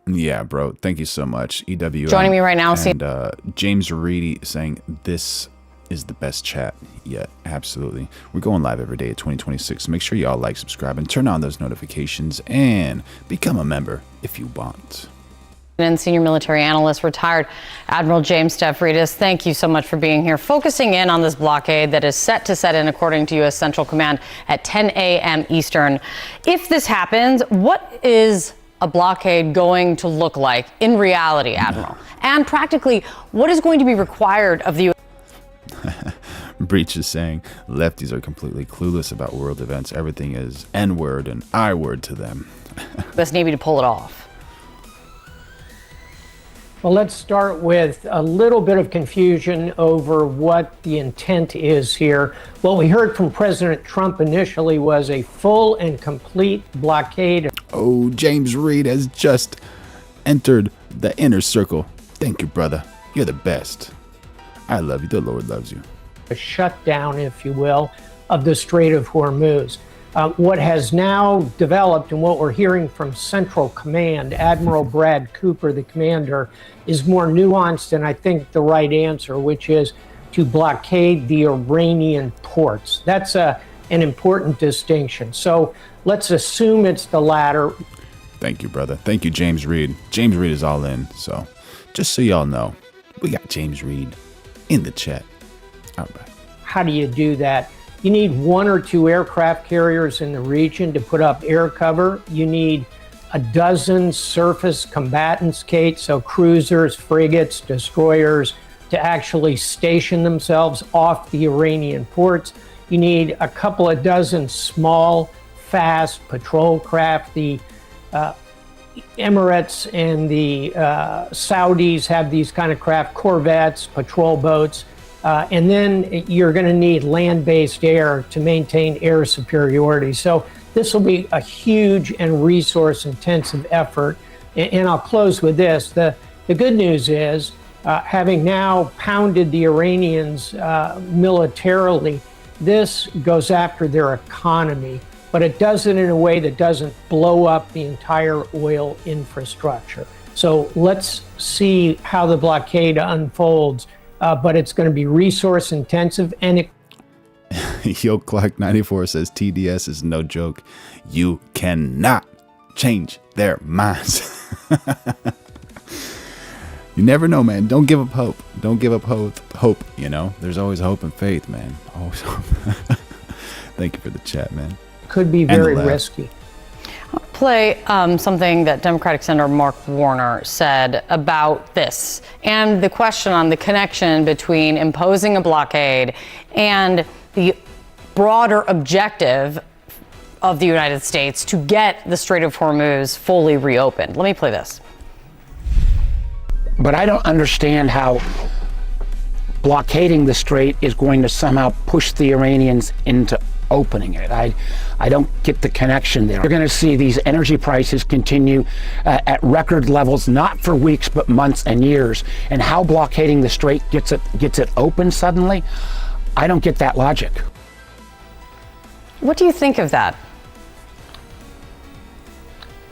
Yeah, bro. Thank you so much. EW joining me right now. And James Reedy saying this is the best chat yet. Absolutely. We're going live every day at 2026. Make sure y'all like, subscribe, and turn on those notifications, and become a member if you want. And senior military analyst, retired Admiral James Stavridis, thank you so much for being here, focusing in on this blockade that is set to set in, according to U.S. Central Command, at 10 a.m. Eastern. If this happens, what is a blockade going to look like in reality, Admiral? And practically, what is going to be required of the U.S.? Breach is saying lefties are completely clueless about world events. Everything is N-word and I-word to them. US Navy to pull it off. Well, let's start with a little bit of confusion over what the intent is here. What we heard from President Trump initially was a full and complete blockade. Oh, James Reed has just entered the inner circle. Thank you, brother. You're the best. I love you. The Lord loves you. A shutdown, if you will, of the Strait of Hormuz. What has now developed and what we're hearing from Central Command, Admiral Brad Cooper, the commander, is more nuanced and I think the right answer, which is to blockade the Iranian ports. That's an important distinction. So let's assume it's the latter. Thank you, brother. Thank you, James Reed. James Reed is all in. So just so y'all know, we got James Reed in the chat. All right. How do you do that? You need 1 or 2 aircraft carriers in the region to put up air cover. You need a dozen surface combatants, Kate, so cruisers, frigates, destroyers, to actually station themselves off the Iranian ports. You need a couple of dozen small, fast patrol craft. The Emirates and the Saudis have these kind of craft, corvettes, patrol boats. And then you're going to need land-based air to maintain air superiority. So this will be a huge and resource-intensive effort. And I'll close with this. The good news is, having now pounded the Iranians militarily, this goes after their economy, but it does it in a way that doesn't blow up the entire oil infrastructure. So let's see how the blockade unfolds. But it's going to be resource intensive and Yo, Clark94 says TDS is no joke. You cannot change their minds. You never know, man. Don't give up hope. Don't give up hope, you know. There's always hope and faith, man. Always hope. Thank you for the chat, man. Could be very risky. Play something that Democratic Senator Mark Warner said about this and the question on the connection between imposing a blockade and the broader objective of the United States to get the Strait of Hormuz fully reopened. Let me play this. But I don't understand how blockading the strait is going to somehow push the Iranians into opening it. I don't get the connection there. You're going to see these energy prices continue at record levels, not for weeks, but months and years. And how blockading the strait gets it open suddenly, I don't get that logic. What do you think of that?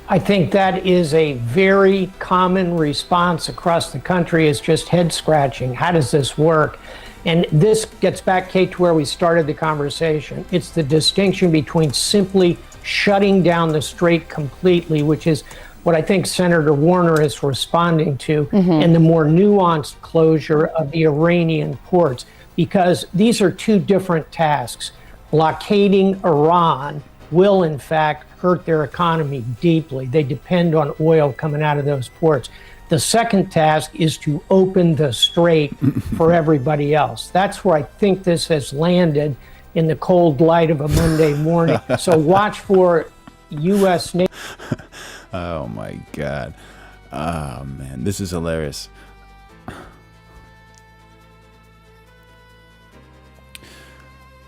I think that is a very common response across the country, is just head scratching. How does this work? And this gets back, Kate, to where we started the conversation. It's the distinction between simply shutting down the strait completely, which is what I think Senator Warner is responding to, and the more nuanced closure of the Iranian ports, because these are two different tasks. Blockading Iran will, in fact, hurt their economy deeply. They depend on oil coming out of those ports. The second task is to open the strait for everybody else. That's where I think this has landed in the cold light of a Monday morning. So watch for U.S. Navy. Oh, my God. Oh, man, this is hilarious.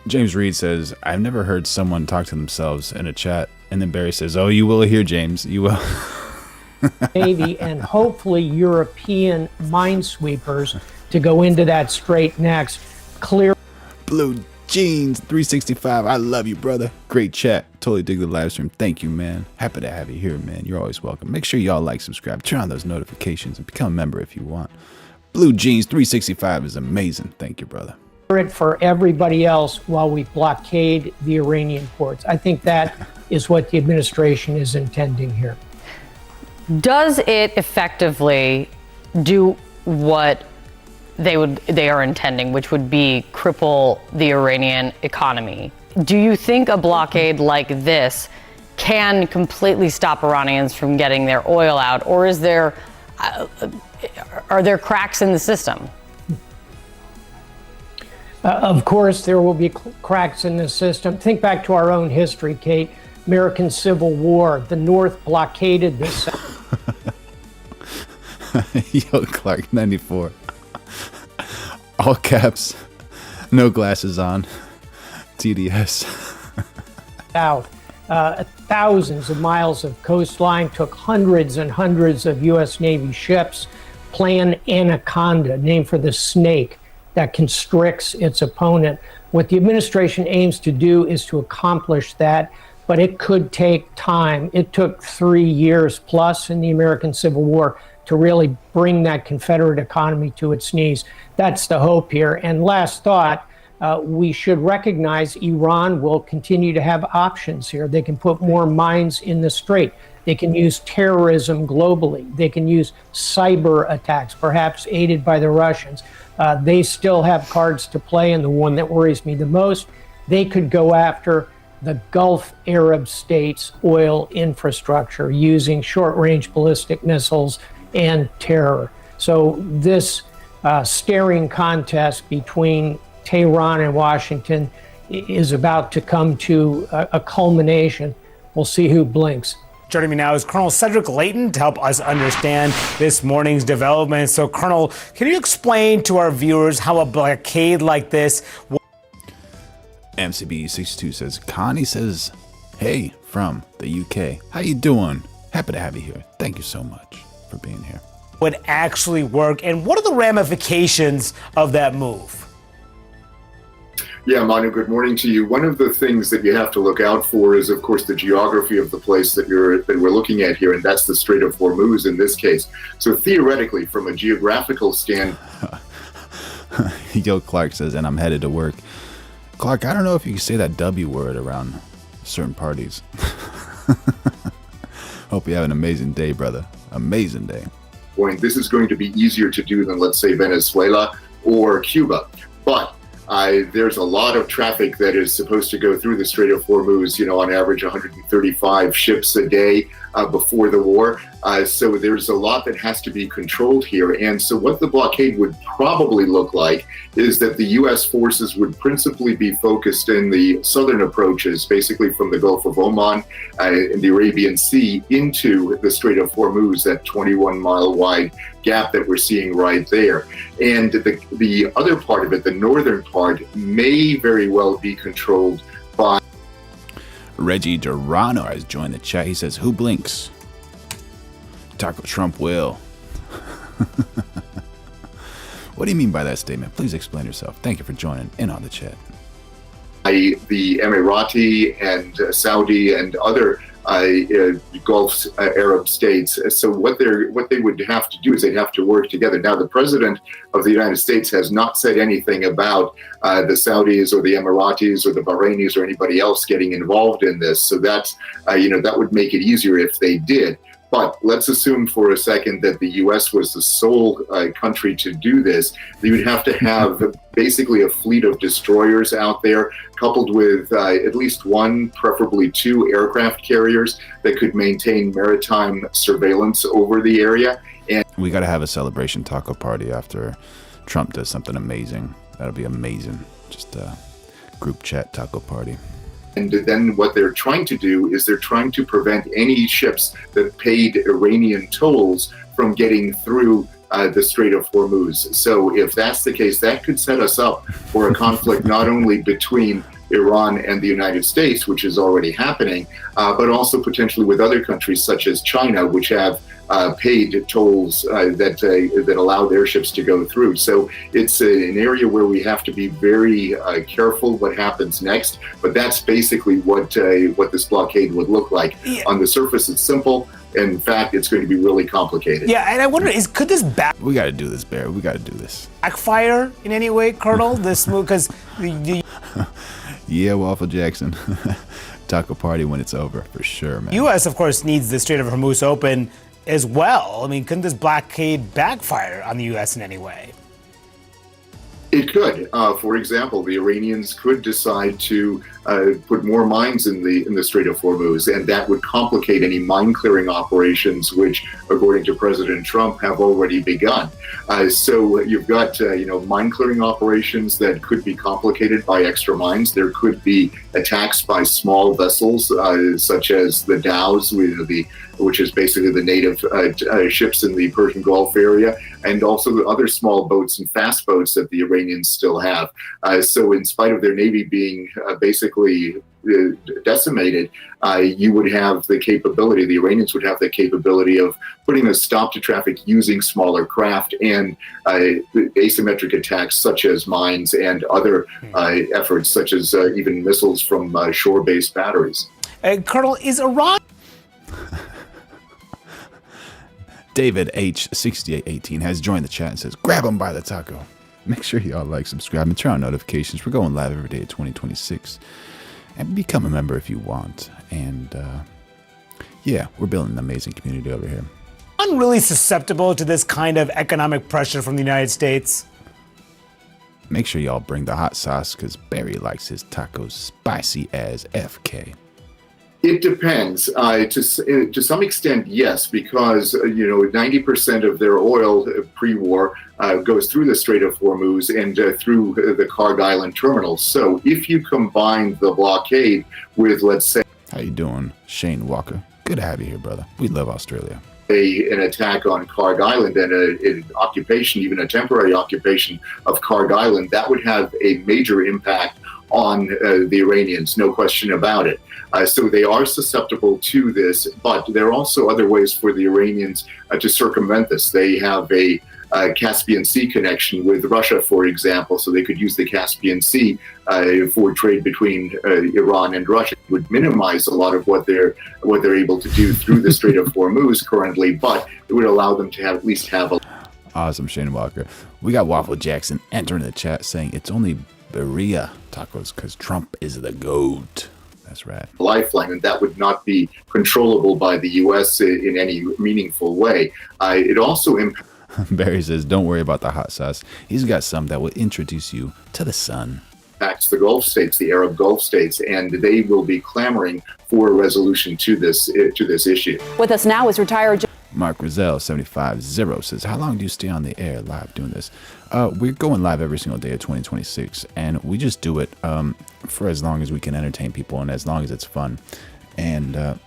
James Reed says, I've never heard someone talk to themselves in a chat. And then Barry says, oh, you will hear, James. You will. Navy and hopefully European minesweepers to go into that strait next. Clear. Blue Jeans 365. I love you, brother. Great chat. Totally dig the live stream. Thank you, man. Happy to have you here, man. You're always welcome. Make sure y'all like, subscribe, turn on those notifications, and become a member if you want. Blue Jeans 365 is amazing. Thank you, brother. It for everybody else while we blockade the Iranian ports. I think that is what the administration is intending here. Does it effectively do what they are intending, which would be cripple the Iranian economy? Do you think a blockade like this can completely stop Iranians from getting their oil out, or is there are there cracks in the system? Of course, there will be cracks in the system. Think back to our own history, Kate. American Civil War. The North blockaded the South. Yo, Clark 94. All caps, no glasses on. TDS. South. Thousands of miles of coastline, took hundreds and hundreds of U.S. Navy ships. Plan Anaconda, named for the snake that constricts its opponent. What the administration aims to do is to accomplish that, but it could take time. It took 3 years plus in the American Civil War to really bring that Confederate economy to its knees. That's the hope here. And last thought, we should recognize Iran will continue to have options here. They can put more mines in the strait. They can use terrorism globally. They can use cyber attacks, perhaps aided by the Russians. They still have cards to play, and the one that worries me the most, they could go after the Gulf Arab states' oil infrastructure using short-range ballistic missiles and terror. So this staring contest between Tehran and Washington is about to come to a culmination. We'll see who blinks. Joining me now is Colonel Cedric Layton to help us understand this morning's developments. So, Colonel, can you explain to our viewers how a blockade like this... MCB62 says, Connie says, hey, from the UK. How you doing? Happy to have you here. Thank you so much for being here. ...would actually work, and what are the ramifications of that move? Yeah, Manu, good morning to you. One of the things that you have to look out for is, of course, the geography of the place that we're looking at here, and that's the Strait of Hormuz in this case. So theoretically, from a geographical stand... Yo, Clark says, and I'm headed to work. Clark, I don't know if you can say that W word around certain parties. Hope you have an amazing day, brother. Amazing day. This is going to be easier to do than, let's say, Venezuela or Cuba. But there's a lot of traffic that is supposed to go through the Strait of Hormuz, on average 135 ships a day before the war. So there's a lot that has to be controlled here. And so what the blockade would probably look like is that the U.S. forces would principally be focused in the southern approaches, basically from the Gulf of Oman and the Arabian Sea into the Strait of Hormuz, that 21-mile wide gap that we're seeing right there. And the other part of it, the northern part, may very well be controlled by... Reggie Durano has joined the chat. He says, who blinks? Taco Trump will. What do you mean by that statement? Please explain yourself. Thank you for joining in on the chat. The Emirati and Saudi and other Gulf Arab states. So what they would have to do is they'd have to work together. Now, the president of the United States has not said anything about the Saudis or the Emiratis or the Bahrainis or anybody else getting involved in this. So that's, that would make it easier if they did. But let's assume for a second that the U.S. was the sole country to do this. You would have to have basically a fleet of destroyers out there, coupled with at least one, preferably two aircraft carriers that could maintain maritime surveillance over the area. And we got to have a celebration taco party after Trump does something amazing. That'll be amazing. Just a group chat taco party. And then what they're trying to do is they're trying to prevent any ships that paid Iranian tolls from getting through the Strait of Hormuz. So if that's the case, that could set us up for a conflict not only between Iran and the United States, which is already happening, but also potentially with other countries such as China, which have paid tolls that allow their ships to go through. So it's an area where we have to be very careful what happens next. But that's basically what this blockade would look like. Yeah. On the surface, it's simple. In fact, it's going to be really complicated. Yeah, and I wonder, could this We got to do this, Bear. We got to do this. Backfire in any way, Colonel? This move, because yeah, Waffle Jackson. Taco party when it's over, for sure, man. U.S., of course, needs the Strait of Hormuz open as well. I mean, couldn't this blockade backfire on the U.S. in any way? It could. For example, the Iranians could decide to put more mines in the Strait of Hormuz, and that would complicate any mine clearing operations, which, according to President Trump, have already begun. So you've got mine clearing operations that could be complicated by extra mines. There could be attacks by small vessels, such as the hous, which is basically the native ships in the Persian Gulf area, and also the other small boats and fast boats that the Iranians still have. So in spite of their navy being basically decimated, you would have the capability, the Iranians would have the capability of putting a stop to traffic using smaller craft and asymmetric attacks such as mines and other efforts such as even missiles from shore-based batteries. Colonel, is Iran... David H6818 has joined the chat and says, grab him by the taco. Make sure y'all like, subscribe, and turn on notifications. We're going live every day at 2026. And become a member if you want. And yeah, we're building an amazing community over here. I'm really susceptible to this kind of economic pressure from the United States. Make sure y'all bring the hot sauce because Barry likes his tacos spicy as FK. It depends. To some extent, yes, because 90% of their oil pre-war goes through the Strait of Hormuz and through the Kharg Island terminals. So if you combine the blockade with, let's say, how you doing, Shane Walker? Good to have you here, brother. We love Australia. An attack on Kharg Island and an occupation, even a temporary occupation of Kharg Island, that would have a major impact on the Iranians, no question about it. So they are susceptible to this, but there are also other ways for the Iranians to circumvent this. They have a Caspian Sea connection with Russia, for example, so they could use the Caspian Sea for trade between Iran and Russia. It would minimize a lot of what they're able to do through the Strait of Hormuz currently, but it would allow them to at least have a... Awesome, Shane Walker. We got Waffle Jackson entering the chat saying it's only birria tacos because Trump is the GOAT. That's right. Lifeline, and that would not be controllable by the U.S. in any meaningful way. It also impacts... Barry says, don't worry about the hot sauce. He's got some that will introduce you to the sun. The Gulf states, the Arab Gulf states, and they will be clamoring for a resolution to this issue. With us now is retired... Mark Rizal 750 says, how long do you stay on the air live doing this? We're going live every single day of 2026, and we just do it for as long as we can entertain people and as long as it's fun. And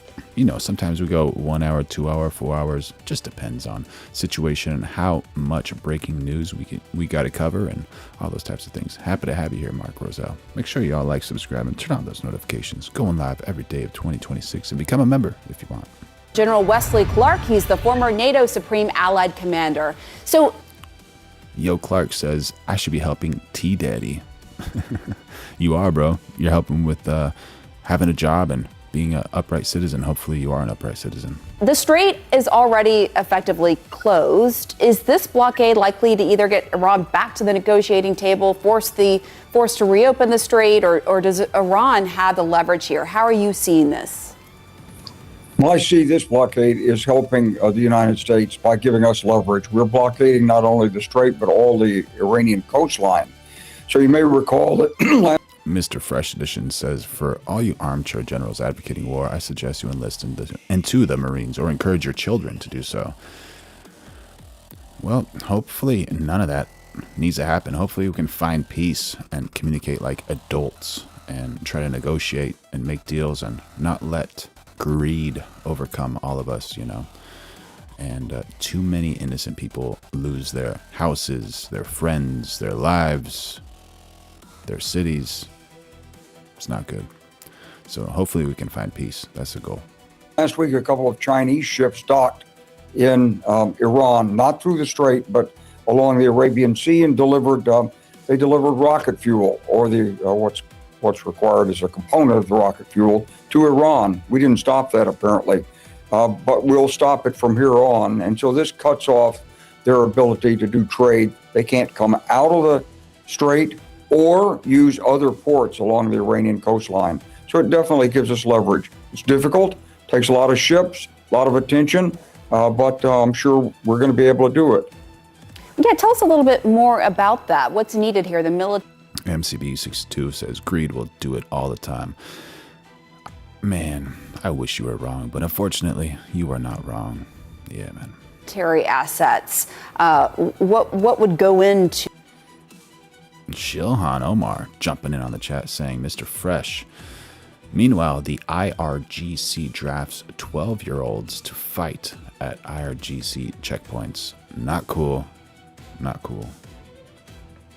sometimes we go 1 hour, 2 hour, 4 hours. Just depends on situation and how much breaking news we got to cover and all those types of things. Happy to have you here, Mark Roselle. Make sure y'all like, subscribe, and turn on those notifications. Going live every day of 2026 and become a member if you want. General Wesley Clark, he's the former NATO Supreme Allied Commander. So, Yo Clark says, I should be helping T-Daddy. You are, bro. You're helping with having a job and being an upright citizen. Hopefully you are an upright citizen. the strait is already effectively closed. Is this blockade likely to either get Iran back to the negotiating table, forced to reopen the strait, or does Iran have the leverage here? How are you seeing this? Well, I see this blockade is helping the United States by giving us leverage. We're blockading not only the strait, but all the Iranian coastline. So you may recall that Mr. Fresh Edition says, for all you armchair generals advocating war, I suggest you enlist into the Marines or encourage your children to do so. Well, hopefully none of that needs to happen. Hopefully we can find peace and communicate like adults and try to negotiate and make deals and not let greed overcome all of us, and too many innocent people lose their houses, their friends, their lives, their cities. It's not good. So hopefully we can find peace. That's the goal. last week a couple of Chinese ships docked in Iran, not through the strait, but along the Arabian Sea, and they delivered rocket fuel, or what's required as a component of the rocket fuel, to Iran. We didn't stop that apparently, but we'll stop it from here on. And so this cuts off their ability to do trade. They can't come out of the strait or use other ports along the Iranian coastline. So it definitely gives us leverage. It's difficult, takes a lot of ships, a lot of attention, but I'm sure we're going to be able to do it. Yeah, tell us a little bit more about that. What's needed here? The military. MCB62 says greed will do it all the time. Man, I wish you were wrong, but unfortunately, you are not wrong. Yeah, man. Military assets. What would go into? Shilhan Omar jumping in on the chat saying, Mr. Fresh. Meanwhile, the IRGC drafts 12-year-olds to fight at IRGC checkpoints. Not cool. Not cool.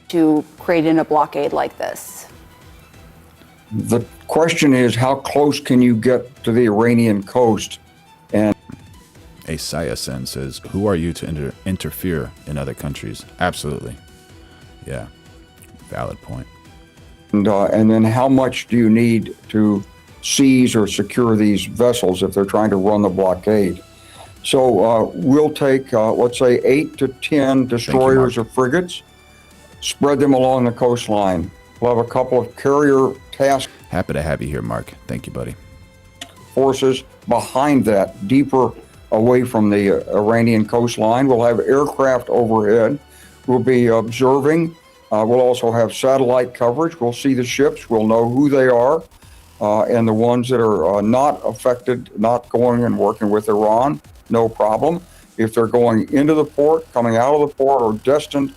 To create in a blockade like this? The question is, how close can you get to the Iranian coast? And a Sayasen says, who are you to interfere in other countries? Absolutely. Yeah. Valid point. And then how much do you need to seize or secure these vessels if they're trying to run the blockade? So we'll take, let's say, 8 to 10 destroyers or frigates, spread them along the coastline. We'll have a couple of carrier task. Happy to have you here, Mark. Thank you, buddy. Forces behind that, deeper away from the Iranian coastline. We'll have aircraft overhead. We'll be observing. We'll also have satellite coverage. We'll see the ships. We'll know who they are. And the ones that are not affected, not going and working with Iran, no problem. If they're going into the port, coming out of the port, or destined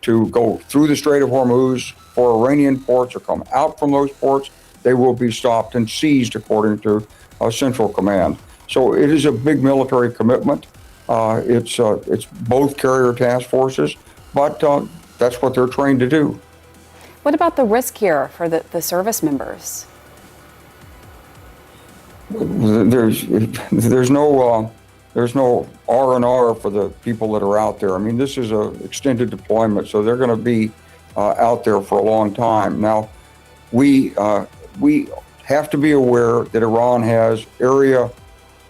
to go through the Strait of Hormuz for Iranian ports or come out from those ports, they will be stopped and seized according to Central Command. So it is a big military commitment. It's both carrier task forces, but that's what they're trained to do. What about the risk here for the service members? There's no R&R for the people that are out there. I mean, this is an extended deployment, so they're going to be out there for a long time. Now, we have to be aware that Iran has area.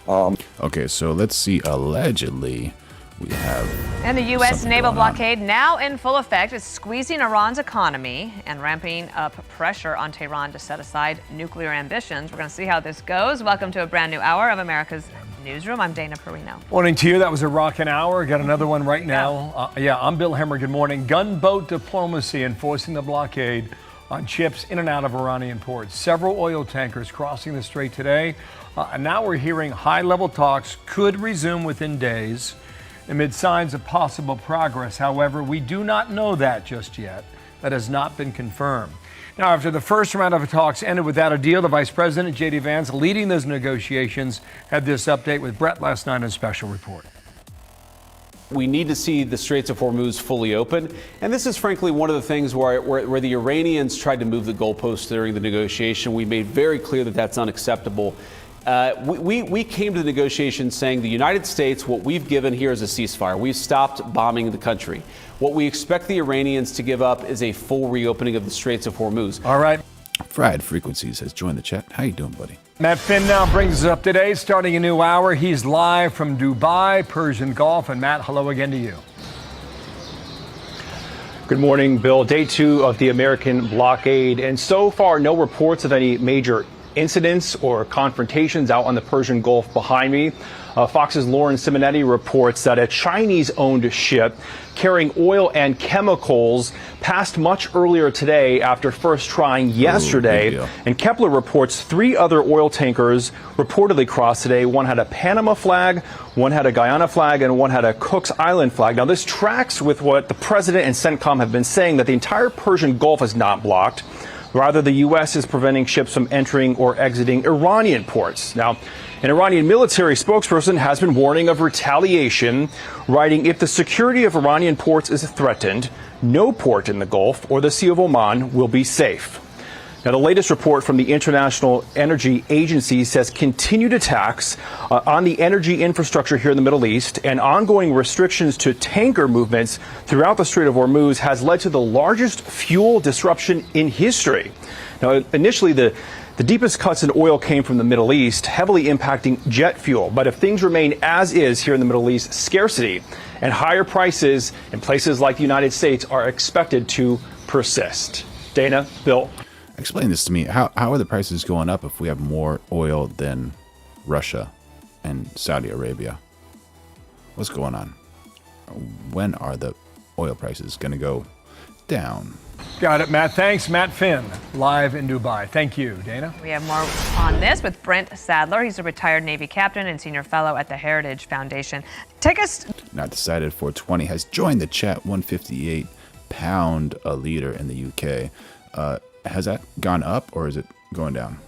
Okay, so let's see. Allegedly, we have. And the U.S. naval blockade now in full effect is squeezing Iran's economy and ramping up pressure on Tehran to set aside nuclear ambitions. We're going to see how this goes. Welcome to a brand new hour of America's Newsroom. I'm Dana Perino. Morning to you. That was a rockin' hour. Got another one right now. I'm Bill Hemmer. Good morning. Gunboat diplomacy enforcing the blockade on ships in and out of Iranian ports. Several oil tankers crossing the strait today. And now we're hearing high-level talks could resume within days amid signs of possible progress. However, we do not know that just yet. That has not been confirmed. Now, after the first round of talks ended without a deal, the Vice President, J.D. Vance, leading those negotiations, had this update with Brett last night in a special report. We need to see the Straits of Hormuz fully open. And this is frankly one of the things where the Iranians tried to move the goalposts during the negotiation. We made very clear that that's unacceptable. We came to the negotiations saying the United States, what we've given here is a ceasefire. We've stopped bombing the country. What we expect the Iranians to give up is a full reopening of the Straits of Hormuz. All right. Fried Frequencies has joined the chat. How you doing, buddy? Matt Finn now brings us up today, starting a new hour. He's live from Dubai, Persian Gulf. And Matt, hello again to you. Good morning, Bill. Day 2 of the American blockade. And so far, no reports of any major incidents or confrontations out on the Persian Gulf behind me. Fox's Lauren Simonetti reports that a Chinese-owned ship carrying oil and chemicals passed much earlier today after first trying yesterday. And Kepler reports 3 other oil tankers reportedly crossed today. One had a Panama flag, one had a Guyana flag, and one had a Cook's Island flag. Now, this tracks with what the president and CENTCOM have been saying, that the entire Persian Gulf is not blocked. Rather, the U.S. is preventing ships from entering or exiting Iranian ports. Now, an Iranian military spokesperson has been warning of retaliation, writing, if the security of Iranian ports is threatened, no port in the Gulf or the Sea of Oman will be safe. Now, the latest report from the International Energy Agency says continued attacks on the energy infrastructure here in the Middle East and ongoing restrictions to tanker movements throughout the Strait of Hormuz has led to the largest fuel disruption in history. Now, initially, the deepest cuts in oil came from the Middle East, heavily impacting jet fuel. But if things remain as is here in the Middle East, scarcity and higher prices in places like the United States are expected to persist. Dana, Bill. Explain this to me. How are the prices going up if we have more oil than Russia and Saudi Arabia? What's going on? When are the oil prices going to go down. Got it, Matt. Thanks. Matt Finn, live in Dubai. Thank you, Dana. We have more on this with Brent Sadler. He's a retired Navy captain and senior fellow at the Heritage Foundation. Take us. Not Decided 420 has joined the chat. 158 pound a liter in the UK. Has that gone up or is it going down?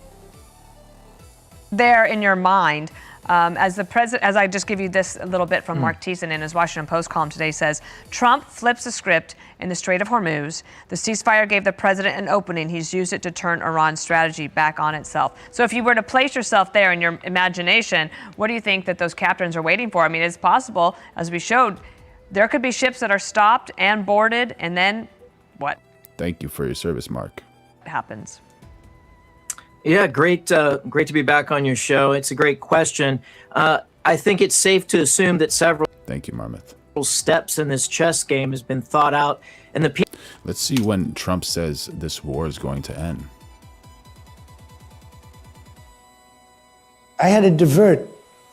There in your mind, as the president, as I just give you this a little bit from Mark Thiessen in his Washington Post column today, says Trump flips the script in the Strait of Hormuz. The ceasefire gave the president an opening. He's used it to turn Iran's strategy back on itself. So if you were to place yourself there in your imagination, what do you think that those captains are waiting for? I mean, it's possible, as we showed, there could be ships that are stopped and boarded, and then what Thank you for your service, Mark. happens? Yeah, great to be back on your show. It's a great question. I think it's safe to assume that several Thank you, Marmouth. steps in this chess game has been thought out, and the Let's see when Trump says this war is going to end. I had to divert,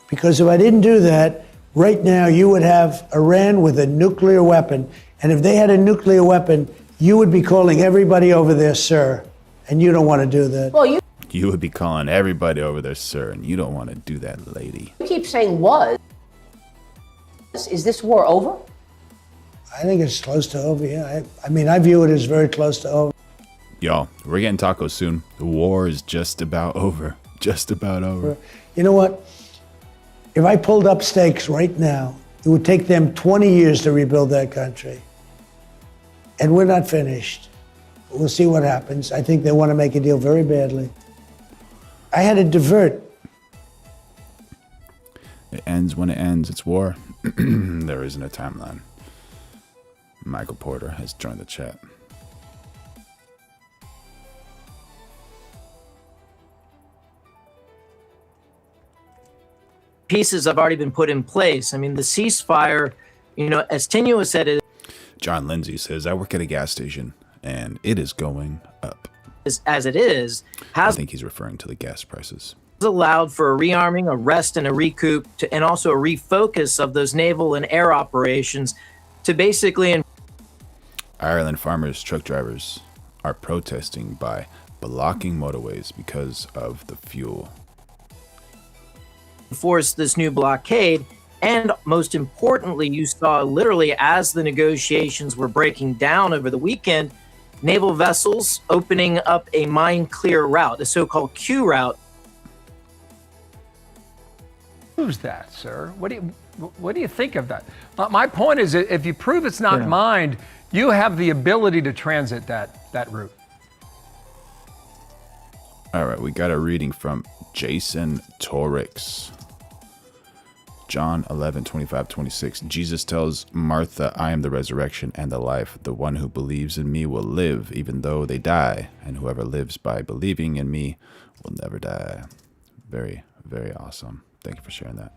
because if I didn't do that, right now you would have Iran with a nuclear weapon. And if they had a nuclear weapon, you would be calling everybody over there, sir. And you don't want to do that. Well, you would be calling everybody over there, sir, and you don't want to do that, lady. You keep saying was. Is this war over? I think it's close to over, yeah. I mean, I view it as very close to over. Y'all, we're getting tacos soon. The war is just about over. Just about over. You know what? If I pulled up stakes right now, it would take them 20 years to rebuild that country. And we're not finished. We'll see what happens. I think they want to make a deal very badly. I had to divert. It ends when it ends. It's war. There isn't a timeline. Michael Porter has joined the chat. pieces have already been put in place. I mean, the ceasefire, as tenuous as it is, John Lindsay says, I work at a gas station, and it is going up. As it is, I think he's referring to the gas prices. Allowed for a rearming, a rest, and a recoup, and also a refocus of those naval and air operations to basically... Ireland farmers, truck drivers are protesting by blocking motorways because of the fuel. Enforce this new blockade. And most importantly, you saw literally as the negotiations were breaking down over the weekend, naval vessels opening up a mine clear route, a so-called Q route. Who's that, sir? What do you think of that? My point is, if you prove it's not mined, you have the ability to transit that route. All right, we got a reading from Jason Torrix. John 11:25-26. Jesus tells Martha, I am the resurrection and the life. The one who believes in me will live even though they die, and whoever lives by believing in me will never die. Very, very awesome. Thank you for sharing that.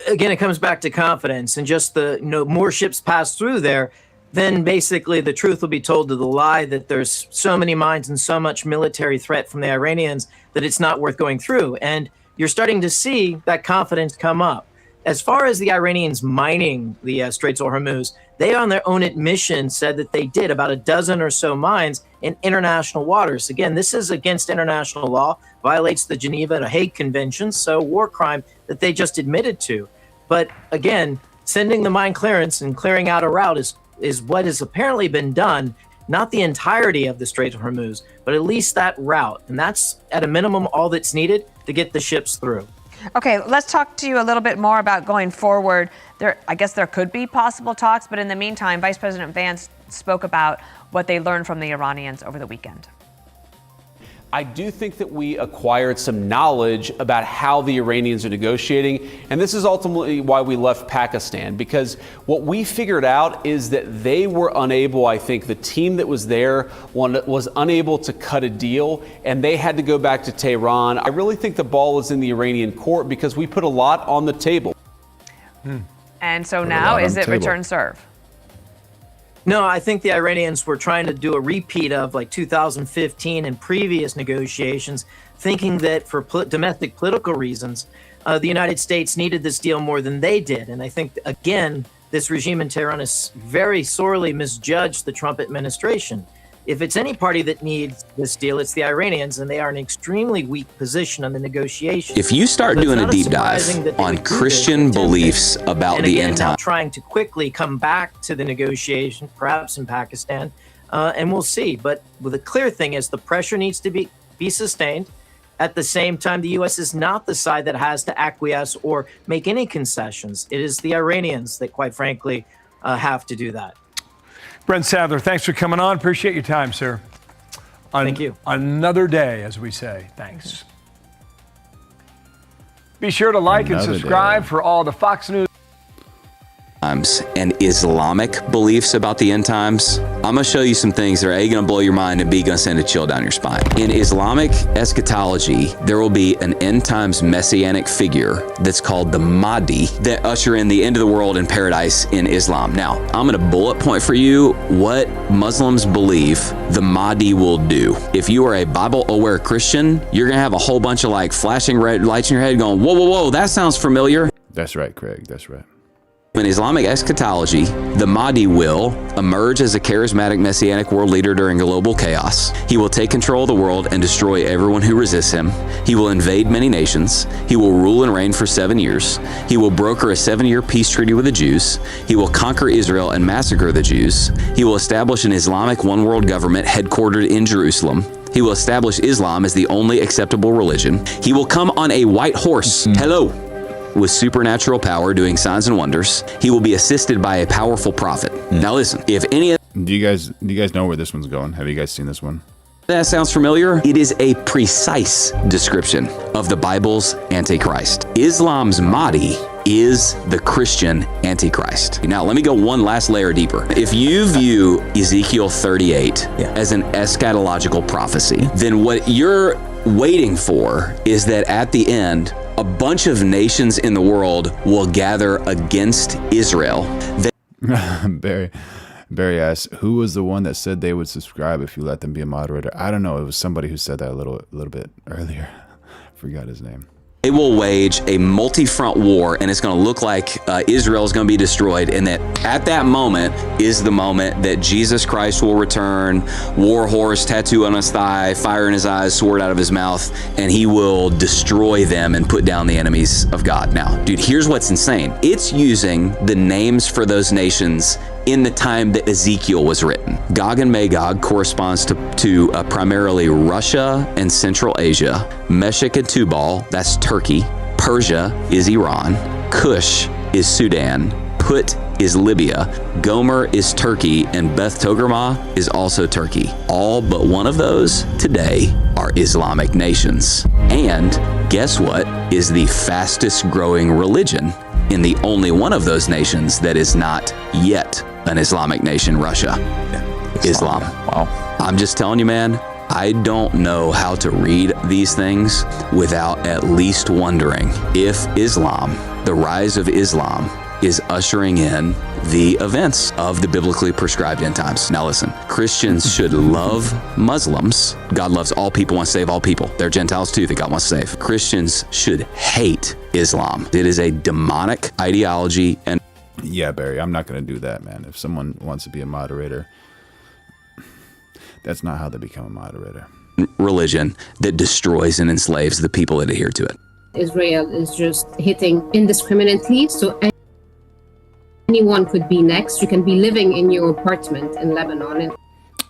Again, it comes back to confidence, and just the more ships pass through there, then basically the truth will be told to the lie that there's so many mines and so much military threat from the Iranians that it's not worth going through. And you're starting to see that confidence come up. As far as the Iranians mining the Straits of Hormuz, they on their own admission said that they did about a dozen or so mines in international waters. Again, this is against international law, violates the Geneva and Hague Conventions, so war crime that they just admitted to. But again, sending the mine clearance and clearing out a route is what has apparently been done, not the entirety of the Strait of Hormuz, but at least that route. And that's at a minimum all that's needed to get the ships through. Okay, let's talk to you a little bit more about going forward. I guess there could be possible talks, but in the meantime, Vice President Vance spoke about what they learned from the Iranians over the weekend. I do think that we acquired some knowledge about how the Iranians are negotiating, and this is ultimately why we left Pakistan, because what we figured out is that they were unable, I think the team that was there was unable to cut a deal, and they had to go back to Tehran. I really think the ball is in the Iranian court because we put a lot on the table. And so now, is it return serve? No, I think the Iranians were trying to do a repeat of like 2015 and previous negotiations, thinking that for domestic political reasons, the United States needed this deal more than they did. And I think, again, this regime in Tehran has very sorely misjudged the Trump administration. If it's any party that needs this deal, it's the Iranians, and they are in an extremely weak position on the negotiations. If you start doing a deep dive on Christian beliefs about the end time, trying to quickly come back to the negotiation, perhaps in Pakistan, and we'll see. But the clear thing is the pressure needs to be sustained. At the same time, the U.S. is not the side that has to acquiesce or make any concessions. It is the Iranians that, quite frankly, have to do that. Brent Sadler, thanks for coming on. Appreciate your time, sir. Thank you. Another day, as we say. Thanks. Be sure to like and subscribe for all the Fox News and Islamic beliefs about the end times. I'm going to show you some things that are A, going to blow your mind, and B, going to send a chill down your spine. In Islamic eschatology, there will be an end times messianic figure that's called the Mahdi that usher in the end of the world and paradise in Islam. Now, I'm going to bullet point for you what Muslims believe the Mahdi will do. If you are a Bible-aware Christian, you're going to have a whole bunch of like flashing red lights in your head going, whoa, whoa, whoa, that sounds familiar. That's right, Craig. That's right. In Islamic eschatology, the Mahdi will emerge as a charismatic messianic world leader during global chaos. He will take control of the world and destroy everyone who resists him. He will invade many nations. He will rule and reign for 7 years. He will broker a 7-year peace treaty with the Jews. He will conquer Israel and massacre the Jews. He will establish an Islamic one-world government headquartered in Jerusalem. He will establish Islam as the only acceptable religion. He will come on a white horse. Hello. With supernatural power doing signs and wonders. He will be assisted by a powerful prophet. Now listen, if any of do you guys know where this one's going? Have you guys seen this one? that sounds familiar? It is a precise description of the Bible's Antichrist. Islam's Mahdi is the Christian Antichrist. Now, let me go one last layer deeper. If you view Ezekiel 38 as an eschatological prophecy, then what you're waiting for is that at the end, a bunch of nations in the world will gather against Israel. Barry asks, who was the one that said they would subscribe if you let them be a moderator? I don't know. It was somebody who said that a little bit earlier. Forgot his name. They will wage a multi-front war, and it's going to look like Israel is going to be destroyed, and that at that moment is the moment that Jesus Christ will return, war horse, tattoo on his thigh, fire in his eyes, sword out of his mouth, and he will destroy them and put down the enemies of God. Now, dude, here's what's insane. It's using the names for those nations in the time that Ezekiel was written. Gog and Magog corresponds to primarily Russia and Central Asia. Meshech and Tubal, that's Turkey. Persia is Iran. Cush is Sudan. Put is Libya. Gomer is Turkey. And Beth Togarmah is also Turkey. All but one of those today are Islamic nations. And guess what is the fastest growing religion in the only one of those nations that is not yet an Islamic nation? Russia. Islam. Wow. I'm just telling you, man, I don't know how to read these things without at least wondering if Islam, the rise of Islam, is ushering in the events of the biblically prescribed end times. Now listen, Christians should love Muslims. God loves all people, wants to save all people. They're Gentiles too that God wants to save. Christians should hate Islam. It is a demonic ideology. And yeah, Barry, I'm not going to do that, man. If someone wants to be a moderator, that's not how they become a moderator. Religion that destroys and enslaves the people that adhere to it. Israel is just hitting indiscriminately, so anyone could be next. You can be living in your apartment in Lebanon. And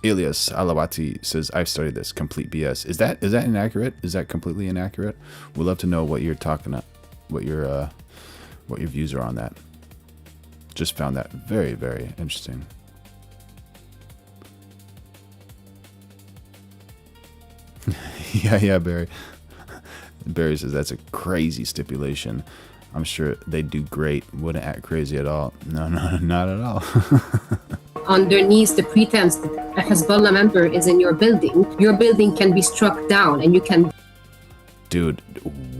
Elias Alawati says, I've studied this. Complete BS. Is that inaccurate? Is that completely inaccurate? We'd love to know what you're talking about, what your views are on that. Just found that very, very interesting. yeah, Barry. Barry says that's a crazy stipulation. I'm sure they do great. Wouldn't act crazy at all. No, not at all. underneath the pretense that a Hezbollah member is in your building can be struck down and you can... Dude,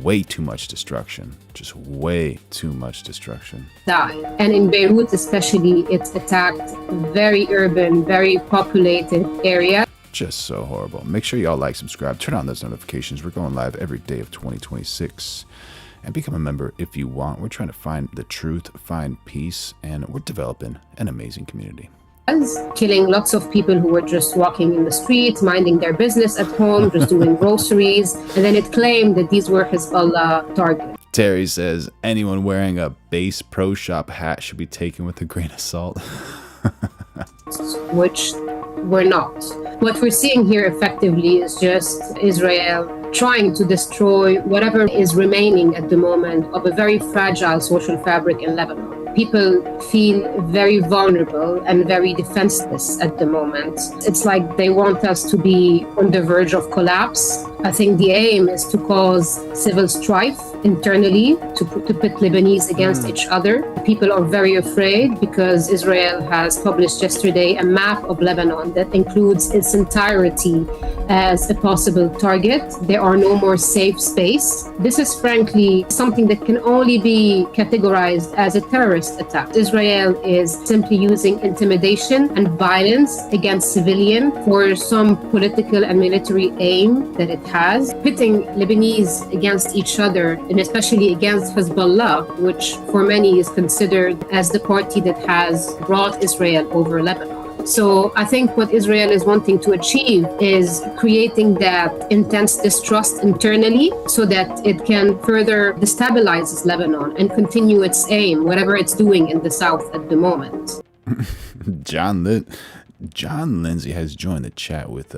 way too much destruction. Just way too much destruction. Die. And in Beirut especially, it's attacked very urban, very populated area. Just so horrible. Make sure y'all like, subscribe, turn on those notifications. We're going live every day of 2026. and become a member if you want. We're trying to find the truth, find peace, and we're developing an amazing community. Killing lots of people who were just walking in the streets, minding their business at home, just doing groceries. And then it claimed that these were Hezbollah targets. Terry says anyone wearing a base pro shop hat should be taken with a grain of salt. Which we're not. What we're seeing here effectively is just Israel trying to destroy whatever is remaining at the moment of a very fragile social fabric in Lebanon. People feel very vulnerable and very defenseless at the moment. It's like they want us to be on the verge of collapse. I think the aim is to cause civil strife internally, to put Lebanese against each other. People are very afraid because Israel has published yesterday a map of Lebanon that includes its entirety as a possible target. There are no more safe space. This is frankly something that can only be categorized as a terrorist attack. Israel is simply using intimidation and violence against civilians for some political and military aim that it has, pitting Lebanese against each other, and especially against Hezbollah, which for many is considered as the party that has brought Israel over Lebanon. So I think what Israel is wanting to achieve is creating that intense distrust internally so that it can further destabilize Lebanon and continue its aim, whatever it's doing in the south at the moment. John Lindsay has joined the chat with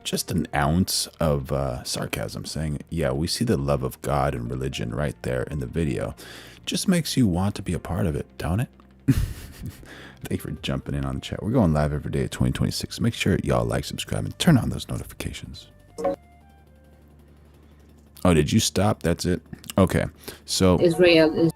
just an ounce of sarcasm, saying, yeah, we see the love of God and religion right there in the video. Just makes you want to be a part of it, don't it? Thank you for jumping in on the chat. We're going live every day at 2026. Make sure y'all like, subscribe, and turn on those notifications. Oh, did you stop? That's it? Okay. So Israel is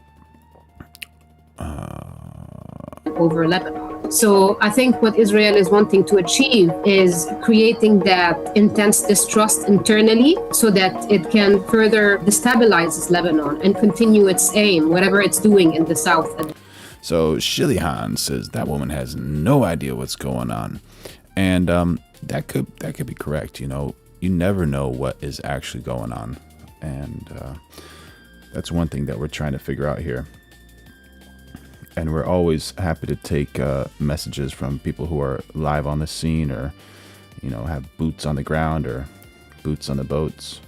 over Lebanon. So I think what Israel is wanting to achieve is creating that intense distrust internally so that it can further destabilize Lebanon and continue its aim, whatever it's doing in the south. So Shilihan says that woman has no idea what's going on, and that could be correct. You know, you never know what is actually going on, and that's one thing that we're trying to figure out here. And we're always happy to take messages from people who are live on the scene, or you know, have boots on the ground or boots on the boats.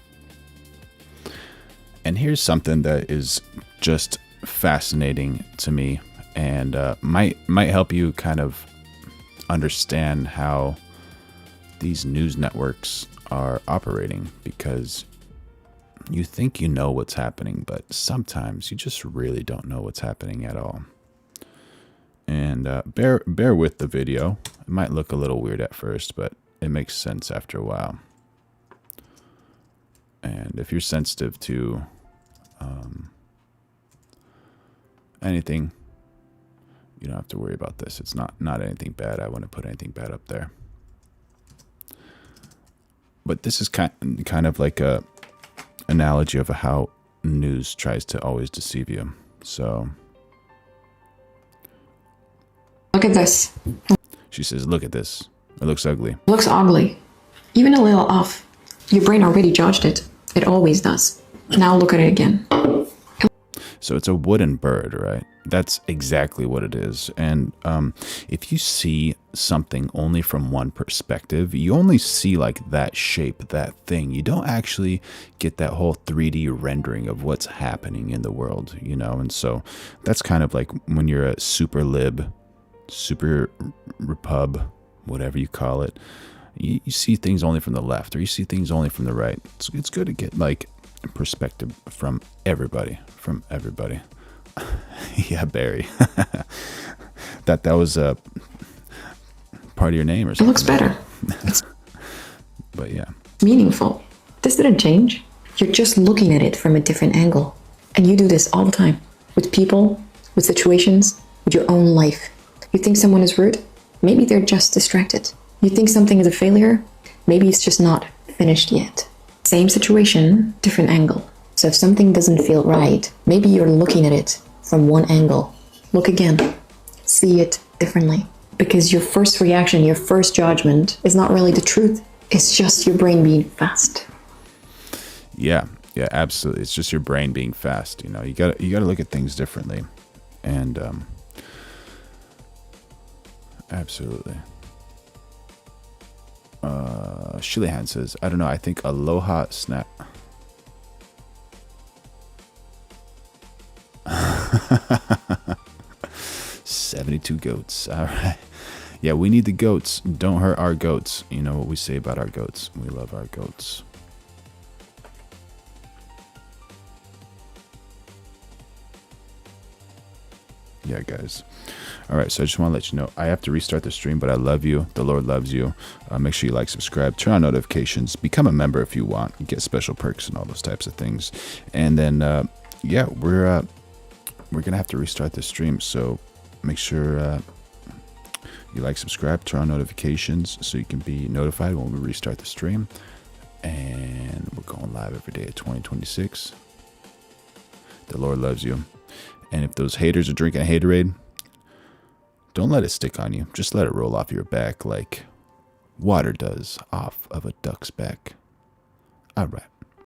And here's something that is just fascinating to me, and might help you kind of understand how these news networks are operating, because you think you know what's happening, but sometimes you just really don't know what's happening at all. And bear with the video. It might look a little weird at first, but it makes sense after a while. And if you're sensitive to anything, you don't have to worry about this. It's not anything bad. I wouldn't put anything bad up there. But this is kind of like a analogy of how news tries to always deceive you. So look at this. She says, look at this. It looks ugly. Looks ugly. Even a little off. Your brain already judged it. It always does. Now look at it again. So it's a wooden bird, right? That's exactly what it is. And if you see something only from one perspective, you only see like that shape, that thing. You don't actually get that whole 3D rendering of what's happening in the world, you know? And so that's kind of like when you're a super lib, super repub, whatever you call it, you see things only from the left, or you see things only from the right. It's good to get like perspective from everybody. Yeah, Barry. that was a part of your name or something. It looks better. It's but yeah, meaningful. This didn't change. You're just looking at it from a different angle. And you do this all the time. With people, with situations, with your own life. You think someone is rude? Maybe they're just distracted. You think something is a failure? Maybe it's just not finished yet. Same situation, different angle. So if something doesn't feel right, maybe you're looking at it from one angle. Look again. See it differently. Because your first reaction, your first judgment is not really the truth. It's just your brain being fast. Yeah. Yeah, absolutely. It's just your brain being fast. You know, you got to look at things differently, and absolutely. Shilihan says, I don't know. I think aloha snap. 72 goats. All right. Yeah, we need the goats. Don't hurt our goats. You know what we say about our goats. We love our goats. Yeah, guys. All right, so I just want to let you know, I have to restart the stream, but I love you. The Lord loves you. Make sure you like, subscribe, turn on notifications, become a member if you want. You get special perks and all those types of things. And then, yeah, we're gonna have to restart the stream. So make sure you like, subscribe, turn on notifications so you can be notified when we restart the stream. And we're going live every day at 2026. The Lord loves you. And if those haters are drinking a haterade, don't let it stick on you. Just let it roll off your back like water does off of a duck's back. All right.